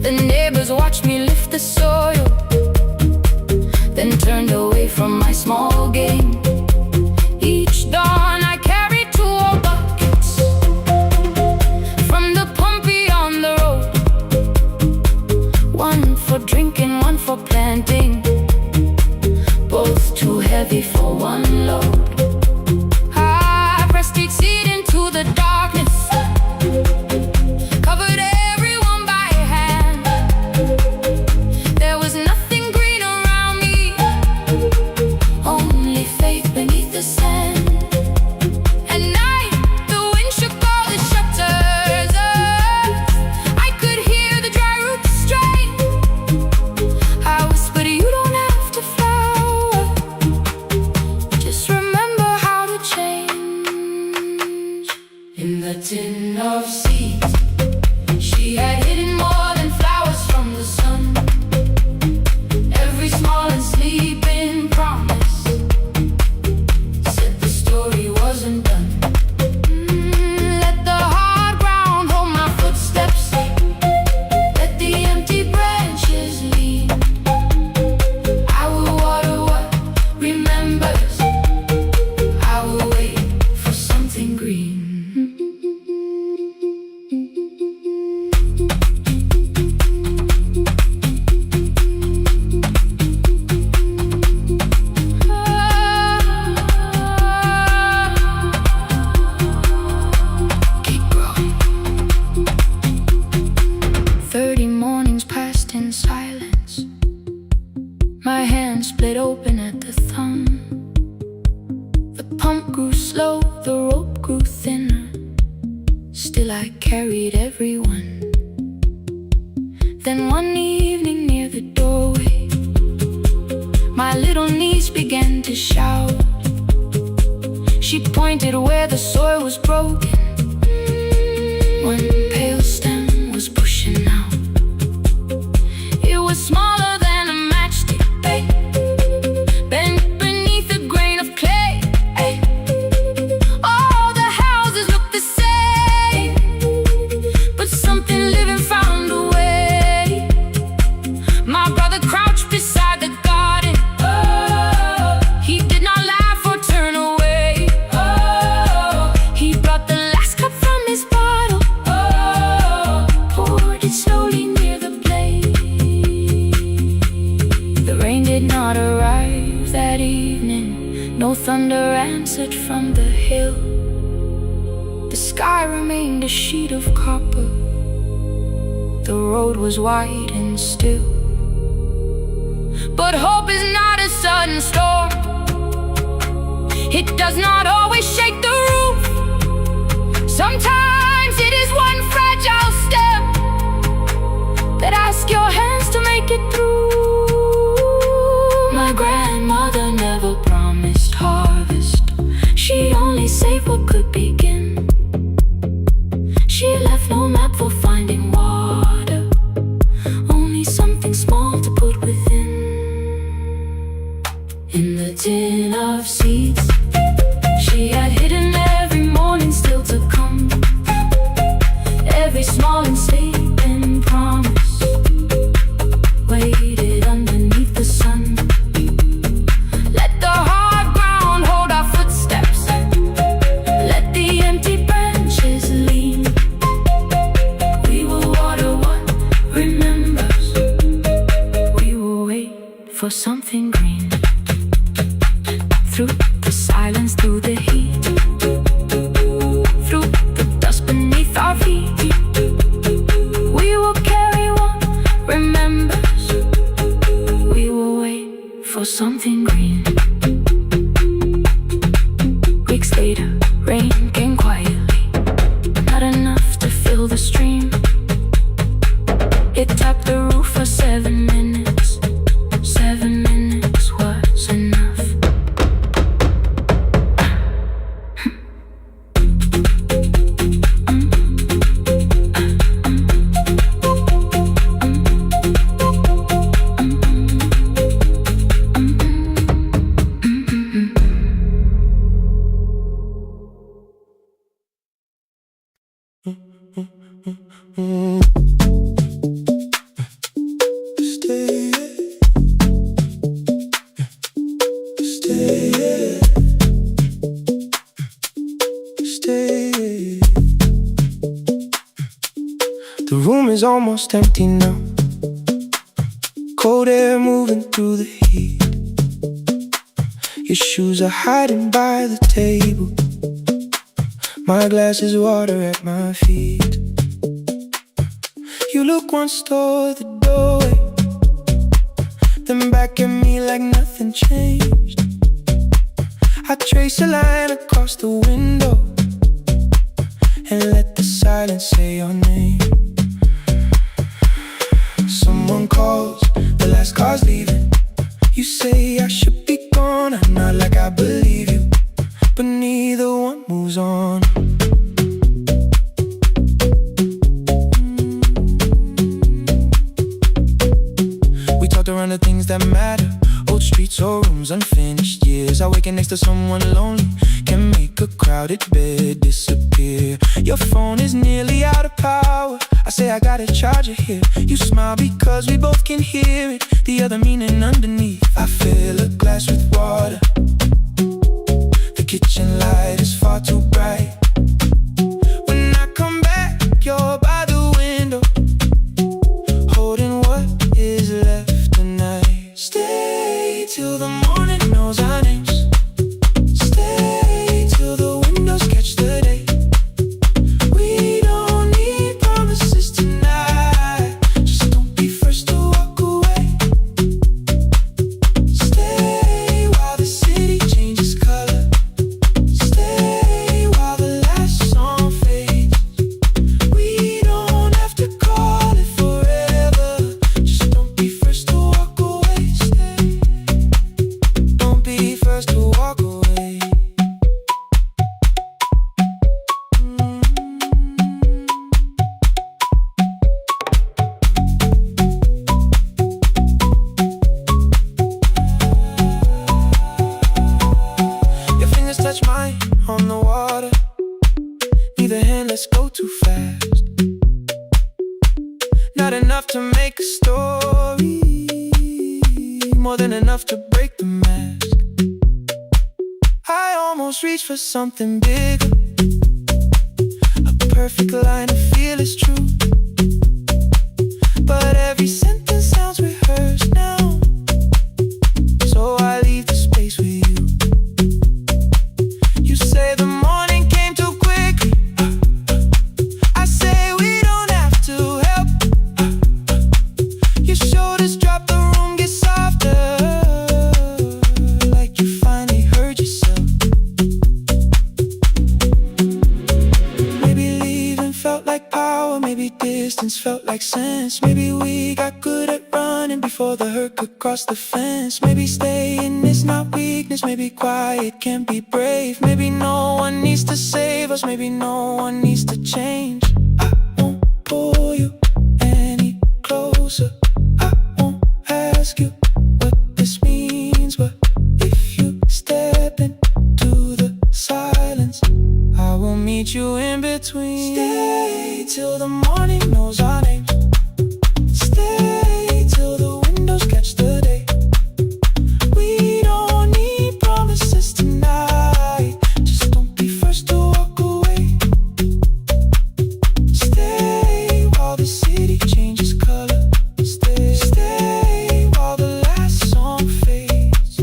The neighbors watched me lift the soil, then turned away from my small game. Each dawn I carried 2 old buckets from the pump beyond the road, one for drinking, one for planting, both too heavy for one load. I pressed each seed into the darkness, covered everyone by hand. There was nothing green around me, only faith beneath the sand. At night, the wind shook all the shutters up. I could hear the dry roots strain. I whispered, you don't have to flower, just remember how to change. In the tin of seeds, she had hidden more than flowers from the sun. Every small and sleeping promise said the story wasn't done. Let the hard ground hold my footsteps, let the empty branches lean. I will water what remembers, I will wait for something green. Keep growing. 30 mornings passed in silence. My hand split open at the thumb. The pump grew slow, the rope grew thinner. Still I carried everyone. Then one evening near the doorway, my little niece began to shout. She pointed where the soil was broken. One pale stem was pushing out. It was smaller than a matchstick, babe, bent beneath a grain of clay. All the houses looked the same, but something living found a way. My brother crouched beside the garden. He did not laugh or turn away. He brought the last cup from his bottle, poured it slowly near the blaze. The rain did not arrive that evening, no thunder answered from the hill. The sky remained a sheet of copper, the road was wide and still. But hope is not a sudden storm, it does not always shake the roof. Sometimes it is one fragile step that asks your hands to make it through. My grandmother never promised harvest, she only saved what could begin. She left no map for finding water, only something small to put within. In the tin of seeds, she had hidden every morning still to come. Every small and sleeping promise waited underneath the sun. Let the hard ground hold our footsteps, let the empty branches lean. We will water what remembers, we will wait for something green. Stay, stay, stay. The room is almost empty now. Cold air moving through the heat. Your shoes are hiding by the table. My glass is water at my feet. You look once toward the doorway, then back at me like nothing changed. I trace a line across the window and let the silence say your name. Someone calls, the last car's leaving. You say I should be gone, I nod like I believe you, but neither one moves on. We talked around the things that matter, old streets or rooms, unfinished years. I waking next to someone lonely can make a crowded bed disappear. Your phone is nearly out of power. I say I got a charger here. You smile because we both can hear it, the other meaning underneath. I fill a glass with water. The kitchen light is far too bright. When I come back, you're by the window, holding what is left tonight. Stay till the morning knows our names. Stay till the windows catch the day. We don't need promises tonight. Just don't be first to walk away. Stay while the city changes color. Stay while the last song fades. We don't have to call it forever. Just don't be first to walk away. Stay. Don't be first to walk away. Your fingers touch mine on the water. Neither hand, let's go too fast. Not enough to make a story, more than enough to break the mask. I almost reach for something bigger, a perfect line to feel is true. But every sentence sounds rehearsed now, so I leave the space with you. You say the morning came too quickly. I say we don't have to help. Your shoulders drop, the room gets softer, like you finally heard yourself. Maybe leaving felt like power, maybe distance felt like sense. Maybe we got good at running before the hurt could cross the fence. Maybe staying is not weakness, maybe quiet can be brave. Maybe no one needs to save us, maybe no one needs to change. I won't pull you any closer. I won't ask you what this means, but if you step into the silence, I will meet you in between. Stay till the morning knows our names. Stay till the windows catch the day. We don't need promises tonight. Just don't be first to walk away. Stay while the city changes color. Stay while the last song fades.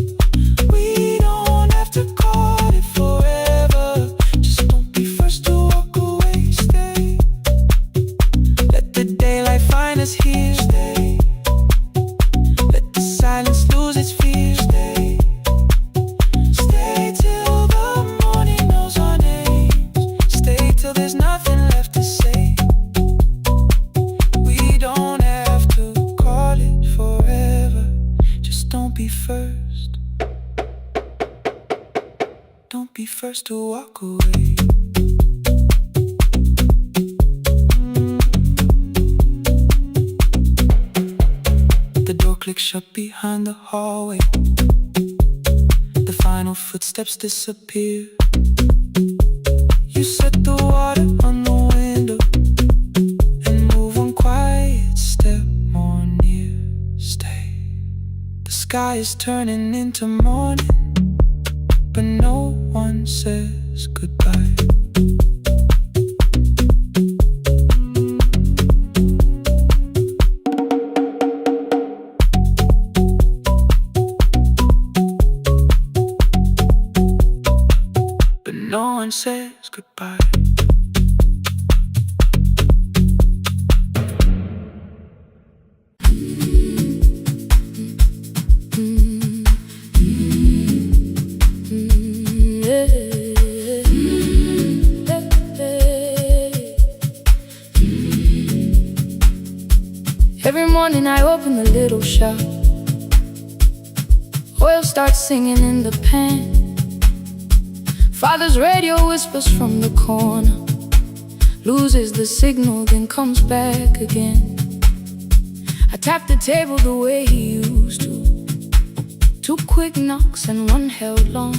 We don't have to call it forever. Just don't be first to walk away. Stay. Let the daylight find us here. Stay. Let the silence lose its fear. Stay. Stay till the morning knows our names. Stay till there's nothing left to say. We don't have to call it forever. Just don't be first. Don't be first to walk away. The door clicks shut behind the hallway. The final footsteps disappear. You set the water on the window and sky is turning into morning, but no one says goodbye. But no one says goodbye. Every morning I open the little shop. Oil starts singing in the pan. Father's radio whispers from the corner, loses the signal, then comes back again. I tap the table the way he used to. 2 quick knocks and 1 held long.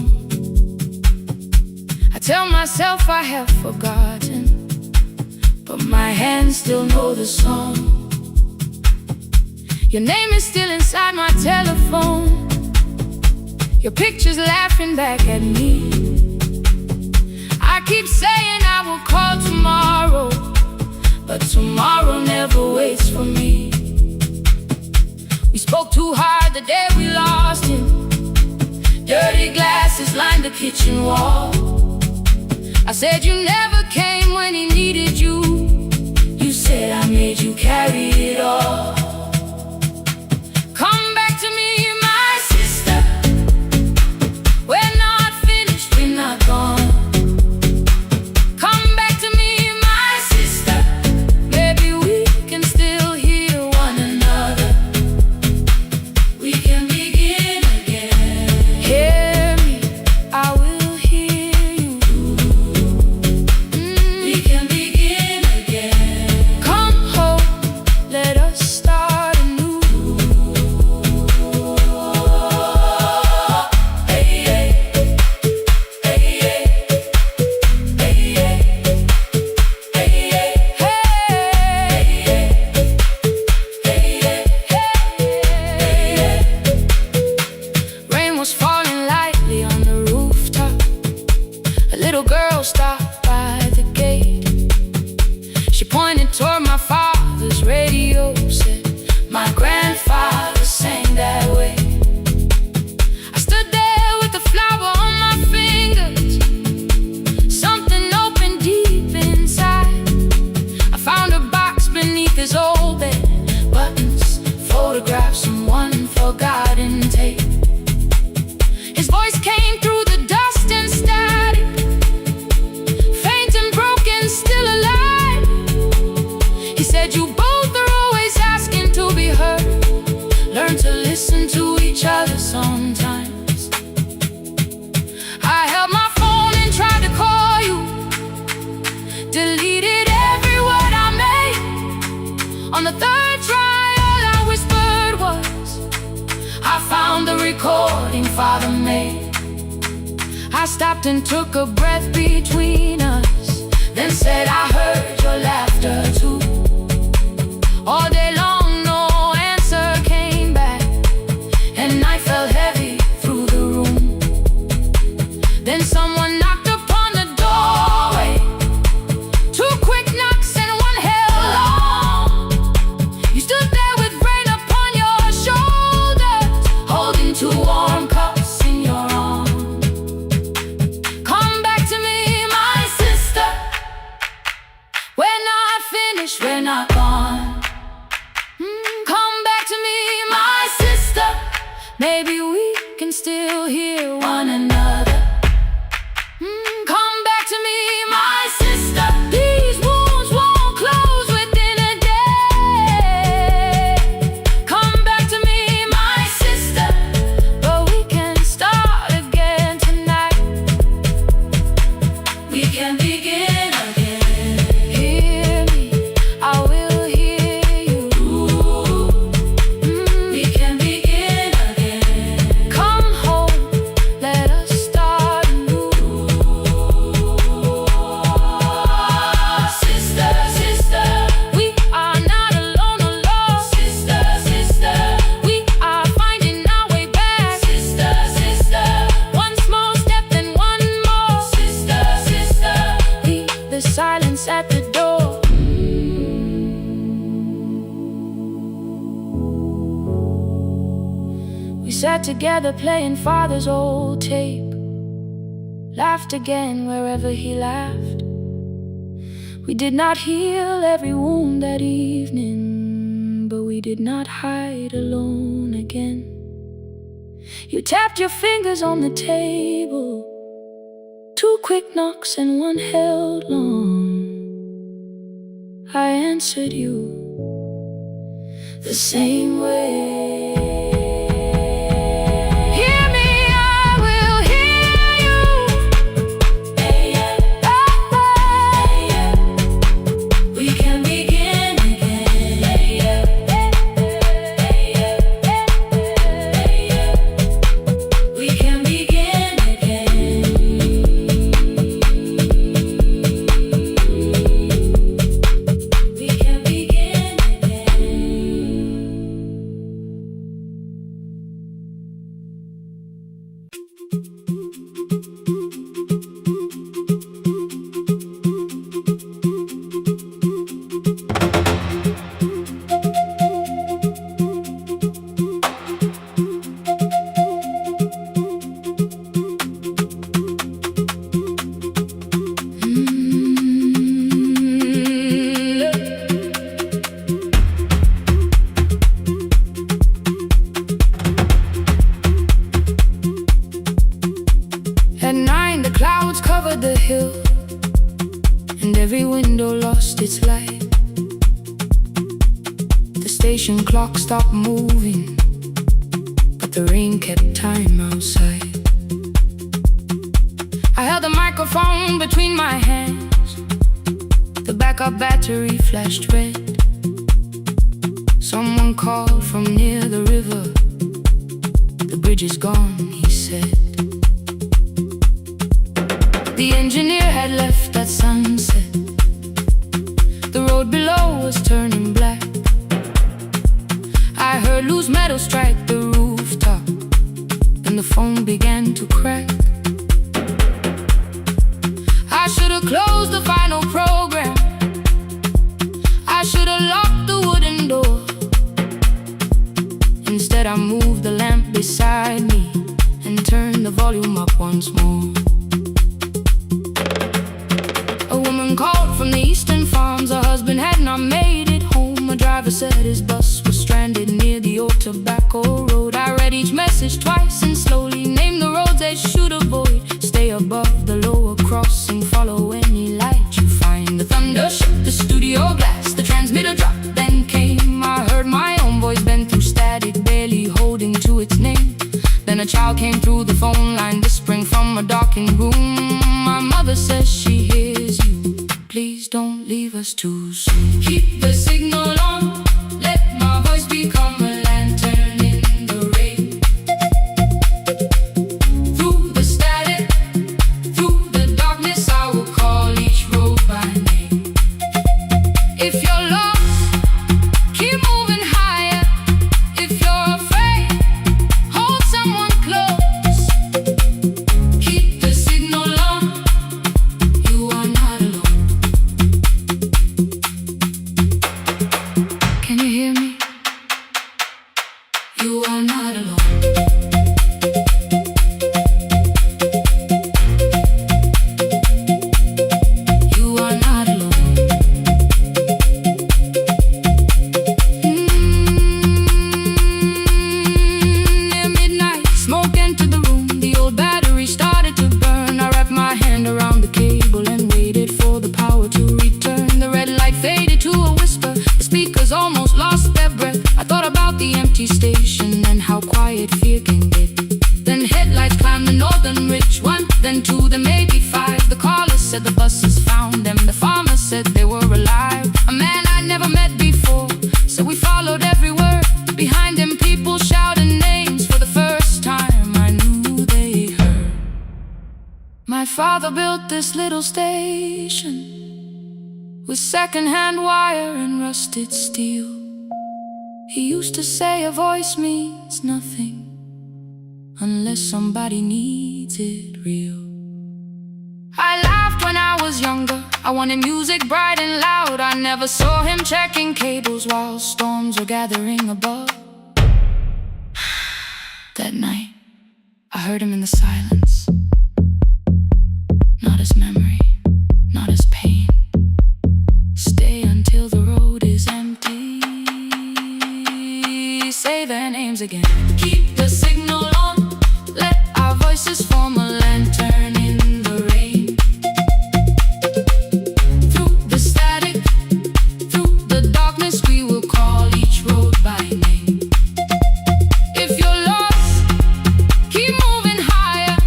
I tell myself I have forgotten, but my hands still know the song. Your name is still inside my telephone. Your picture's laughing back at me. I keep saying I will call tomorrow, but tomorrow never waits for me. We spoke too hard the day we lost him. Dirty glasses lined the kitchen wall. I said you never came when he needed you. You said I made you carry it all. Come back to me, my sister. We're not finished, we're not gone. Come back to me, my sister. Maybe we can still hear one another. We can begin again. Hear me, I will hear you. We can begin again. Come home, let us start anew. Rain was falling lightly on the rooftop. A little girl stopped by the gate. She pointed toward my father's radio, said, my grandfather sang that way. I stood there with the flower on my fingers. Something opened deep inside. I found a box beneath his old bed. Buttons, photographs, and 1 forgotten tape. His voice came through the dust and static, faint and broken, still alive. He said, you both are always asking to be heard. Learn to listen to each other sometimes. I held my phone and tried to call you, deleted every word I made. On the 3rd try, all I whispered was, I found the recording Father made. I stopped and took a breath between us, then said I heard your laughter too. All day long no answer came back, and night fell heavy through the room. Then someone knocked upon the doorway. 2 quick knocks and 1 held long. You stood there with rain upon your shoulders, holding 2 warm cups in your arms. Come back to me, my sister. We're not finished, we're not gone. Come back to me, my sister. Maybe we can still hear one another. Come back to me, my sister. These wounds won't close within a day. Come back to me, my sister. But we can start again tonight. We can begin again. Hear me, I will hear you. We can begin again. Come home, let us start anew. Sister, we are not alone, alone. Sister, we are finding our way sat together playing father's old tape, laughed again wherever he laughed. We did not heal every wound that evening, but we did not hide alone again. You tapped your fingers on the table, 2 quick knocks and 1 held long. I answered you the same way. The hill, and every window lost its light. The station clock stopped moving, but the rain kept time outside. I held the microphone between my hands. The backup battery flashed red. Someone called from near the river. The bridge is gone, he said. The engineer had left at sunset. The road below was turning black. I heard loose metal strike the rooftop, and the phone began to crack. I should have closed the final program. I should have locked the wooden door. Instead I moved the lamp beside me and turned the volume up once more. A woman called from the eastern farms. Her husband had not made it home. A driver said his bus was stranded near the old tobacco road. I read each message twice and slowly named the roads they should avoid. Stay above the lower crossing, follow any light you find. The thunder shook the studio glass, the transmitter dropped, then came. I heard my own voice bend through static, barely holding to its name. Then a child came through the phone line, whispering from a darkened room. My mother says she hears you. Please don't leave us too soon. Keep the signal on. Let my voice become a lantern in the rain. Through the static, through the darkness, I will call each road by name. If you're lost, keep moving higher. If you're afraid, hold someone close. Keep the signal on. You are not alone. Can you hear me? You are not alone. You are not alone. Near midnight, smoke entered the room. The old battery started to burn. I wrapped my hand around the cable and waited for the power to return. The red light faded to a whisper. The speakers almost lost their breath. I thought about the empty station and how quiet fear can get. Then headlights climbed the northern ridge, 1, then 2, then maybe 5. The caller said the buses found them. The farmer said they were alive. A man I'd never met before, so we followed every word. Behind them people shouted names. For the first time I knew they heard. My father built this little station with second-hand wire and rusted steel. He used to say a voice means nothing unless somebody needs it real. I laughed when I was younger. I wanted music bright and loud. I never saw him checking cables while storms were gathering above. The that night. I heard him in the silence. Not as memory, not as pain. Stay until the road is empty. Say their names again. Keep the signal on. Let our voices form a lantern in the rain. Through the static, through the darkness, we will call each road by name. If you're lost, keep moving higher.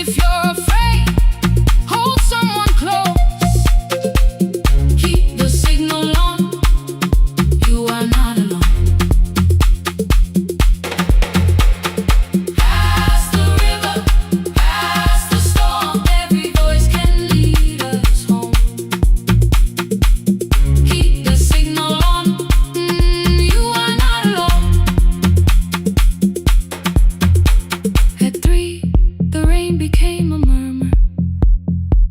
If you're afraid, hold someone close. Keep the signal on. You are not alone. Past the river, past the storm, every voice can lead us home. Keep the signal on. You are not alone. At 3, the rain became a murmur.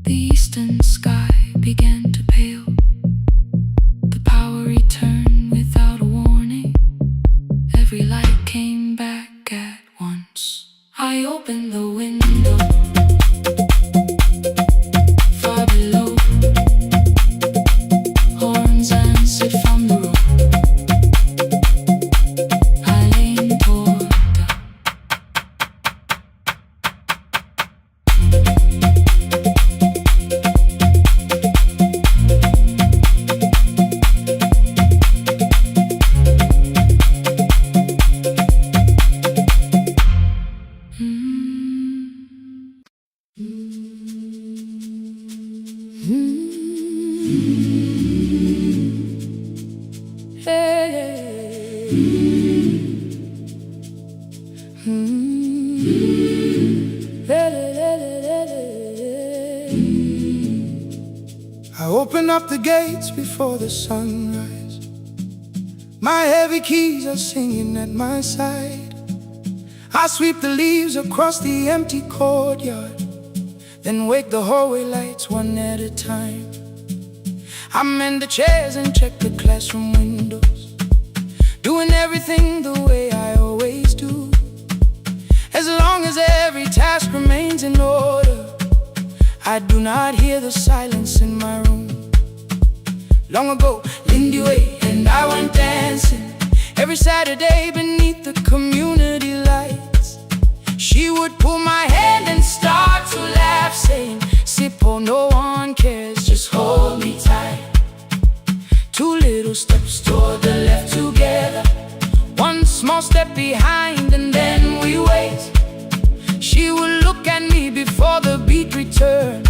The eastern sky began to pale. The power returned without a warning. Every light came back at once. I opened the window. Far below, horns answered from the road. I leaned toward the I open up the gates before the sunrise. My heavy keys are singing at my side. I sweep the leaves across the empty courtyard, then wake the hallway lights one at a time. I mend the chairs and check the classroom windows, doing everything the way I always do. As long as every task remains in order, I do not hear the silence in my room. Long ago, Lindy Way and I went dancing every Saturday beneath the community lights. She would pull my hand and start to laugh, saying, "Sippo, no one cares, just hold me tight." 2 little steps toward the left together, 1 small step behind, and then we wait. She would look at me before the beat returned,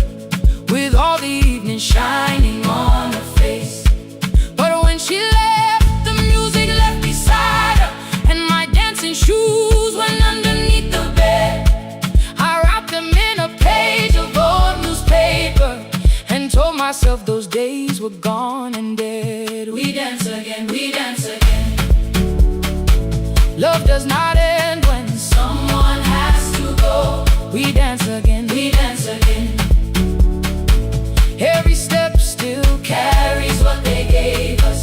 with all the evening shining on her face. But when she left, the music left beside her, and my dancing shoes went underneath the bed. I wrapped them in a page of old newspaper and told myself those days were gone and dead. We dance again, we dance again. Love does not end when someone has to go. We dance again, we dance again. Every step still carries what they gave us.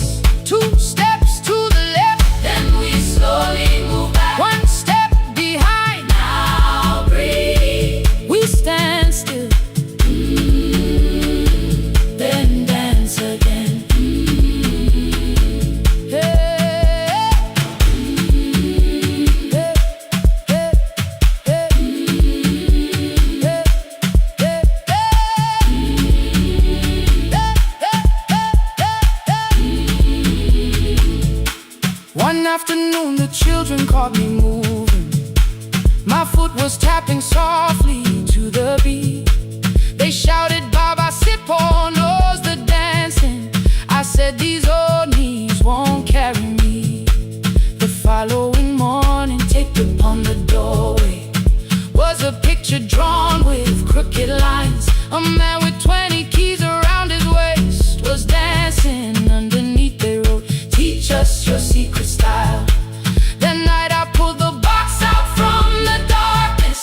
2 steps to the left, then we slowly move back. 1 step behind, now breathe. We stand still, then dance again. One afternoon the children caught me moving. My foot was tapping softly to the beat. They shouted, "Baba Sippo knows the dancing." I said, "These old knees won't carry me." The following morning, taped upon the doorway was a picture drawn with crooked lines. A man with 20 keys around his waist was dancing underneath. They wrote, "Teach us your secret style." That night I pulled the box out from the darkness.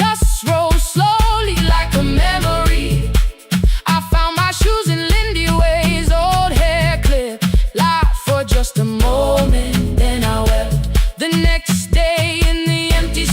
Dust rose slowly like a memory. I found my shoes in Lindy Way's old hair clip. Laughed for just a moment, then I wept. The next day in the empty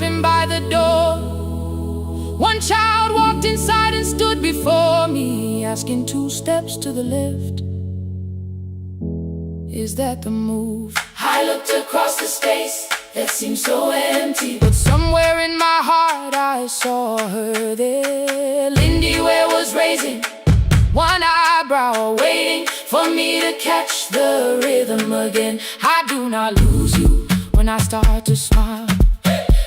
stopping by the door. One child walked inside and stood before me, asking 2 steps to the left. Is that the move? I looked across the space that seemed so empty, but somewhere in my heart I saw her there. Lindy Ware was raising one eyebrow, waiting for me to catch the rhythm again. I do not lose you when I start to smile.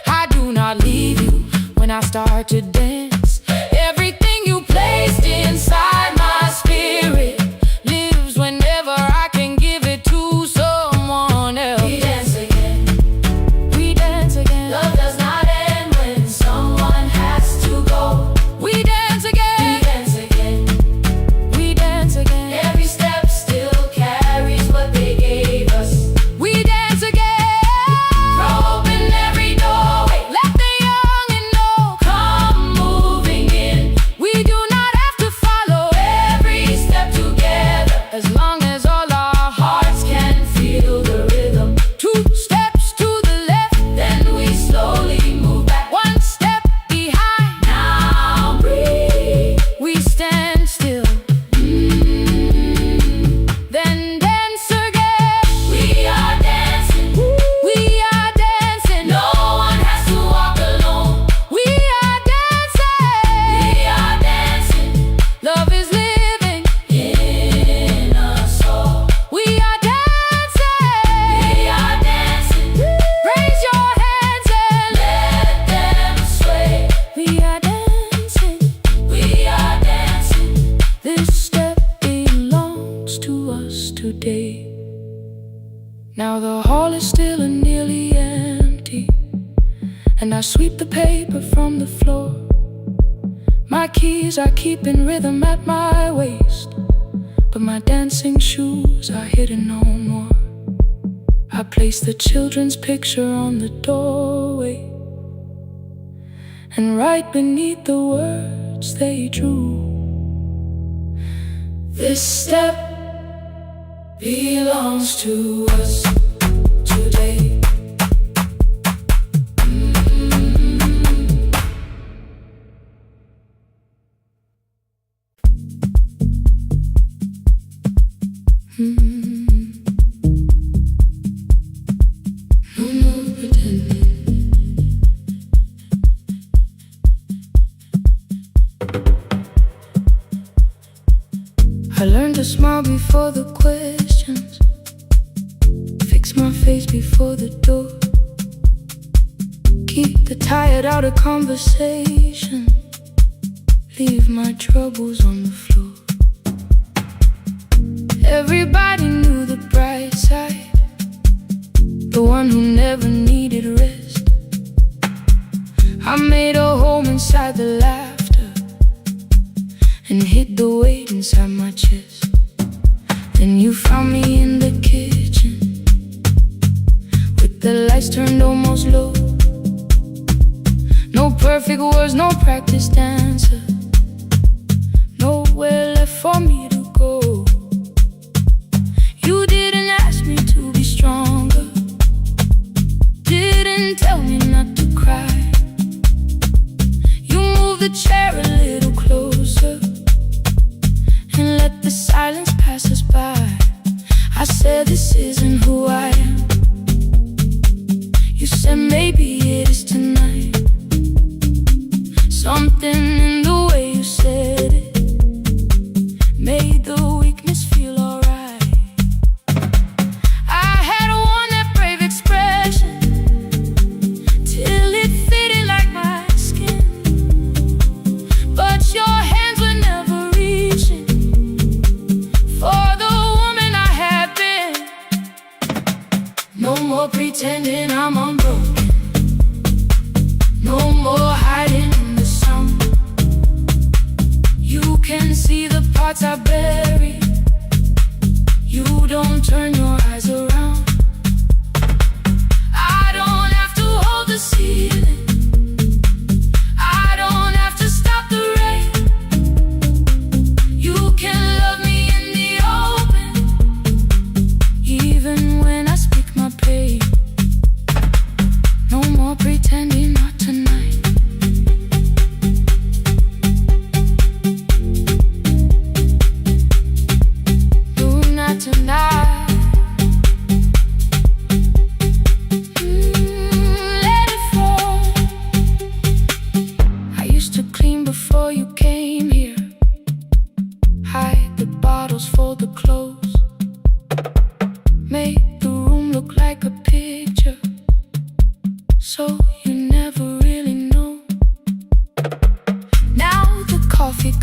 I do not leave you when I start to dance. Everything you placed inside my spirit lives whenever I can give it to someone else. We dance again, we dance again. Love does not end when someone has to go. We dance again, we dance again, we dance again. Every step still carries what they gave us. We dance again, throw open every doorway, let the young and old come moving in. We do not have to follow every step together, as long as all our hearts can feel the rhythm. 2 steps to the left, then we slowly move back 1 step behind. Now breathe, we stand still, then dance again. We are dancing, we are dancing. No one has to walk alone. We are dancing, we are dancing. Love is living in us all. We are dancing, we are dancing. Raise your hands and let them sway. We are dancing, we are dancing. This step belongs to us today. Now the hall is still and nearly empty, and I sweep the paper from the floor. My keys I keep in rhythm at my waist, but my dancing shoes are hidden no more. I place the children's picture on the doorway, and right beneath the words they drew, this step belongs to us today. No more pretending. I learned to smile before the questions, fix my face before the door, keep the tired out of conversation, leave my troubles on the floor. Everybody knew the bright side, the one who never needed rest. I made a home inside the laughter and hid the weight inside my chest. Then you found me in the kitchen with the lights turned almost low. No perfect words, no practice dancer, nowhere left for me to go. You didn't ask me to be stronger, didn't tell me not to cry. You moved the chair a little closer and let the silence pass us by. I said this isn't who I am. You said maybe it is tonight. Something in the way you said it made the weakness feel alright. I had worn that brave expression till it fitted like my skin, but your hands were never reaching for the woman I had been. No more pretending I'm unbroken, no more hiding in the sun. You can see the parts I bury, you don't turn your eyes around. I don't have to hold the ceiling, I don't have to stop the rain. You can love me in the open, even when I speak my pain. No more pretending not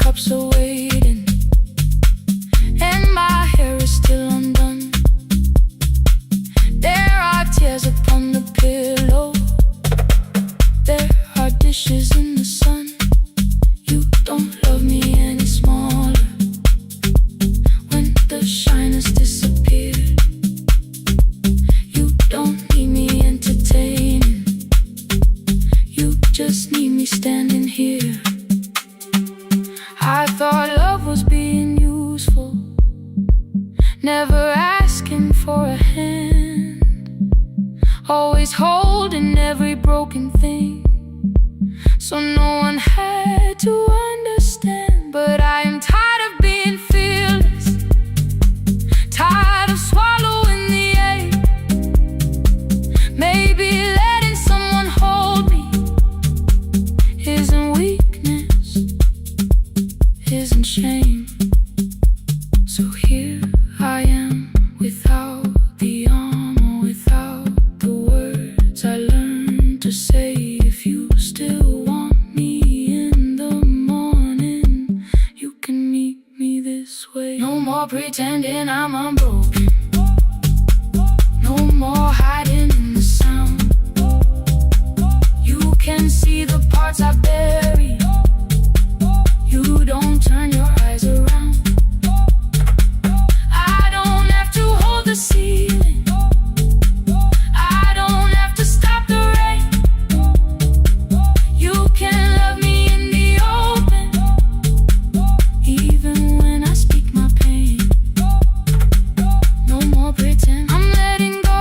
cups are waiting, and my hair is still undone. There are tears upon the pillow, there are dishes in the sun. You don't love me any smaller when the shine has disappeared. You don't need me entertaining, you just need me standing here. I thought love was being useful, never asking for a hand, always holding every broken thing, so no one had to understand. But I am tired of being fearless, tired of swallowing the ache. Maybe letting someone hold me isn't weakness, isn't shame. So here I am, without the armor, without the words I learned to say. If you still want me in the morning, you can meet me this way. No more pretending I'm unbroken, no more hiding in the sound. You can see the parts I bury, you don't turn your eyes around. I don't have to hold the ceiling, I don't have to stop the rain. You can love me in the open, even when I speak my pain. No more pretend, I'm letting go.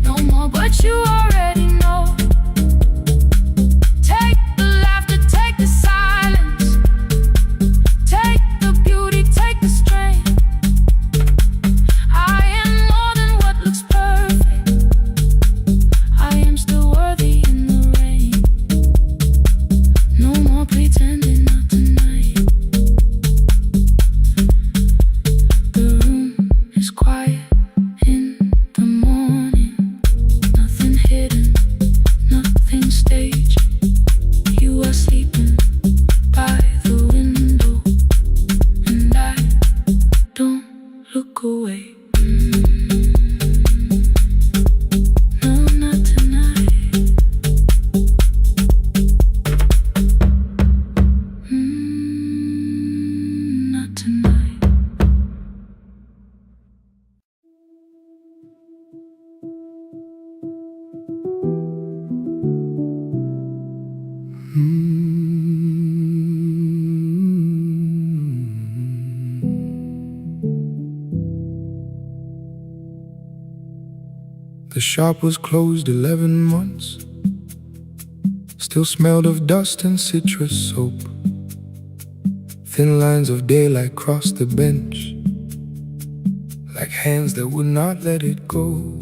No more, but you already know. Take the laughter, take the silence, take the beauty, take the strength. I am more than what looks perfect, I am still worthy in the rain. No more pretending, not tonight. The room is quiet in the morning, nothing hidden, nothing staged. You are sleeping by the window, and I don't look away. No, not tonight. Not tonight. The shop was closed 11 months, still smelled of dust and citrus soap. Thin lines of daylight crossed the bench, like hands that would not let it go.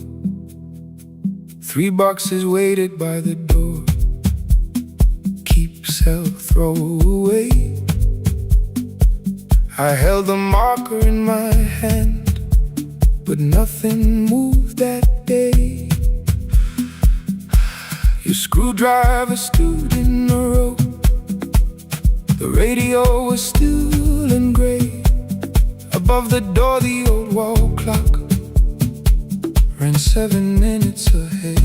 3 boxes waited by the door, keep, sell, throw away. I held the marker in my hand, but nothing moved that day. Your screwdriver stood in a row, the radio was still and gray. Above the door the old wall clock ran 7 minutes ahead.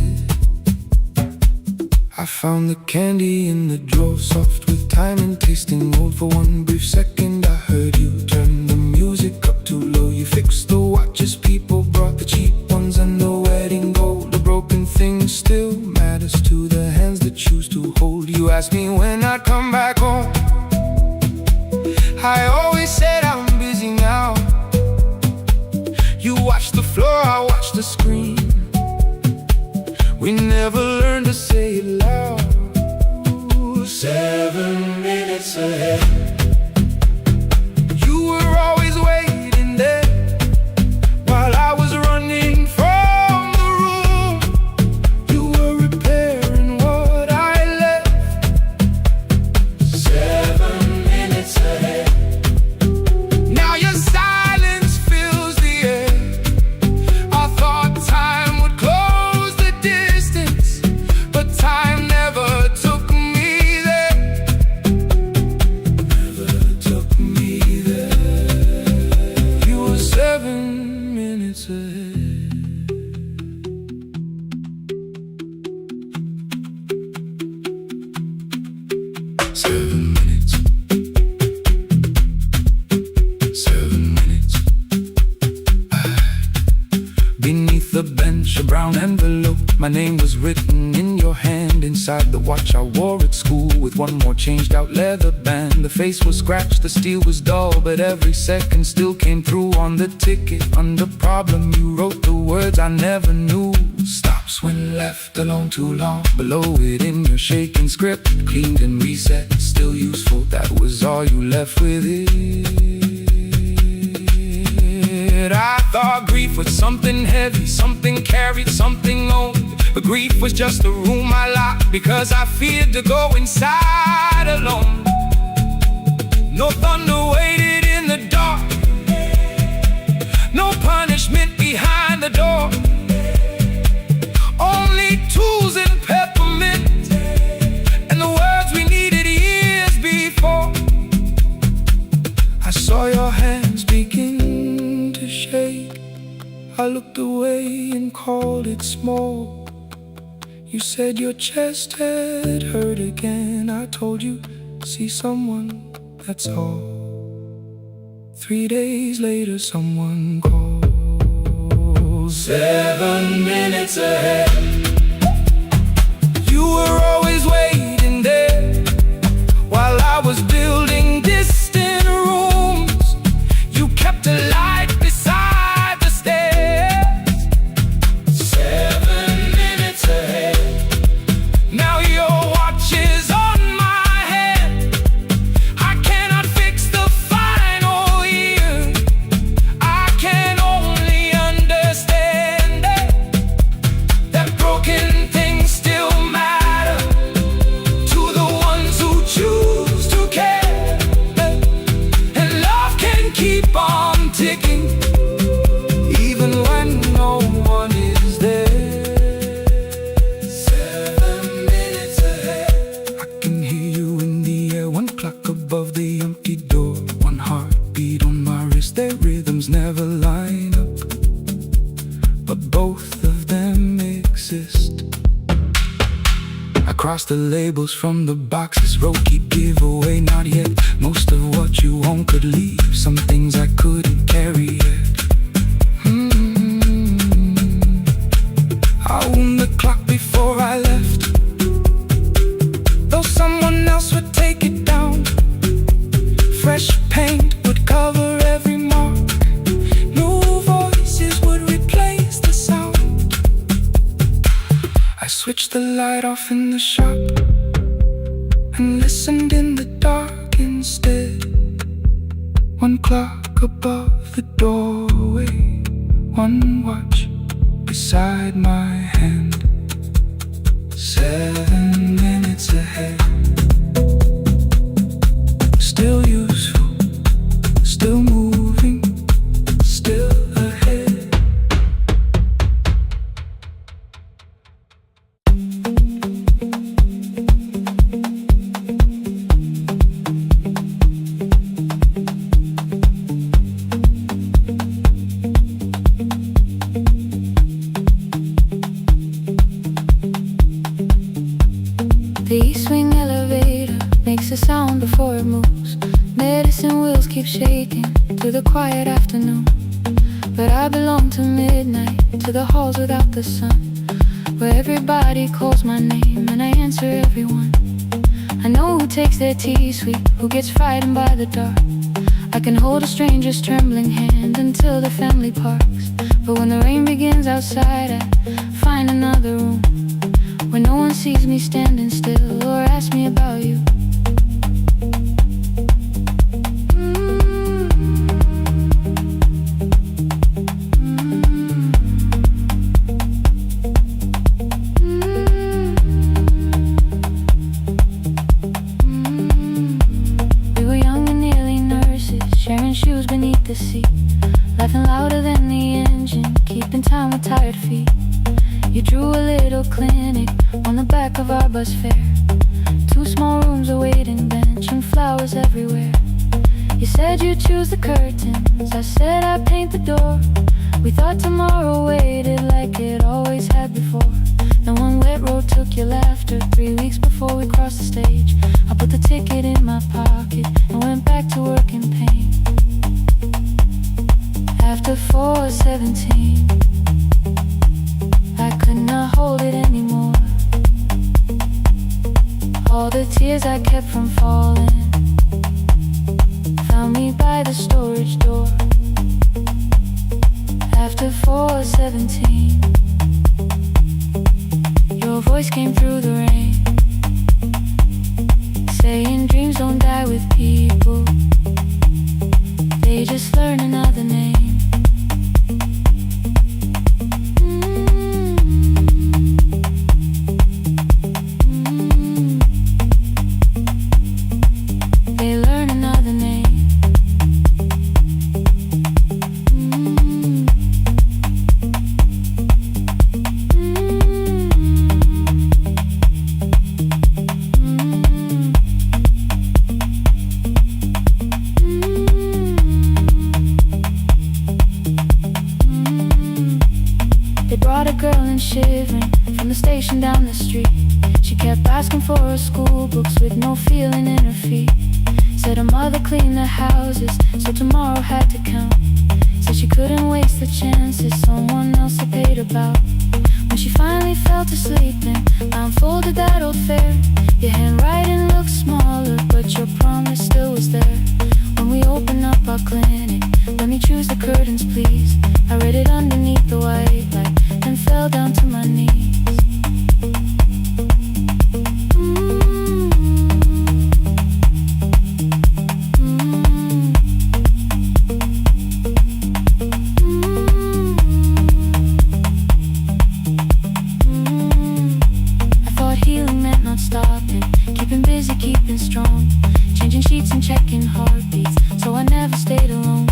I found the candy in the drawer, soft with time and tasting old. For one brief second I heard you turn the music up too low. You fixed the watches, people brought the cheap ones and the wedding gold. The broken thing still matters to the hands that choose to hold. You asked me when I'd come back home, I always said I'm busy now. You watched the floor, I watched the screen. We never learned to say it loud. 7 minutes ahead. You were always waiting there while I was running from the room. You were repairing what I left. 7 minutes ahead. Now your silence fills the air. I thought time would close the distance, but time never took me there. 7 minutes. 7 minutes. Beneath the bench, a brown envelope. My name was written in your hand. Inside the watch I wore at school, with one more changed out leather band. The face was scratched, the steel was dull, but every second still came through on the ticket. Under problem you wrote the words I never knew. Stops when left alone too long. Below it in your shaking script, cleaned and reset, still useful. That was all you left with it. I thought grief was something heavy, something carried, something owned. But grief was just a room I locked, because I feared to go inside alone. No thunder waited in the dark, no punishment behind the door. Only tools and peppermint, and the words we needed years before. I saw your hands begin to shake. I looked away and called it small. You said your chest had hurt again. I told you, see someone, that's all. 3 days later someone calls. 7 minutes ahead. You were always waiting there while I was building distant rooms. You kept a light beside the stairs. 7 minutes ahead. Now your watch is on my head. I cannot fix the final year. I can only understand that broken things still matter to the ones who choose to care. And love can keep on ticking even when no one is there. 7 minutes ahead. I can hear you in the air, one clock above the empty door, one heartbeat on my wrist. Their rhythms never line up, but both of them exist. I crossed the labels from the boxes, wrote keep, give away, not yet. Most of what you own could leave, some things I couldn't carry yet. I wound the clock before I left, though someone else would take it down. Fresh paint would cover every mark, new voices would replace the sound. I switched the light off in the shop and listened in the dark instead. One clock above the doorway, one watch beside my hand. 7 minutes ahead. Still useful, still moving, still ahead. The east wing elevator makes a sound before it moves. Medicine wheels keep shaking through the quiet afternoon. But I belong to midnight, to the halls without the sun, where everybody calls my name and I answer everyone. I know who takes their tea sweet, who gets frightened by the dark. I can hold a stranger's trembling hand until the family parks. But when the rain begins outside, I find another room where no one sees me standing still or asks me about you. We were young and nearly nurses, sharing shoes beneath the seat, laughing louder than the engine, keeping time with tired feet. You drew a little clinic on the back of our bus fare, 2 small rooms, a waiting bench, and flowers everywhere. You said you'd choose the curtains, I said I'd paint the door. We thought tomorrow waited like it always had before. Then one wet road took your laughter. 3 weeks before we crossed the stage, I put the ticket in my pocket and went back to work in pain. After 4:17, I could not hold it anymore. All the tears I kept from falling found me by the storage door. After 4:17, your voice came through the rain, saying dreams don't die with people, they just learn another name. They learn another name. Brought a girl in shivering from the station down the street. She kept asking for her school books with no feeling in her feet. Said her mother cleaned the houses, so tomorrow had to count. Said she couldn't waste the chances someone else had paid about. When she finally fell to sleep, then I unfolded that old fare. Your handwriting looked smaller, but your promise still was there. When we opened up our clinic, let me choose the curtains, please. I read it underneath the white light, then fell down to my knees. I thought healing meant not stopping, keeping busy, keeping strong, changing sheets and checking heartbeats, so I never stayed alone.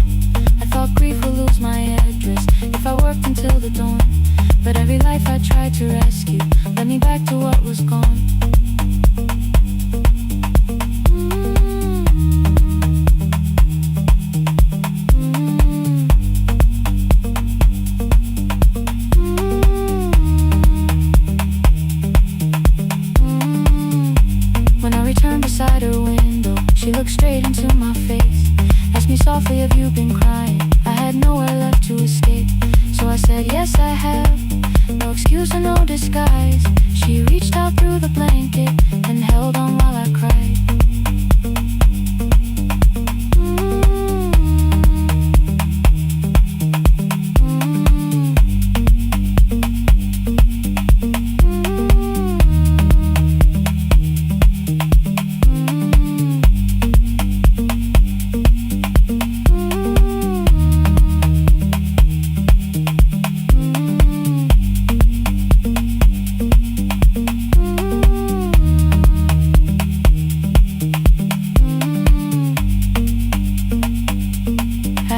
I thought grief would lose my address if I worked until the dawn. But every life I tried to rescue led me back to what was gone. When I returned beside her window, she looked straight into my face, asked me softly, have you been crying? I had nowhere left to escape, so I said, yes I have. No excuse or no disguise. She reached out through the blanket and held on while I cried.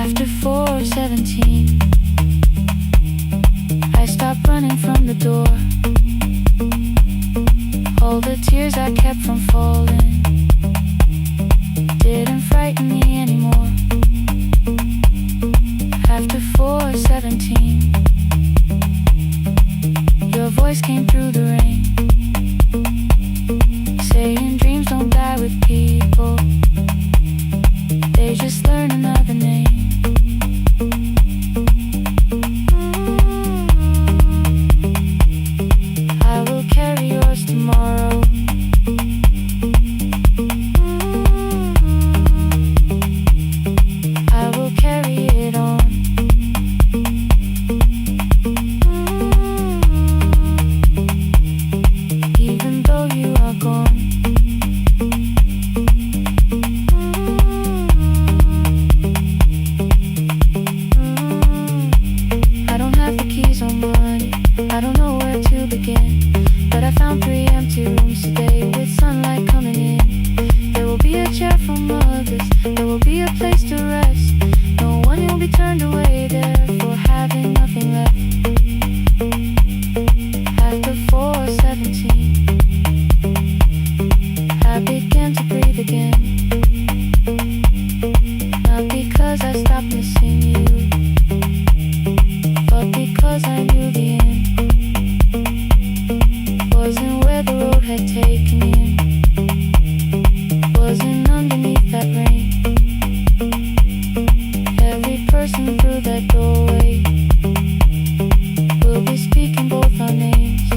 After 4:17, I stopped running from the door. All the tears I kept from falling didn't frighten me anymore. After 4:17, your voice came through the rain, saying dreams don't die with people, they just learn another name. I will carry yours tomorrow. I will carry it on. had taken me in. Wasn't underneath that rain. Every person through that doorway will be speaking both our names.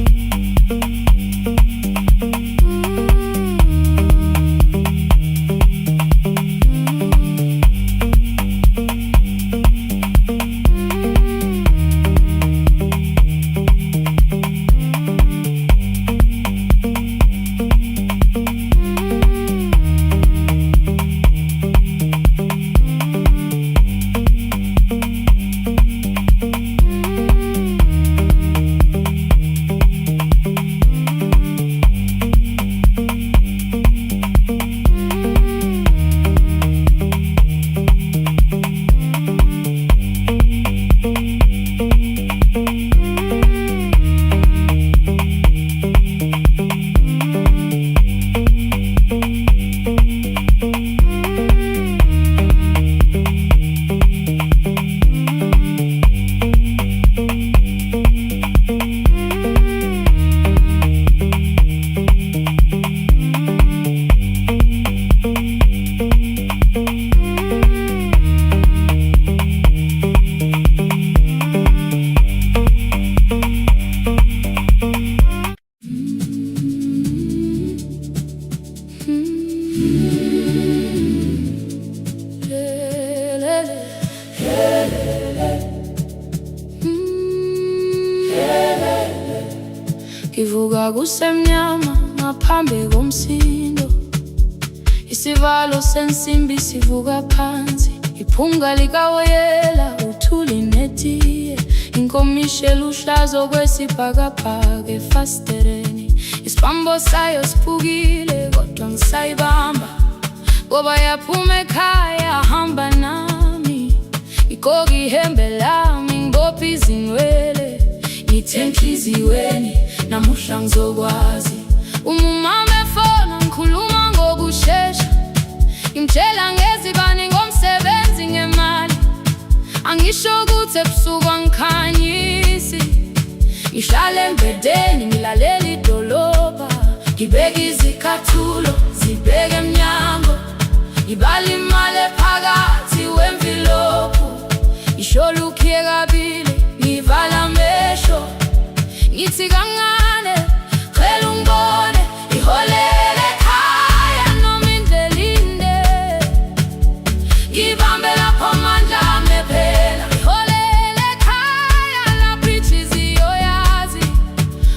Ngivuka kusemnyama ngaphambi komsindo, isivalo sensimbi sivuka phansi, iphunga likawoyela uthuli netiye, inkomishi eluhlaza okwesibhakabhaka efasitereni, isibambo sayo siphukile kodwa ngisayibamba, ngoba yaphuma ekhaya hamba nami, igqoka ihembe lami ngibopha izinwele, ngithe enhliziyweni namuhla ngizokwazi. Umama efona ngikhuluma ngokushesha, ngimtshela ngezibani ngomsebenzi ngemali, angisho ukuthi ebusuku angikhanyisi, ngihlala embedeni ngilalela idolobha, ngibeka izikhathulo zibheke emnyango, ngibala imali ephakathi wemvilophu, ngishola ukhiye kabili ngivala amehlo, ngithi kancane cela ungibone, iholele ekhaya noma indlela inde, ngibambe lapho amandla ami ephela, iholele ekhaya lapho inhliziyo yazi,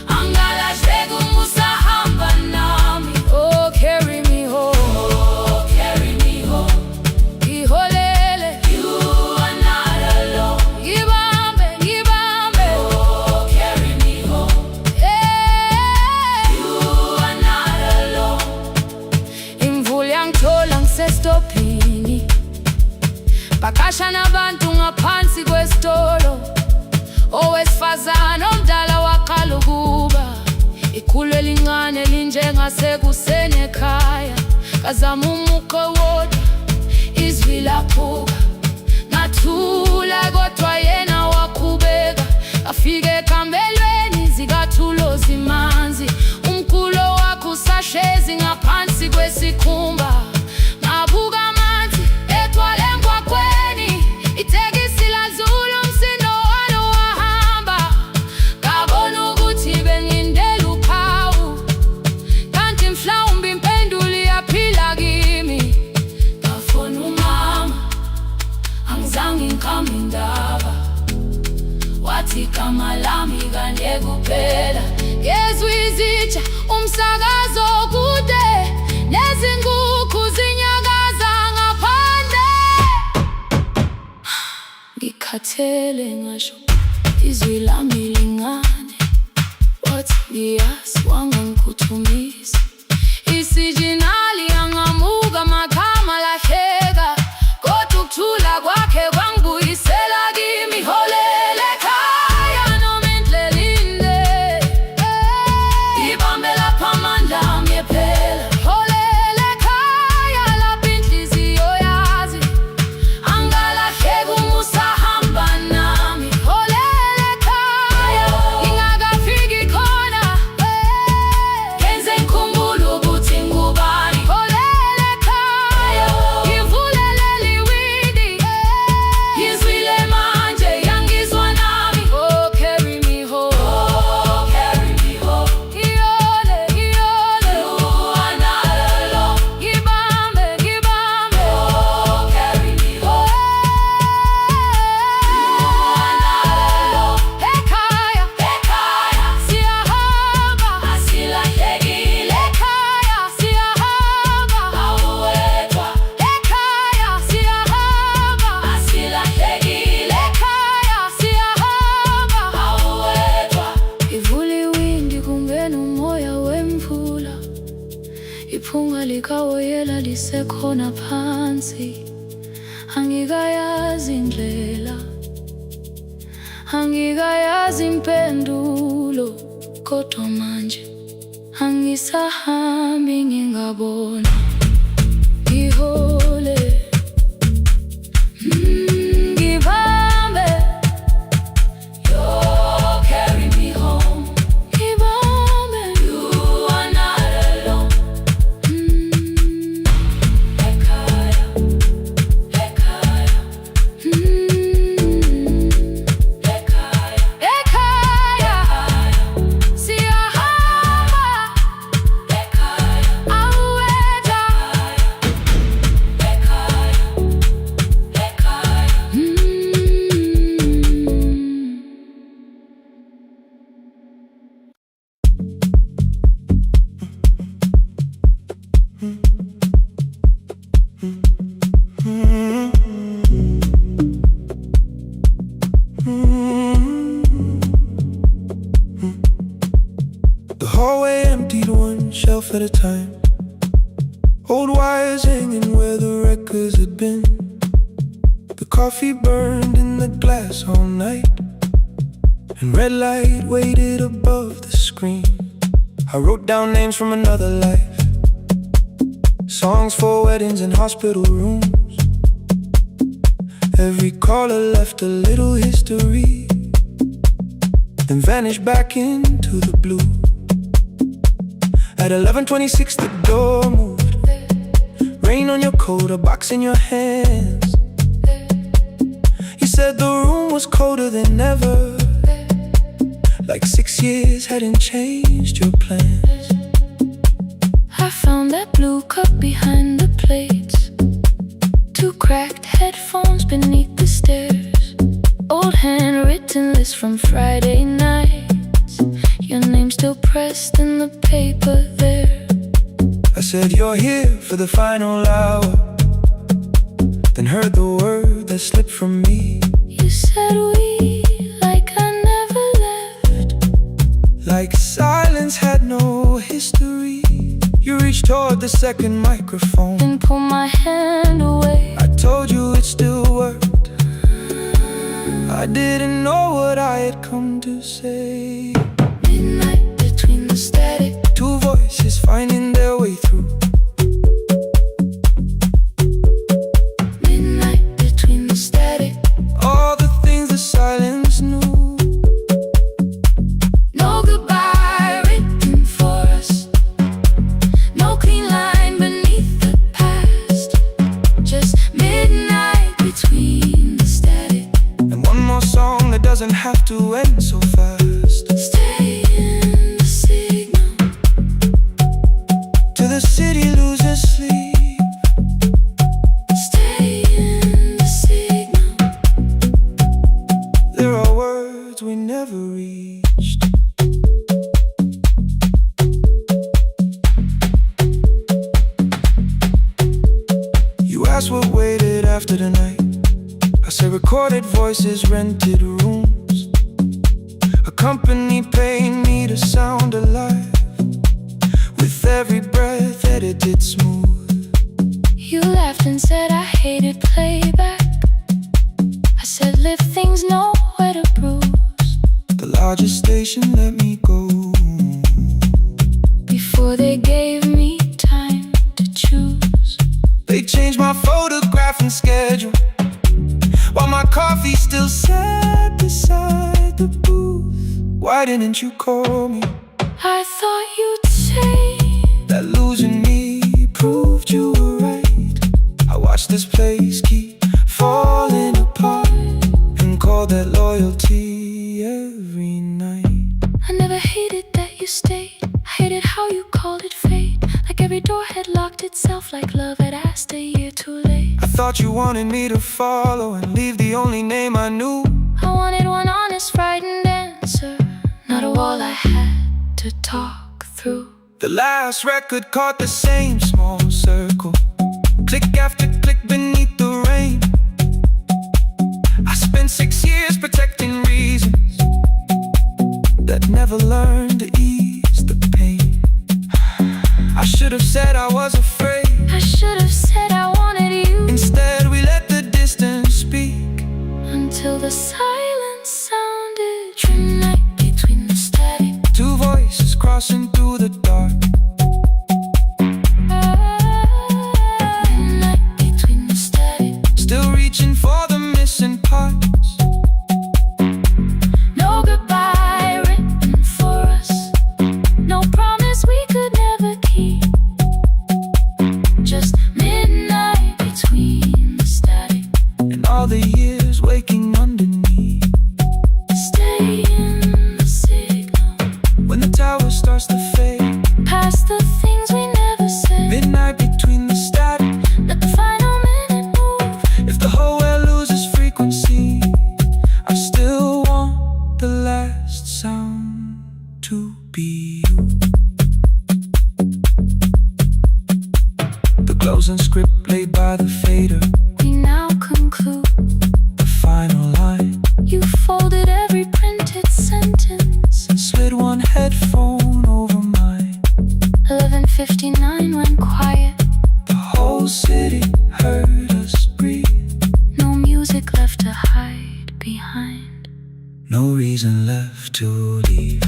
angalahleki uma usahamba nami. Oh carry me home, oh carry me home, iholele, you are not alone, ngibambe ngibambe, oh carry me home, you are not alone. Imvula yangithola ngisestophini, bakasha nabantu ngaphansi kwesitolo, owesifazane omdala waqala ukuba, ikhulu elincane linjengasekuseni ekhaya, kazama umuqo wodwa izwi laphuka, ngathula kodwa yena waqhubeka, afike ekambelweni zikathulo zimanzi, umkhulo wakhe usahlezi ngaphansi kwesikhumba, ngabuka amanzi ethwala emgwaqweni, itekisi ladlula umsindo walo wahamba, ngabona ukuthi bengindela uphawu, kanti mhlawumbe impendulo iyaphila kimi, ngafona umama angizange ngikhambe indaba, wathi igama lami kanye kuphela, ngezwe izitsha umsakazo kude, nezinkukhu zinyakaza ngaphandle, ngikhathele ngasho izwi lami lingane, wathi ngiyazi wangangiphuthumisa, isijinali angamuka makhama lahleka, kodwa ukuthula kwakhe kwangibuyisela kimi, iholele ekhaya noma indlela inde, ngibambe lapho amandla ami ephela, iholele ekhaya lapho inhliziyo yazi, angalahleki uma usahamba nami, iholele ekhaya ngingakafiki khona, ngenze iphunga likawoyela lisekhona phansi. Angikayazi indlela, angikayazi impendulo, kodwa manje angisahambi ngingabona. Ngihole, ngibambe, you carry me home. Ngibambe, you are not alone. Ekhaya, ekhaya, ekhaya, ekhaya, siyahamba. Ekhaya, aweta. Ekhaya, ekhaya. The hallway emptied one shelf at a time. Old wires hanging where the records had been. The coffee burned in the glass all night, and red light waited above the screen. I wrote down names from another life, songs for weddings and hospital rooms. Every caller left a little history, then vanished back into the blue. At 11:26 the door moved. Rain on your coat, a box in your hands. You said the room was colder than ever, like 6 years hadn't changed your plans. I found that blue cup behind the plates, 2 cracked headphones beneath the stairs, old handwritten list from Friday nights, your name still pressed in the paper there. I said you're here for the final hour, then heard the word that slipped from me. You said we, like I never left, like silence had no history. You reached toward the second microphone, then pulled my hand away. I told you it still worked. I didn't know what I had come to say. Midnight between the static, 2 voices finding their way through. midnight between the static. All the things the silence knew. No goodbye written for us, no clean line beneath the past, just midnight between the static. And one more song that doesn't have to end so fast. Stay in the signal, Till the city loses sleep. stay in the signal. There are words we never reached. You asked what waited after the night. I said recorded voices, rented rooms, a company paying me to sound alive, with every breath edited smooth. You laughed and said I hated playback. I said live things nowhere to bruise, The largest station let me go. before they gave me time to choose. They changed my photograph and schedule, while my coffee still sat beside the booth. Why didn't you call me? I thought you'd say That losing me proved you were right. I watched this place keep falling apart, and called that loyalty every night. I never hated that you stayed. I hated how you called it fate, like every door had locked itself, like love had asked a year too late. I thought you wanted me to follow and leave the only name I knew. I wanted one honest, frightened answer, not a wall I had to talk through. The last record caught the same small circle, click after click beneath the rain. I spent 6 years protecting reasons that never learned to ease the pain. I should have said I was afraid. I should have said I wanted you. Instead we let the distance speak, Until the silence sounded trim night between the static. two voices crossing through the dark. Midnight between the static. Still reaching for the missing parts. No goodbye written for us. No promise we could never keep. Just midnight between the static. And all the years waking underneath. Stay in the signal. When the tower starts to fade, Past the things we never said. midnight between the static. Let the final minute move. If the whole world loses frequency, I still want the last sound to be you. The closing script played by the fader, We now conclude. the final line, You folded every printed sentence. and slid one headphone over mine. 11:59 went quiet. The whole city heard us breathe. No music left to hide behind. No reason left to leave.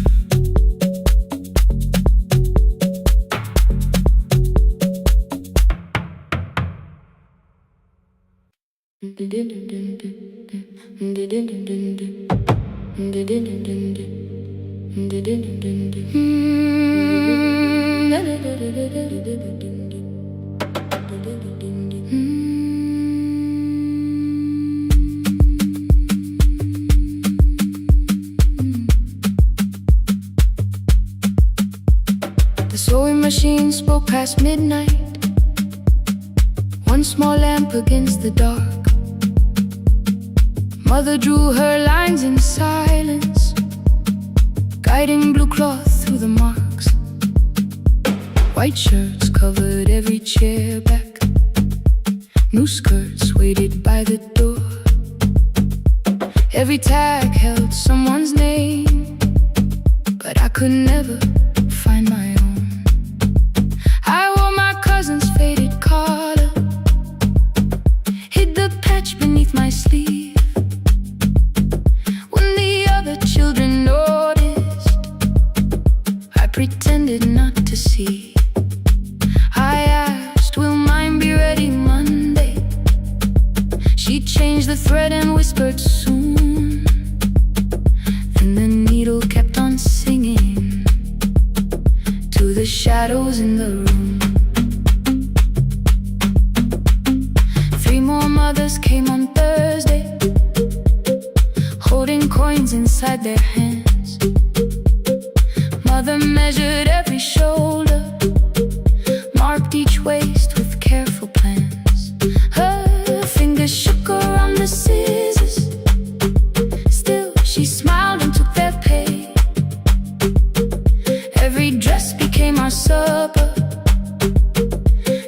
The sewing machine spoke past midnight. One small lamp against the dark. Mother drew her lines in silence, guiding blue cloth through the marks. White shirts covered every chair back. New skirts waited by the door. Every tag held someone's name, but I could never find my own. I wore my cousin's faded collar, hid the patch beneath my sleeve. When the other children noticed, I pretended not to see. I asked, will mine be ready Monday? She changed the thread and whispered soon. Then the needle kept on singing to the shadows in the room. 3 more mothers came on Thursday, holding coins inside their hands. Mother measured every shoulder, marked each waist with careful plans. Her fingers shook around the scissors. Still, she smiled and took their pay. Every dress became our supper.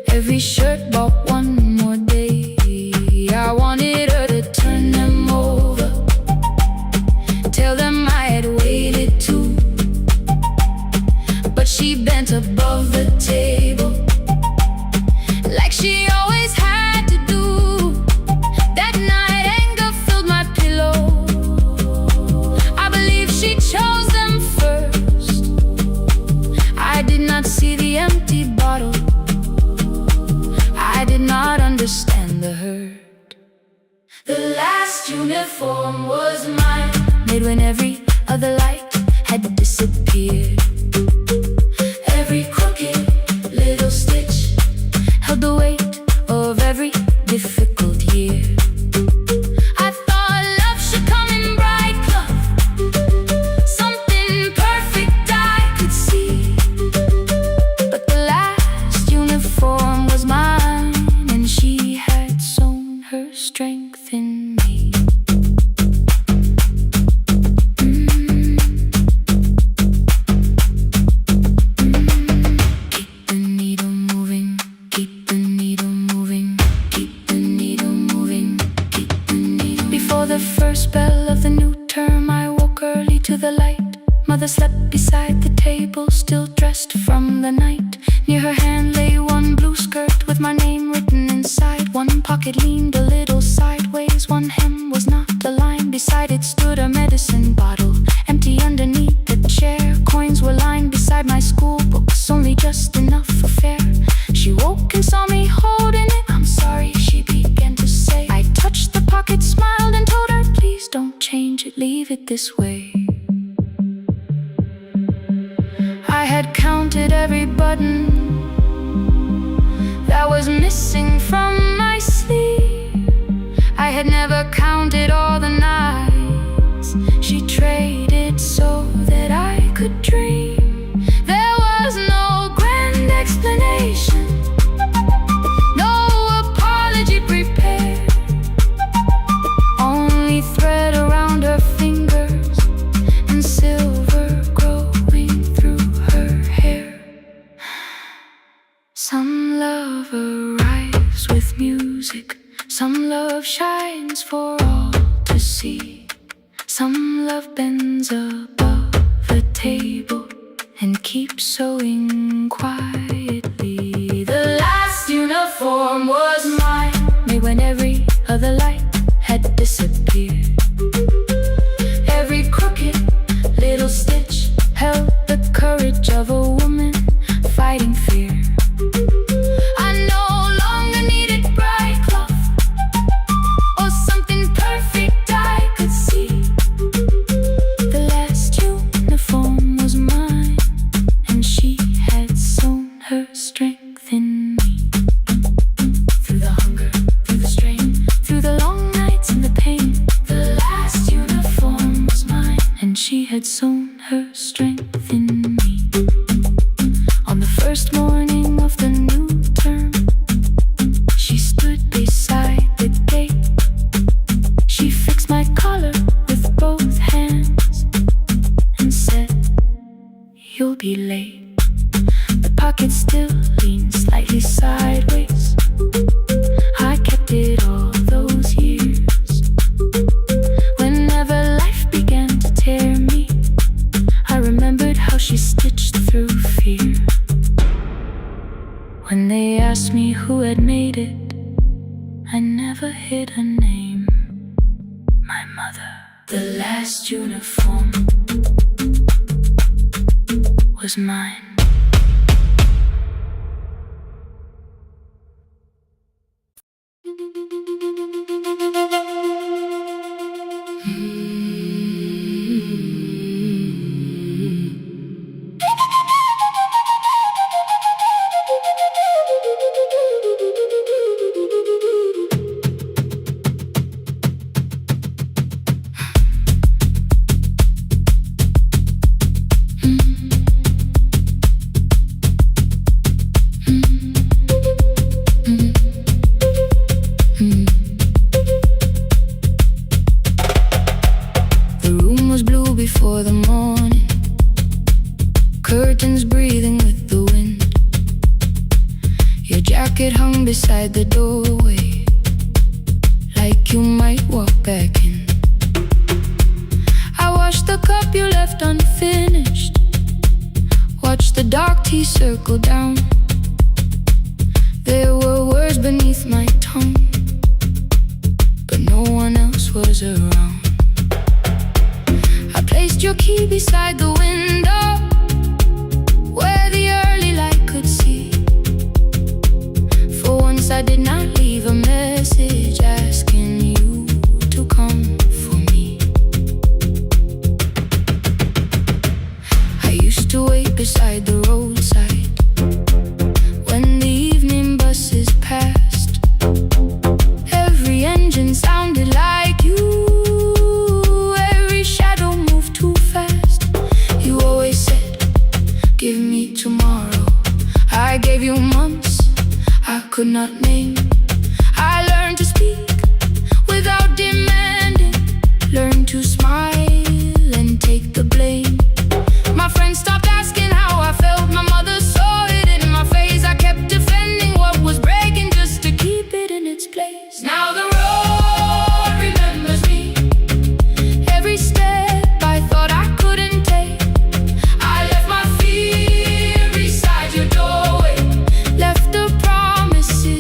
Every shirt bought one more day. I wanted her to turn them over, tell them I had waited too. But she bent above the table, like she always had to do. That night anger filled my pillow. I believe she chose them first. I did not see the empty bottle. I did not understand the hurt. The last uniform was mine, made when every other light had disappeared. Every crooked little stitch held the weight of every difficult year. I thought love should come in bright cloth, something perfect I could see. But the last uniform was mine, and she had sown her strength in me. Keep the needle moving, keep the needle moving, keep the needle moving, keep the needle. Before the first bell of the new term, I woke early to the light. Mother slept beside the table, still dressed from the night. Near her hand with my name written inside. One pocket leaned a little sideways, one hem was not aligned. Beside it stood a medicine bottle, empty underneath the chair. Coins were lined beside my school books, only just enough for fare. She woke and saw me holding it. "I'm sorry," she began to say. I touched the pocket, smiled and told her, "Please don't change it, leave it this way." I had counted every button that was missing from my sleeve. I had never counted all the nights she traded so that I could dream. There was no grand explanation, no apology prepared, only thread around her fingers and silver growing through her hair. Some love arrives with music, some love shines for all to see. Some love bends above the table and keeps sewing quietly. The last uniform was mine, made when every other light had disappeared. Every crooked little stitch held the courage of a woman fighting fear. I no longer needed bright cloth or something perfect I could see. The last uniform was mine, and she had sewn her strength in me. Through the hunger, through the strain, through the long nights and the pain, the last uniform was mine, and she had sewn her strength in me. On the first morning of the new term, she stood beside the gate. She fixed my collar with both hands and said, "You'll be late." The pocket still leaned slightly sideways. I kept it all those years. Whenever life began to tear me, I remembered how she stitched through fear. When they asked me who had made it, I never hid her name. My mother. The last uniform was mine. Before the morning, curtains breathing with the wind. Your jacket hung beside the doorway, like you might walk back in. I washed the cup you left unfinished, watched the dark tea circle down. There were words beneath my tongue, but no one else was around. I placed your key beside the window, where the early light could see. For once I did not leave a message asking you to come for me. I used to wait beside the roadside when the evening buses passed. Every engine sounded like you, give me tomorrow. I gave you months I could not name. I learned to speak without demanding, learned to smile and take the blame. My friends stopped asking how I felt. My mother saw it in my face. I kept defending what was breaking just to keep it in its place. Now the road remembers me, every step I thought I couldn't take. I left my fear beside your doorway, left the promises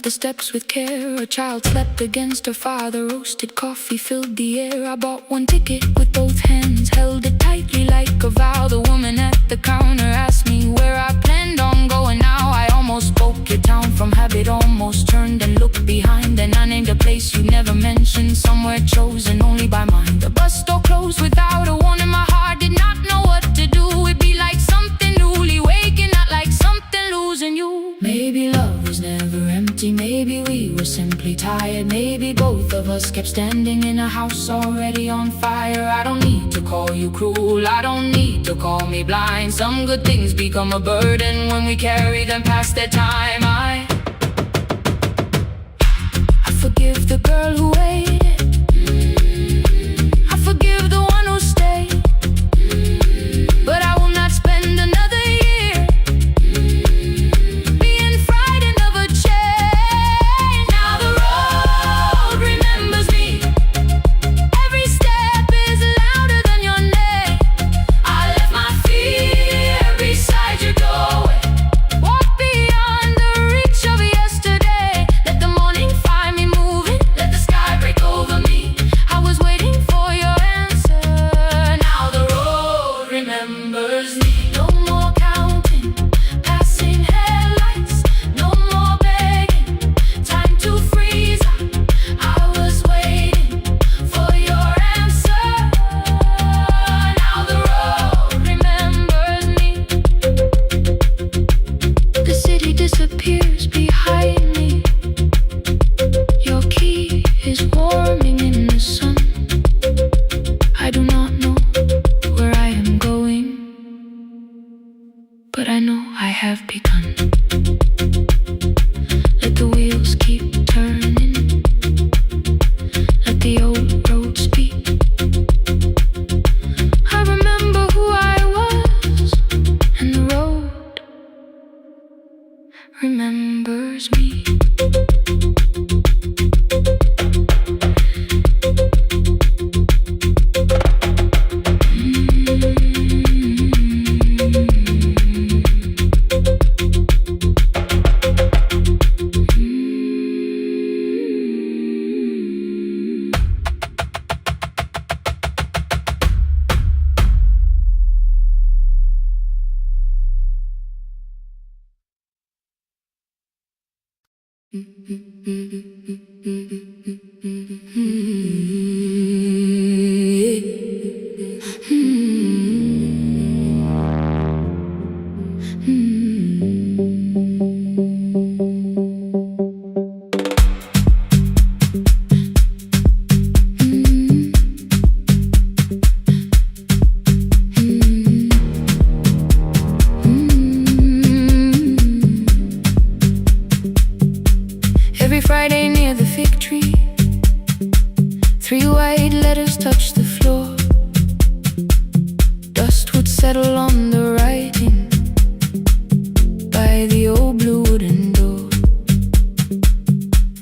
up the steps with care. A child slept against her father. Roasted coffee filled the air. I bought one ticket with both hands, held it tightly like a vow. The woman at the counter asked me where I planned on going now. I almost spoke your town from habit, almost turned and looked behind. Then I named a place you never mentioned, somewhere chosen only by mine. The bus store closed without a warning. My heart did not know what to do. It'd be like something newly waking, not like something losing you. Maybe love was never empty, maybe we were simply tired. Maybe both of us kept standing in a house already on fire. I don't need to call you cruel, I don't need to call me blind. Some good things become a burden when we carry them past their time. I forgive the girl who waited, I forgive the one who stayed, but I will not spend another year being frightened of a change. Now the road remembers me, every step is louder than your name. I left my fear beside your doorway, walk beyond the reach of yesterday. Let the morning find me moving, let the sky break over me. I was waiting for your answer. Now the road remembers me. No more counting passing headlights, no more begging, time to freeze. I was waiting for your answer. Now the road remembers me. The city disappears behind me. Your key is warming in the sun. I do not know where I am going, but I know I have begun. Let the wheels keep turning, let the old road speak. I remember who I was, and the road remembers me. Every Friday near the fig tree, 3 white letters touched the floor. Dust would settle on the writing by the old blue wooden door.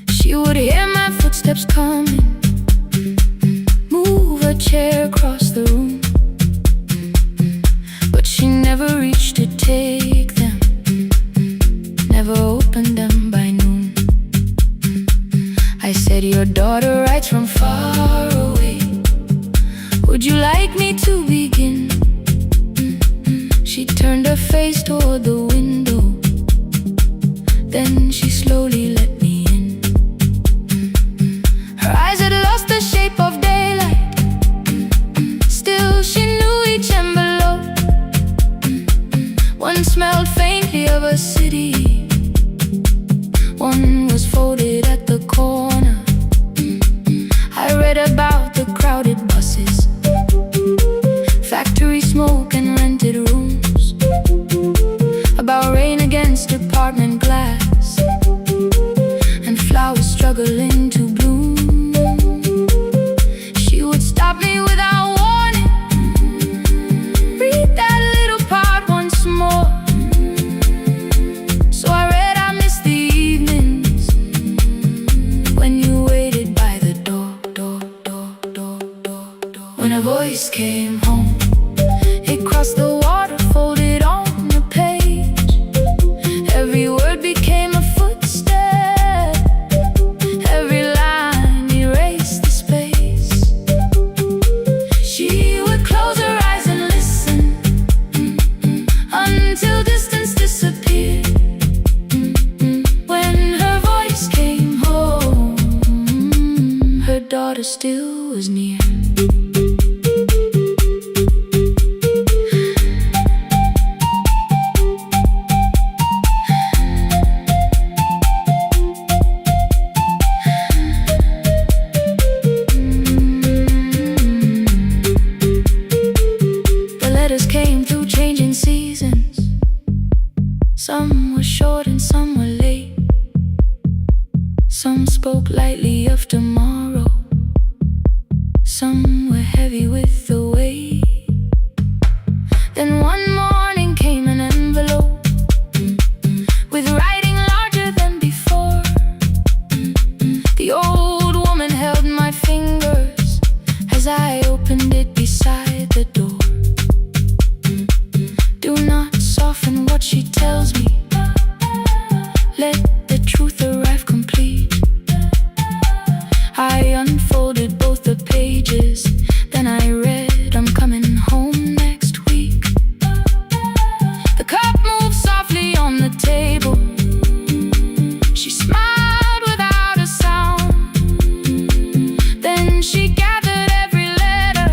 She would hear my footsteps coming, move a chair across the room, but she never reached to take them, never opened them by noon. I said, your daughter writes from far away, would you like me to begin? She turned her face toward the window, then she slowly let me in. Her eyes had lost the shape of daylight, still she knew each envelope. One smelled faintly of a city, one was folded at the corner. I read about the crowded buses, factory smoke and rented rooms, about rain against apartment glass, and flowers struggling to bloom. She would stop me without warning, read that little part once more. So I read, I missed the evenings when you waited by the door. When a voice came home, it crossed the water, folded on the page. Every word became a footstep, Some were short and some were late. Some spoke lightly of tomorrow. Some were heavy with the weight. Then one morning came an envelope with writing larger than before. The old woman held my fingers as I opened it beside the door. Do not soften what she tells me. Let the truth arrive complete. I unfolded both the pages, then I read, I'm coming home next week. The cup moved softly on the table. She smiled without a sound. Then she gathered every letter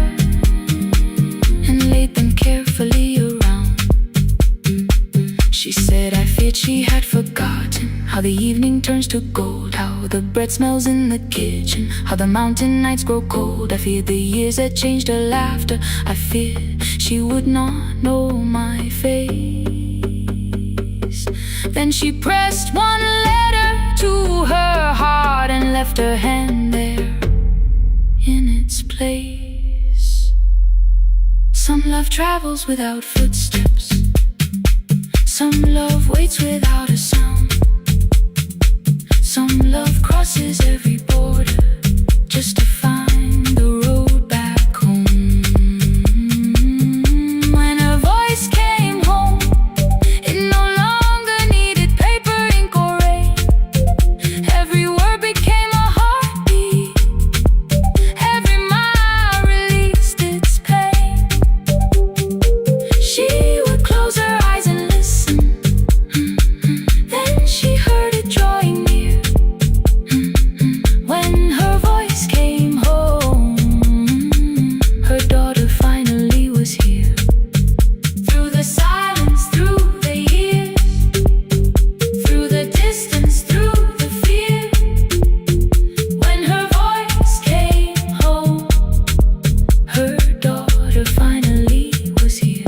and laid them carefully around. She said, I feared she had forgotten how the evening turns to gold, how the bread smells in the kitchen, how the mountain nights grow cold. I feared the years had changed her laughter. I feared she would not know my face. Then she pressed one letter to her heart and left her hand there in its place. Some love travels without footsteps. Some love waits without a sound. Some love crosses every border just to find the road back home. When her voice came home, it no longer needed paper, ink, or rain. Every word became a heartbeat. Every mile released its pain. She would close her eyes and listen. Then she heard it drawing near. When her voice came home, her daughter finally was here. Through the silence, through the years, through the distance, through the fear. When her voice came home, her daughter finally was here.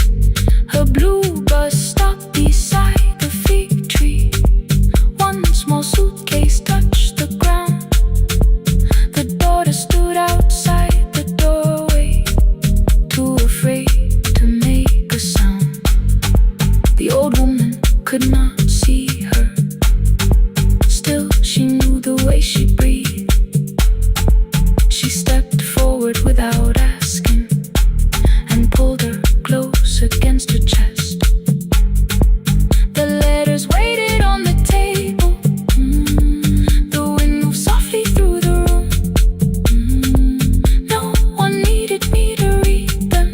Her blue bus stopped beside the fig tree. One small suitcase touched the ground. The daughter stood outside the doorway, too afraid to make a sound. The old woman could not see her. Still, she knew the way she breathed. She stepped forward without asking and pulled her close against her chest. The letters waited on the table. The wind moved softly through the room. No one needed me to read them.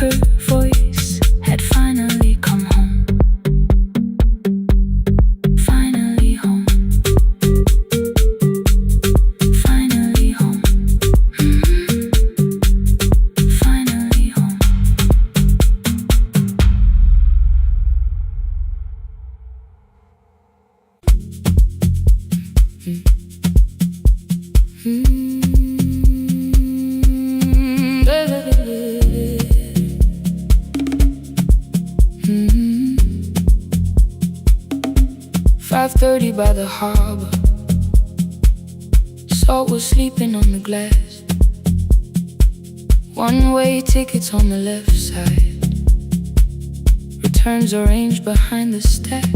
Her voice had finally come home. Finally home. Finally home. Finally home. Mm. 5:30 by the harbor. Salt was sleeping on the glass. One-way tickets on the left side. Returns arranged behind the stack.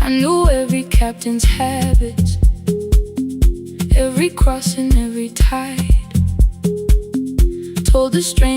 I knew every captain's habits, every crossing, every tide. Told the stranger